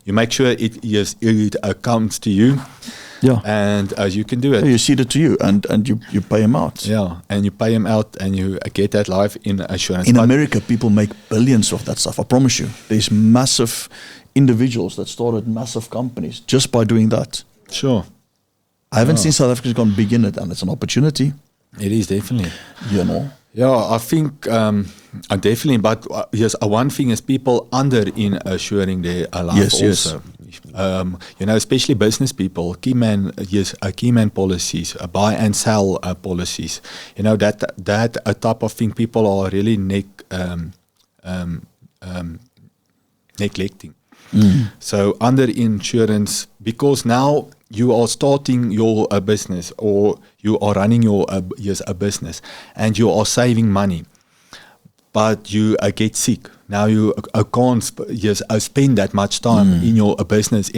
You make sure it comes to you. Yeah. And you can do it. You cede it to you, and you pay him out. Yeah, and you pay him out, and you get that life insurance. In America, people make billions of that stuff. I promise you. There's massive individuals that started massive companies just by doing that. Sure. I haven't seen South Africa's gone big in it, and it's an opportunity. It is definitely. Yeah, I think definitely. But one thing is people underinsuring their life also. Especially business people, key man policies, buy and sell policies. That type of thing people are really neglecting. So underinsurance, because now you are starting your business, or you are running your business, and you are saving money, but you get sick. Now you can't spend that much time in your business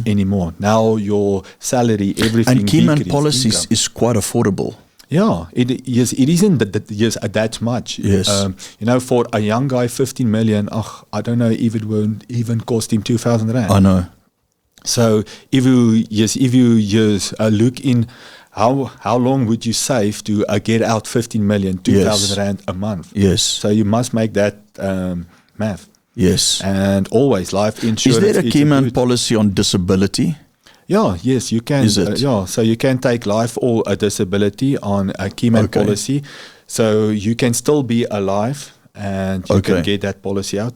anymore. Now your salary, everything. And Keyman decrease, policies income. is quite affordable. Yeah, it isn't that much. Yes. For a young guy, 15 million. I don't know if it won't even cost him 2,000 rand. I know. So if you just look in, how long would you save to get out 15 million, 2,000 rand a month? Yes. So you must make that math. Yes. And always life insurance. Is there a Keyman policy on disability? Yeah, yes, you can. Is it? So you can take life or a disability on a Keyman policy. So you can still be alive and you can get that policy out.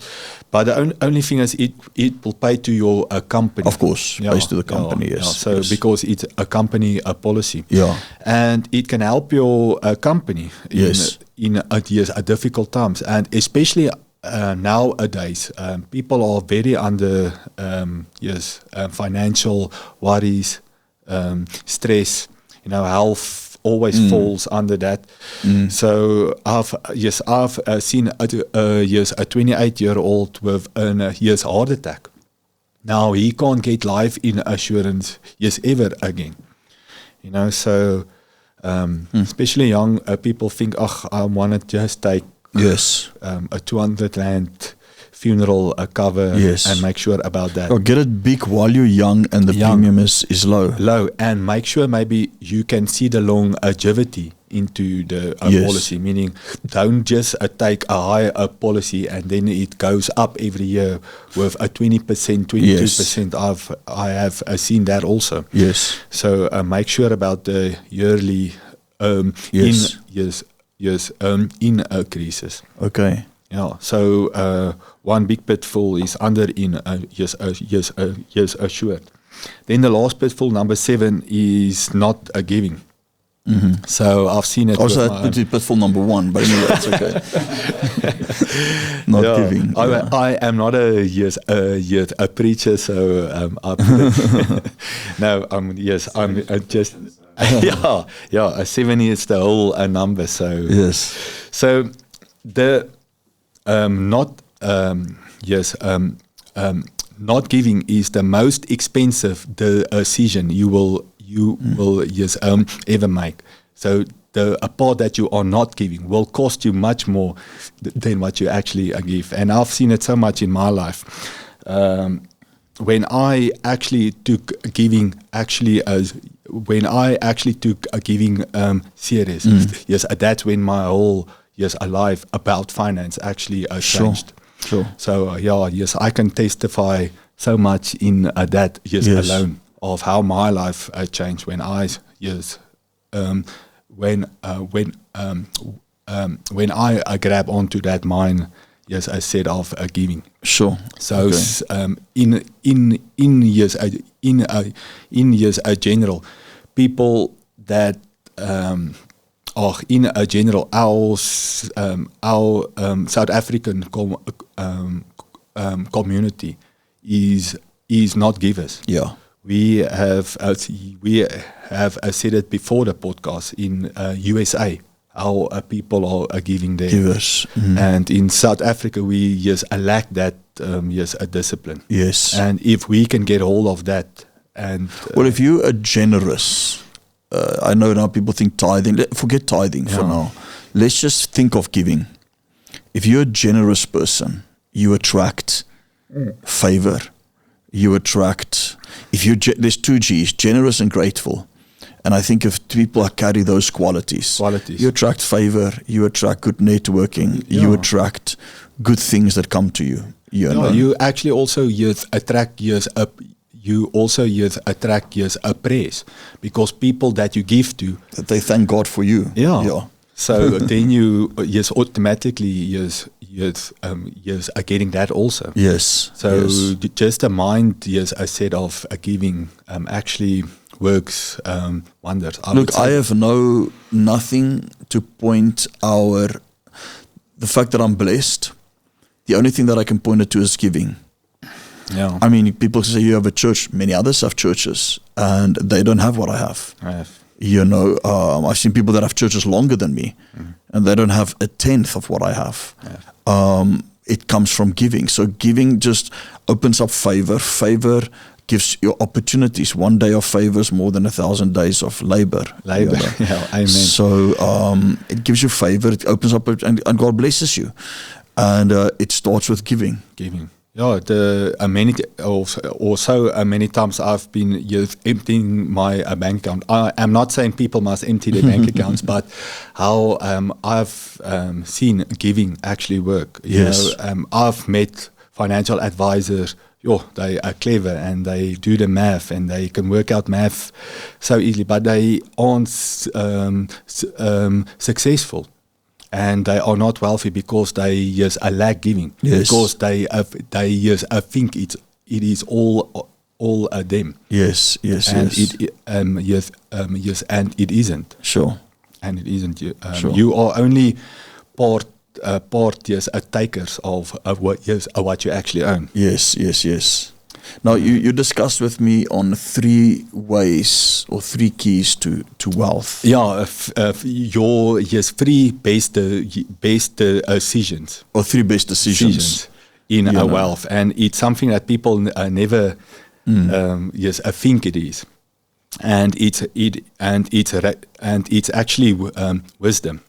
But the only thing is it will pay to your company. Of course, pays to the company, yes. So because it's a company policy. Yeah. And it can help your company in difficult times. And especially nowadays, people are very under financial worries, stress. Health always falls under that. So I've seen a 28-year-old with a heart attack. Now he can't get life insurance ever again. So especially young people think, I want to just take a 200 rand funeral cover, Yes. and make sure about that. Or get it big while you're young and the premium is low. Low, and make sure maybe you can see the longevity into the Yes. policy, meaning don't just take a high policy and then it goes up every year with a 20%, 22%. I have seen that also. Yes. So make sure about the yearly Yes. increases. Okay. Yeah. So one big pitfall is assured. Then the last pitfall, number 7, is not giving. So I've seen it. Also, with that my put it pitfall number 1, but anyway, that's okay. Not giving. Yeah. I am not a preacher, so I put it no. I'm just a 7 is the whole number. So Yes. So the not giving is the most expensive decision you will ever make. So the part that you are not giving will cost you much more than what you actually give. And I've seen it so much in my life. When I actually took giving serious, yes, that's when my whole life about finance actually changed. Sure. So I can testify so much in that alone of how my life changed when I when I grab onto that mine. Yes, I said of giving. Sure. So Okay. in general, people that are in a general our South African community is not givers. Yeah. We have said it before the podcast in USA. How people are giving there. Givers. And in South Africa, we lack that a discipline. Yes. And if we can get hold of that, and Well, if you are generous, I know now people think tithing. Forget tithing for now. Let's just think of giving. If you're a generous person, you attract favor. You attract. There's 2 G's: generous and grateful. And I think if people carry those qualities, you attract favor, you attract good networking, you attract good things that come to you. You actually also attract praise, because people that you give to, that they thank God for you. Yeah. So then you automatically are getting that also. Yes. So yes. just a mind, I said of giving actually works wonders. I have nothing to point the fact that I'm blessed. The only thing that I can point it to is giving. Yeah. I mean, people say you have a church. Many others have churches, and they don't have what I have. I've seen people that have churches longer than me, and they don't have a 10th of what I have. It comes from giving. So giving just opens up favor. Favor gives you opportunities. 1 day of favor is more than 1,000 days of labor. Amen. So it gives you favor. It opens up, and God blesses you. And it starts with giving. Yeah, many times I've been emptying my bank account. I am not saying people must empty their bank accounts, but how I've seen giving actually work. I've met financial advisors. They are clever and they do the math and they can work out math so easily, but they aren't successful. And they are not wealthy because they lack giving. Yes. Because they think it is all them. Yes. And and it isn't. Sure. And it isn't. Sure. You are only part takers of what you actually own. Yes. Now you discussed with me on 3 ways or 3 keys to wealth. Yeah, your 3 best decisions. Or 3 best decisions in wealth, and it's something that people never think it is, and it's actually wisdom.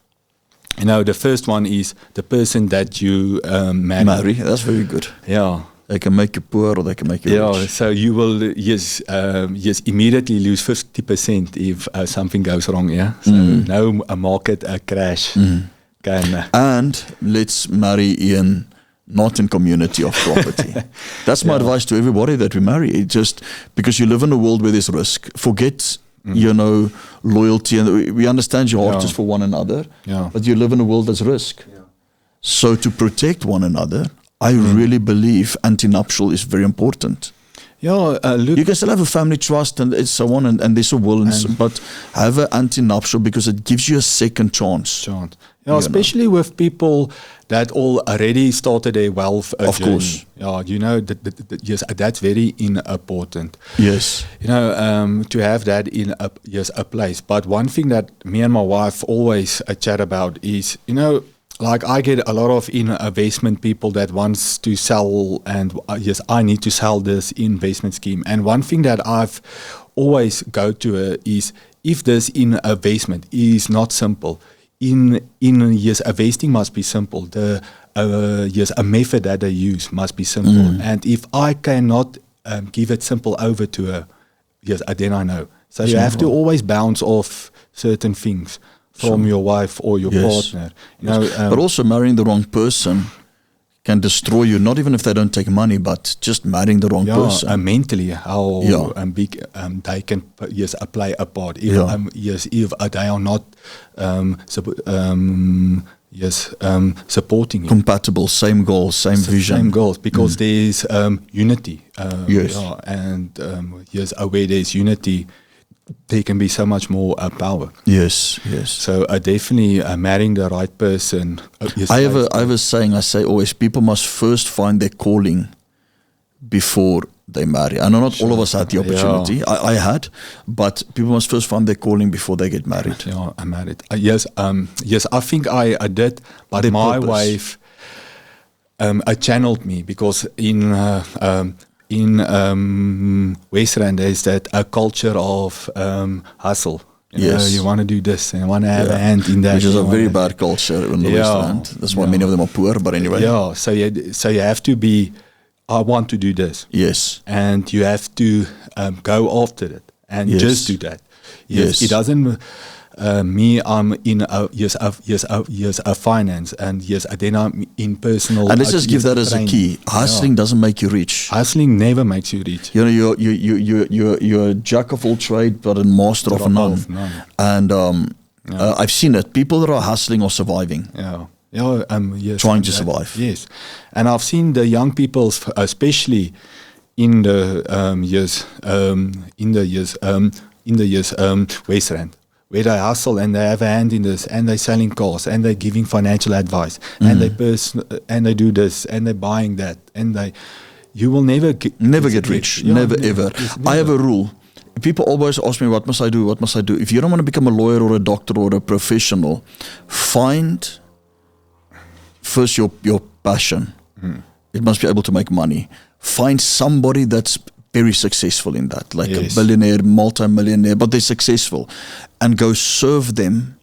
The first one is the person that you marry. That's very good. Yeah. They can make you poor or they can make you rich. So you will immediately lose 50% if something goes wrong. Yeah. So no a market crash can. And let's marry in not in community of property. That's my advice to everybody that we marry. It just because you live in a world where there's risk. Forget loyalty, and we understand your heart is for one another. Yeah. But you live in a world that's risk. Yeah. So to protect one another, I really believe anti-nuptial is very important. Yeah, look. You can still have a family trust and so on, and there's a will, but have an anti-nuptial because it gives you a second chance. Especially with people that already started their wealth of journey. Course. Yeah, yes, that's very important. Yes. To have that in a place. But one thing that me and my wife always chat about is, like I get a lot of investment people that wants to sell, and I need to sell this investment scheme. And one thing that I've always go to is if this investment is not simple, investing must be simple. The a method that they use must be simple. And if I cannot give it simple over to her, then I know. So you have to always bounce off certain things from your wife or your partner. But also marrying the wrong person can destroy you, not even if they don't take money, but just marrying the wrong person. Mentally, how big they can play a part. If they are not supporting you. Compatible, same goals, same vision. Same goals, because there's unity. Where there's unity, there can be so much more power. Yes. So definitely marrying the right person. I have a saying. I say always, people must first find their calling before they marry. I know not all of us had the opportunity. I had, but people must first find their calling before they get married. Yeah, I'm married. Yes, I think I did, but Their my purpose. wife channeled me, because in Westland there's that a culture of hustle. You want to do this and you want to have a hand in that. Which is a very bad culture in the Westland. That's why many of them are poor. But anyway. Yeah. So you have to be. I want to do this. Yes. And you have to go after it and just do that. Yes. It doesn't. I'm in a finance, and then I'm in personal. And let's just give that as a key. Hustling doesn't make you rich. Hustling never makes you rich. You're a jack of all trade, but a master of none. And I've seen it. People that are hustling are surviving. Trying to survive. Yes, and I've seen the young people, especially in the Westland, where they hustle and they have a hand in this, and they're selling cars, and they're giving financial advice, and they do this, and they're buying that, and you will never get rich. Never ever. I have a rule. People always ask me, what must I do? What must I do? If you don't want to become a lawyer or a doctor or a professional, find first your passion. It must be able to make money. Find somebody that's very successful in that, like a billionaire, multi-millionaire, but they're successful, and go serve them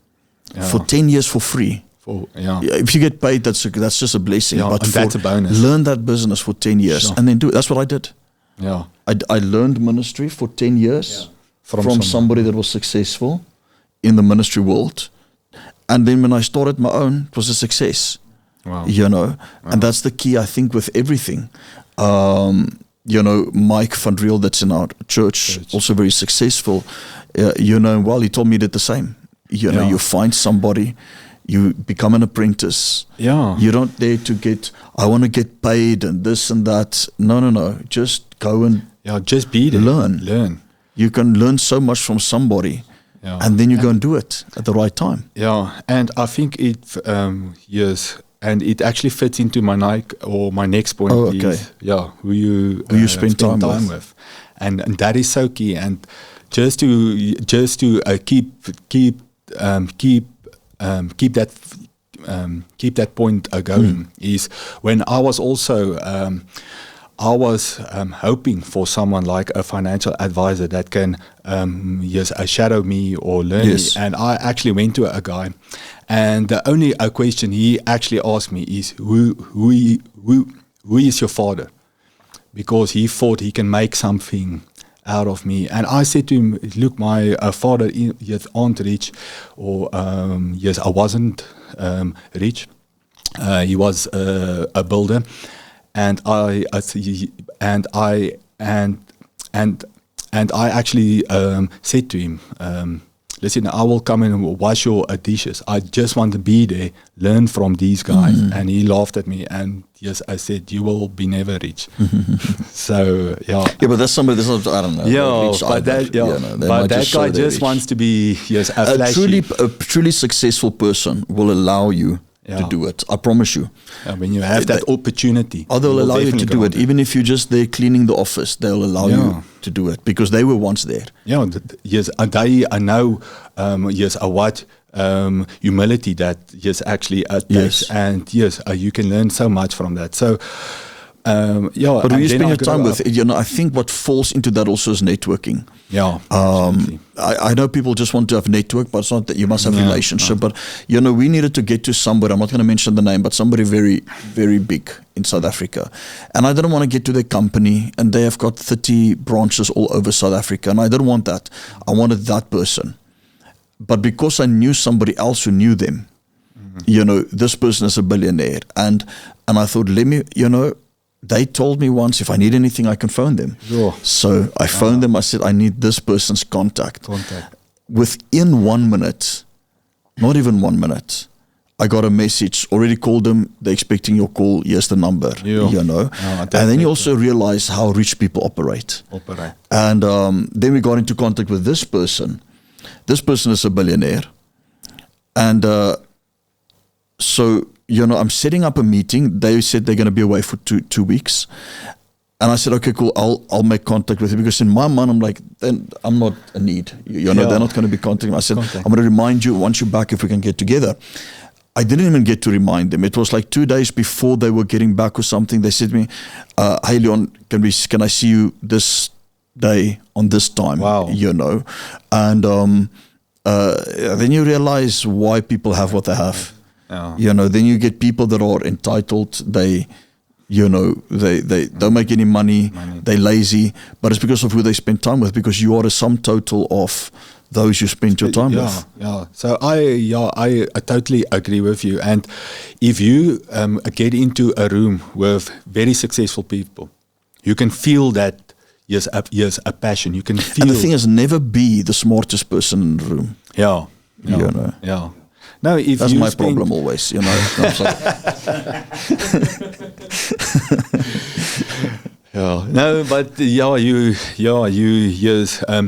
for 10 years for free. If you get paid, that's just a blessing. But that's a bonus. Learn that business for 10 years and then do it. That's what I did. I learned ministry for 10 years from somebody that was successful in the ministry world. And then when I started my own, it was a success. And that's the key, I think, with everything. Mike van Riel, that's in our church, also very successful. Well, he told me he did the same. You find somebody, you become an apprentice. You don't dare to I want to get paid and this and that. No. Just go and just be there. Learn. You can learn so much from somebody. And then you go and do it at the right time. And I think it, and it actually fits into my next point. Who you spend time with. And that is so key. And just to keep that point going is when I was also I was hoping for someone like a financial advisor that can shadow me or learn Yes. me. And I actually went to a guy, and the only question he actually asked me is, who is your father? Because he thought he can make something out of me. And I said to him, look, my father aren't rich, or I wasn't rich. He was a builder, and I actually said to him, listen, I will come and wash your dishes. I just want to be there, learn from these guys. And he laughed at me, and yes, I said, you will be never rich. So yeah. Yeah, but that's somebody that's not, I don't know. Yeah, rich but either. that, yeah, You know, they but might that show guy they're just rich. wants to be a flashy. A truly successful person will allow you to Yeah. do it. I promise you. When you have that opportunity, Or they'll will allow you to definitely do go it. on. Even if you're just there cleaning the office, they'll allow Yeah. you to do it because they were once there. Yeah, yes, and they know what humility that actually takes, Yes. and you can learn so much from that. So But who and you then spend I your time grew with, up. I think what falls into that also is networking. Yeah, absolutely. I know people just want to have network, but it's not that you must have No, relationship. But we needed to get to somebody. I'm not going to mention the name, but somebody very, very big in South Africa. And I didn't want to get to their company, and they have got 30 branches all over South Africa, and I didn't want that. I wanted that person. But because I knew somebody else who knew them, this person is a billionaire, and I thought, let me, they told me once, if I need anything, I can phone them. Sure. So I phoned them. I said, I need this person's contact. Within 1 minute, not even 1 minute, I got a message. Already called them. They're expecting your call. Here's the number. And then you also realize how rich people operate. And then we got into contact with this person. This person is a billionaire. And so I'm setting up a meeting. They said they're going to be away for two weeks. And I said, okay, cool, I'll make contact with you. Because in my mind, I'm like, then I'm not a need. They're not going to be contacting me. I said, I'm going to remind you once you're back if we can get together. I didn't even get to remind them. It was like 2 days before they were getting back or something. They said to me, hey, Leon, can I see you this day on this time? Wow. And then you realize why people have what they have. Then you get people that are entitled. They don't make any money. They're lazy, but it's because of who they spend time with. Because you are a sum total of those you spend your time with. Yeah. So I totally agree with you. And if you get into a room with very successful people, you can feel that a passion. You can feel. And the thing is, never be the smartest person in the room. Yeah. No, if that's you my problem always. No, no, but you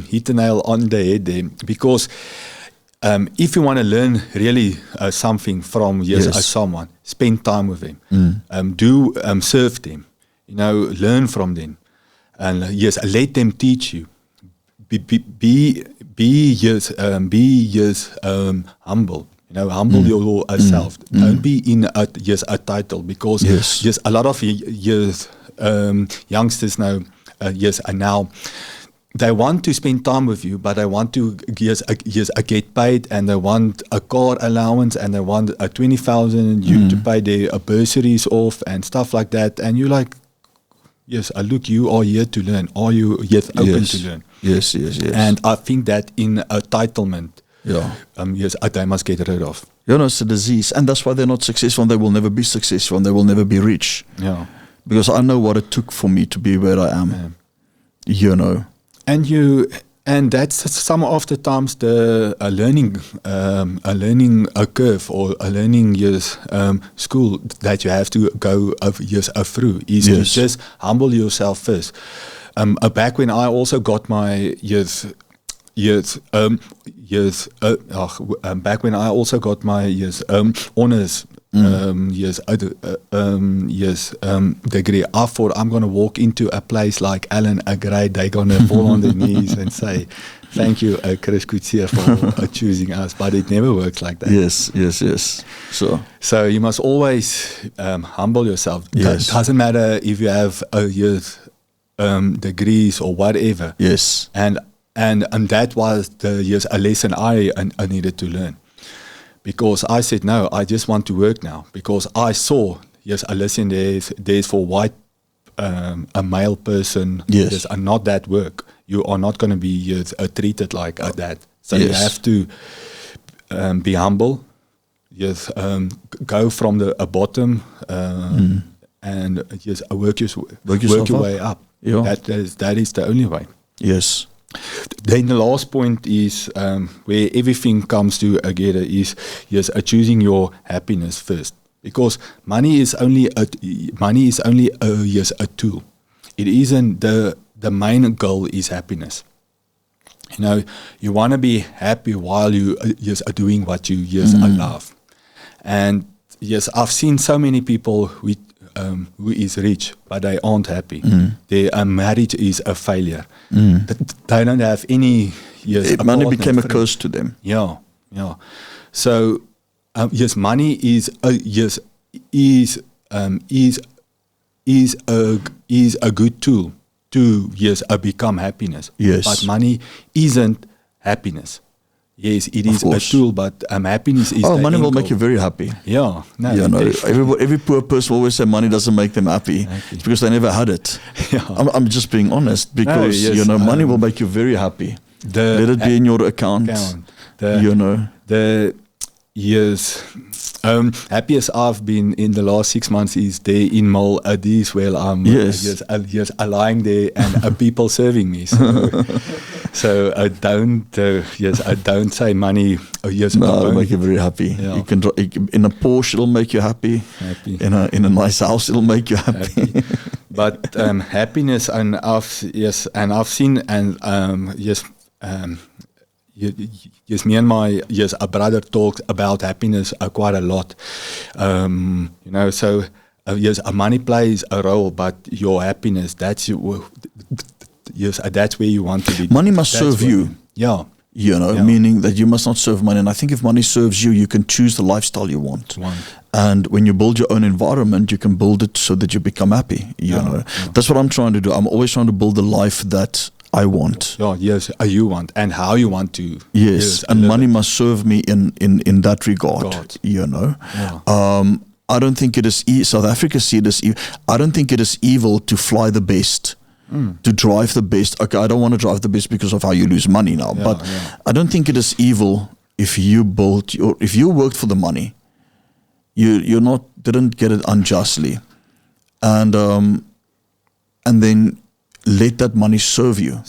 hit the nail on the head there, because if you want to learn really something from someone, spend time with them, do serve them, learn from them, and let them teach you. Be humble. Humble yourself. Don't be in a title, because a lot of youngsters now, now they want to spend time with you, but they want to get paid, and they want a car allowance, and they want a 20,000 to pay their bursaries off and stuff like that. And you're like, look, you are here to learn. Are you open to learn? Yes. And I think that in entitlement, they must get rid of. It's a disease, and that's why they're not successful, and they will never be successful, and they will never be rich. Yeah, because I know what it took for me to be where I am. And that's some of the times the learning curve, or a learning school that you have to go through is to just humble yourself first. Back when I also got my back when I also got my honors degree. I thought I'm going to walk into a place like Alan Agray. They're going to fall on their knees and say, "Thank you, Chris Coetzee, for choosing us." But it never works like that. Yes. So you must always humble yourself. Yes. It doesn't matter if you have degrees or whatever. Yes. And that was a lesson I needed to learn. Because I said, no, I just want to work now. Because I saw, listen, there's for white, a male person, yes, and not that work. You are not going to be treated like that. So you have to be humble. Yes, go from the bottom and just work your way up. Yeah. That is the only way. Yes. Then the last point is where everything comes together is choosing your happiness first, because money is only a tool. It isn't the main goal is happiness. You want to be happy while you are doing what you love. And yes, I've seen so many people who is rich, but they aren't happy. Their marriage is a failure. They don't have any. Money became a curse to them. Yeah. So money is a good tool to become happiness. Yes, but money isn't happiness. Yes, it is a tool, but happiness is. Oh, money will make you very happy. Yeah, no, every poor person always say money doesn't make them happy. It's because they never had it. Yeah. I'm just being honest, because money will make you very happy. Let it be in your account. Happiest I've been in the last 6 months is there in Mall Adis, where I'm lying there and people serving me. So I don't say money. No, it'll make you very happy. Yeah. You can in a Porsche, it'll make you happy. In a nice house, it'll make you happy. But happiness, and I've seen, and me and my a brother talked about happiness quite a lot. So money plays a role, but your happiness, that's where you want to be. Money must serve you. Meaning that you must not serve money. And I think if money serves you, you can choose the lifestyle you want. And when you build your own environment, you can build it so that you become happy. That's what I'm trying to do. I'm always trying to build the life that I want. You want, and how you want to. Yes, and money must serve me in that regard. I don't think it is South Africa see it as I don't think it is evil to fly the best, to drive the best. Okay, I don't want to drive the best because of how you lose money now. But I don't think it is evil if you worked for the money. You didn't get it unjustly, and then let that money serve you.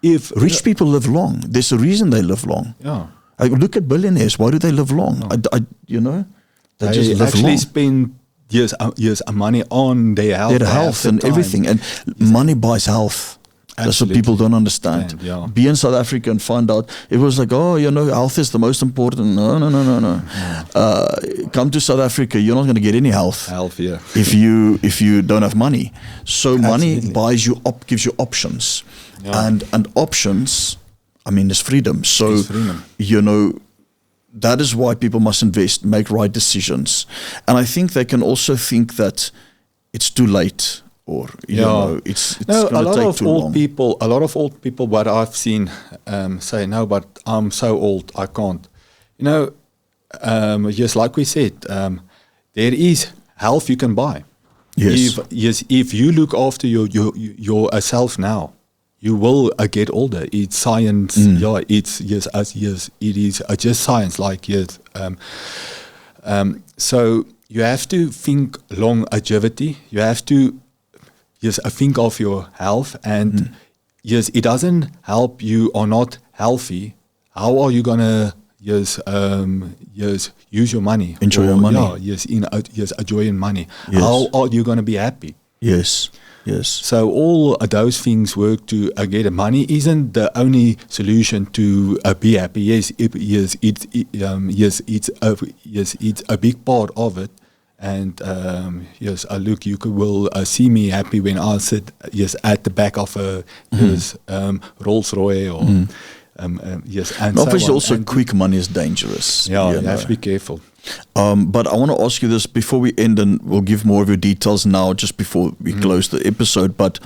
If rich people live long, there's a reason they live long. Yeah. Look at billionaires. Why do they live long? They just live actually long. Spend years of money on their health, and everything. And money buys health. That's what people don't understand. Be in South Africa and find out. It was like, health is the most important. No. Come to South Africa, you're not going to get any health. If you don't have money. So money buys you gives you options, and options. I mean, there's freedom. So that is why people must invest, make right decisions, and I think they can also think that it's too late. Or it's going to take too long. A lot of old people, what I've seen, say, no, but I'm so old, I can't. Just like we said, there is health you can buy. Yes. If you look after yourself now, you will get older. It's science. It is just science. So you have to think longevity. You have to think of your health, and it doesn't help you are not healthy. How are you gonna use your money? Enjoy your money. Enjoying money. Yes. How are you gonna be happy? Yes. Yes. So all those things work to get. Money isn't the only solution to be happy. Yes, it's a big part of it. And yes, look, you will see me happy when I sit at the back of a Rolls Royce or yes. And obviously, so also and quick money is dangerous. Yeah, you have to be careful. But I want to ask you this before we end, and we'll give more of your details now, just before we close the episode. But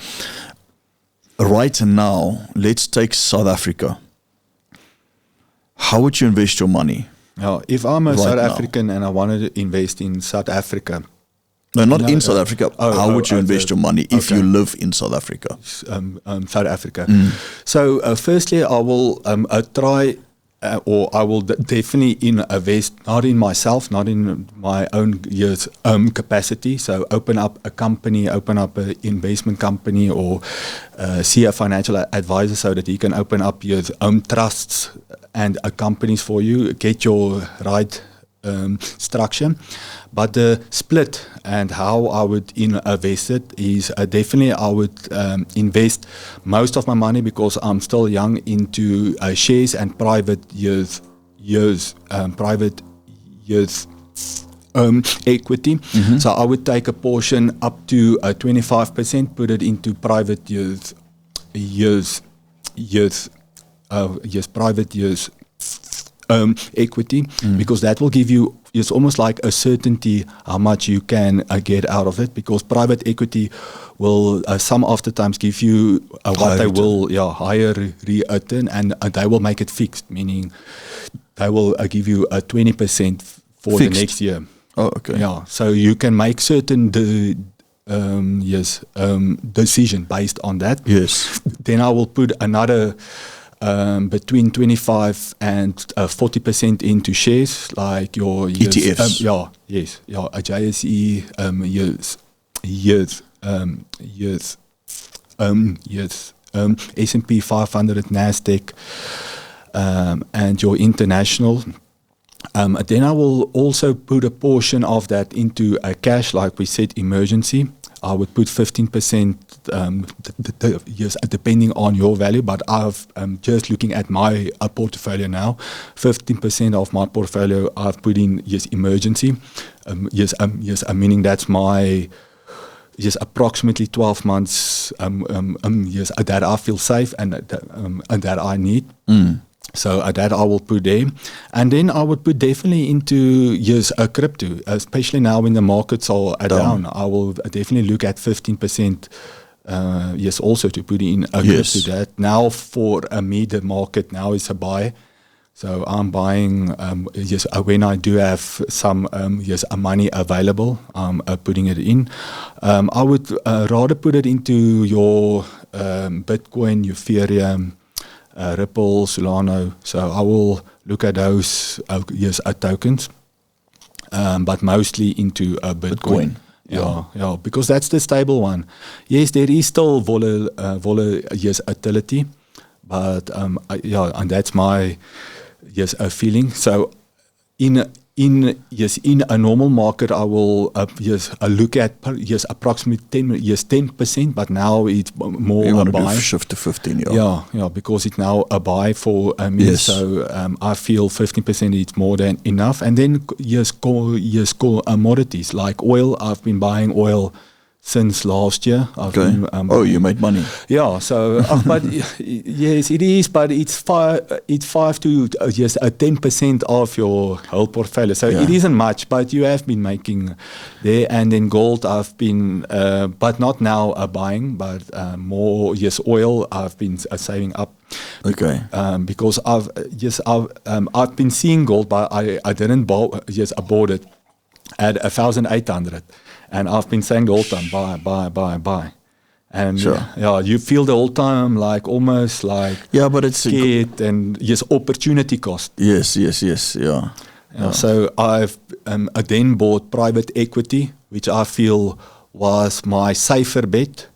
right now, let's take South Africa. How would you invest your money? Now, if I'm a South African and I wanted to invest in South Africa. No, not in South Africa. How would you invest your money if you live in South Africa? South Africa. So, firstly, I will try, or I will definitely invest not in myself, not in my own capacity. So, open up a company, open up an investment company, or see a financial advisor so that he can open up your own trusts and companies for you, get your right structure. But the split and how I would invest it is definitely I would invest most of my money, because I'm still young, into shares and private equity. So I would take a portion up to 25%, put it into private private equity, because that will give you, it's almost like a certainty how much you can get out of it, because private equity will some of the times give you what they will higher return, and they will make it fixed, meaning they will give you a 20% for fixed. The next year. Oh, okay. Yeah, so you can make certain decision based on that. Yes. Then I will put another between 25 and 40% into shares, like your ETFs. A JSE, S&P 500, Nasdaq, and your international. Then I will also put a portion of that into a cash, like we said, emergency. I would put 15%, depending on your value, but I've just looking at my portfolio now, 15% of my portfolio I've put in emergency. Meaning that's my approximately 12 months that I feel safe and that I need. So that I will put there. And then I would put definitely into a crypto, especially now when the markets are down. I will definitely look at 15%, also to put in a crypto. That now for me, the market now is a buy. So I'm buying, when I do have some money available, I'm putting it in. I would rather put it into your Bitcoin, Ethereum, Ripple, Solana. So I will look at those tokens, but mostly into Bitcoin. Yeah, because that's the stable one. Yes, there is still volatility, but and that's my a feeling. So in a normal market, I will look at approximately 10%, but now it's more you a want to buy. do shift to 15, Yeah, because it's now a buy for me. Yes. So I feel 15% is more than enough. And then commodities like oil. I've been buying oil since last year. You made money. Yeah, so but yes, it is, but it's 5 to 10% of your whole portfolio. So it isn't much, but you have been making there. And then gold, I've been, but not now buying, but more oil. I've been saving up. Okay. Because I've been seeing gold, but I didn't buy. Yes, I bought it at 1,800. And I've been saying the whole time, buy. And you feel the whole time like almost like but it's scared and opportunity cost. Yes, yeah. So I've then bought private equity, which I feel was my safer bet,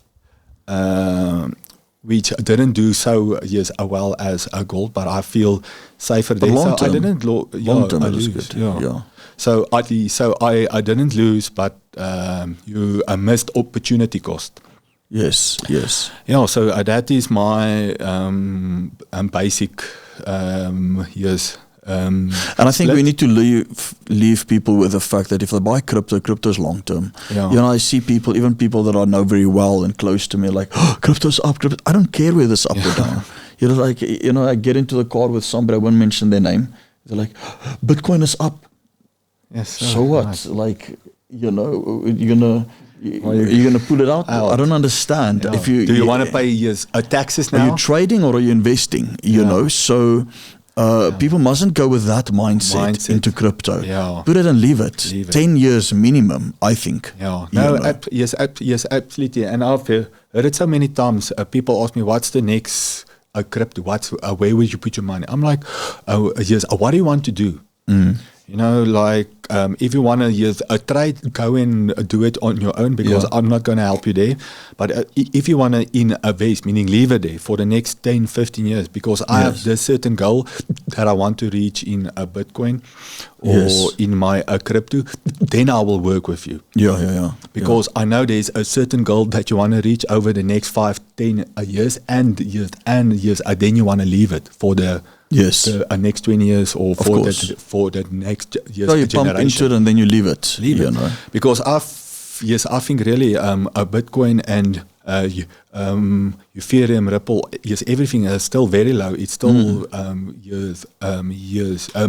which didn't do so well as gold, but I feel safer there. Long term, I didn't long term it was good. Yeah. So I didn't lose, but you missed opportunity cost. Yes, yes. Yeah, so that is my basic yes. And I think we need to leave people with the fact that if they buy crypto is long term. Yeah. You know, I see people, even people that I know very well and close to me, like, oh, crypto's up. I don't care whether it's up or down. You know, like, you know, I get into the car with somebody, I won't mention their name. They're like, Bitcoin is up. Yes. So what? Nice. Like, you know, you're gonna pull it out? I don't understand. Yeah. If you do you want to pay taxes now? Are you trading or are you investing? You know, so people mustn't go with that mindset into crypto. Yeah. Put it and leave it. 10 years minimum, I think. Yeah. No. Yes, absolutely. And I've heard it so many times. People ask me, "What's the next crypto? Where would you put your money?" I'm like, "Oh, yes. What do you want to do?" You know, like if you want to trade, go and do it on your own because I'm not going to help you there. But if you want to invest, meaning leave it there for the next 10, 15 years because I have this certain goal that I want to reach in a Bitcoin or in my crypto, then I will work with you. Yeah. Because I know there's a certain goal that you want to reach over the next 5, 10 years and years. Then you want to leave it for the next 20 years or for the next year's you generation. Pump into it and then you leave it. You know? Because I think really a Bitcoin and Ethereum, Ripple, everything is still very low. It's still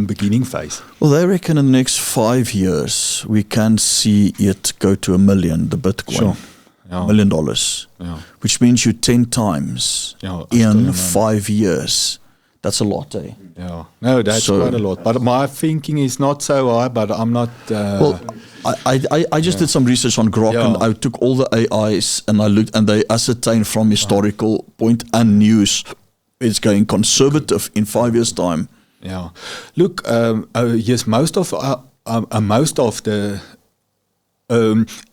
beginning phase. Well, they reckon in the next 5 years we can see it go to $1 million, the Bitcoin. Sure. Yeah. $1 million. Which means you 10 times in 5 years. That's a lot, eh? Yeah. No, that's quite a lot. But my thinking is not so high, but I'm not... well, I just did some research on Grok and I took all the AIs and I looked and they ascertained from historical point and news it's going conservative in 5 years' time. Yeah. Look, yes, most of the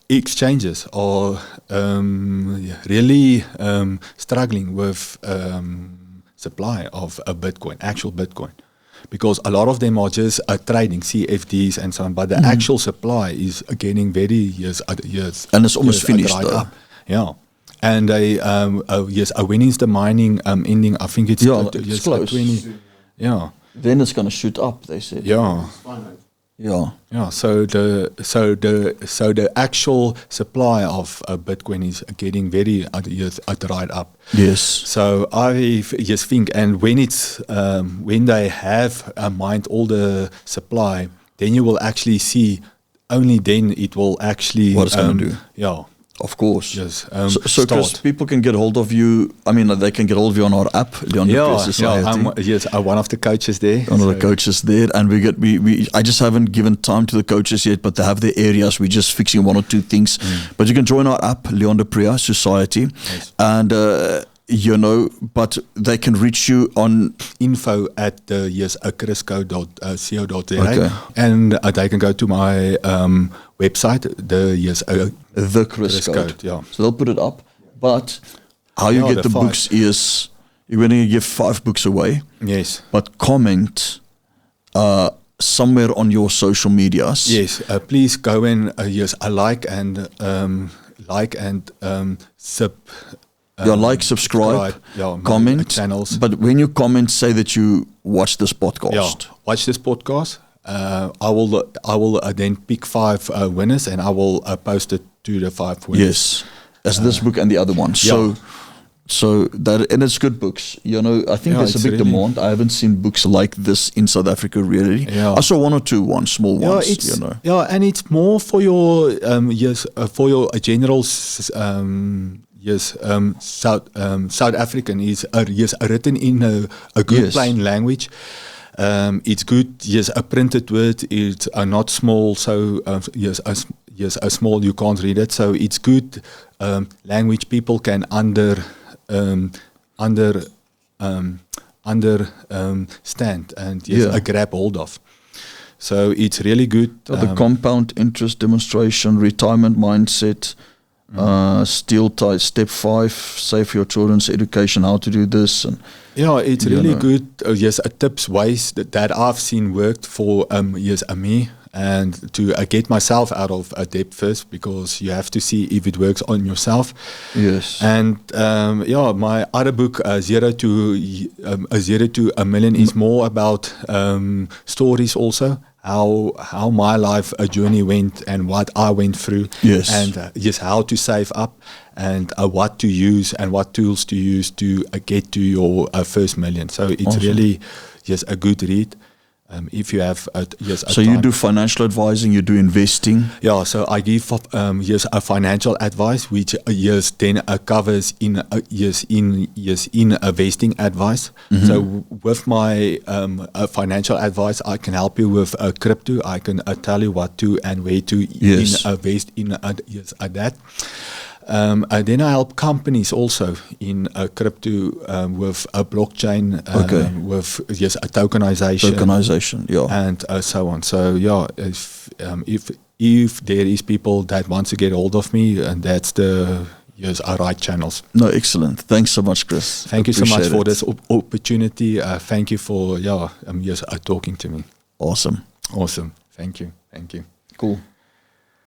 exchanges are really struggling with... supply of a Bitcoin, actual Bitcoin, because a lot of them are just trading CFDs and so on, but the actual supply is getting very years and it's almost finished though. Yeah, and they when is the mining ending? I think it's it's close. 20. Yeah, then it's going to shoot up. They said. Yeah. Yeah, so the actual supply of Bitcoin is getting very dried up. Yes. So I just think, and when it's when they have mined all the supply, then you will actually see. Only then it will actually what it's going to do. Yeah. Of course. Yes. So Chris, people can get hold of you. I mean, they can get hold of you on our app, Leon du Preez Society. I'm one of the coaches there. One of the coaches there, and I just haven't given time to the coaches yet, but they have their areas. We're just fixing 1 or 2 things. But you can join our app, Leon du Preez Society, and but they can reach you on info at chrisco.co.za, and they can go to my website, the Chris Code. Yeah. So they'll put it up. But how you get the books is you're going to give 5 books away. Yes. But comment somewhere on your social medias. Yes. Please go and like and subscribe, comment channels. But when you comment, say that you watch this podcast. Yeah, watch this podcast. I will then pick 5 winners and I will post it to the 5 winners. Yes, as this book and the other one. So that, and it's good books. You know, I think there's a big demand. I haven't seen books like this in South Africa really. Yeah. I saw 1 or 2 small ones. You know. Yeah, and it's more for your general. South African is written in a good plain language. It's good. Yes, a printed word. It's not small. So a small you can't read it. So it's good language people can understand and grab hold of. So it's really good. The compound interest demonstration, retirement mindset. Steel tie, step 5, save for your children's education, how to do this. And it's really good. Tips, ways that I've seen worked for me. and to get myself out of a debt first, because you have to see if it works on yourself. Yes. And my other book, Zero to a Million, is more about stories also. How my life journey went and what I went through, Yes. and just how to save up and what to use and what tools to use to get to your first million. So it's Awesome. really just a good read. If you have So you do financial advising, you do investing. Yeah, so I give a financial advice, which then covers in investing advice. Mm-hmm. So with my financial advice, I can help you with crypto. I can tell you what to and where to Yes. invest in that. And then I help companies also in crypto with a blockchain, with a tokenization. Tokenization, yeah. And so on. So yeah, if there is people that wants to get hold of me, and that's our right channels. No, excellent. Thanks so much, Chris. Thank you so much Appreciate for it. this opportunity. Thank you for talking to me. Awesome. Awesome. Thank you. Cool.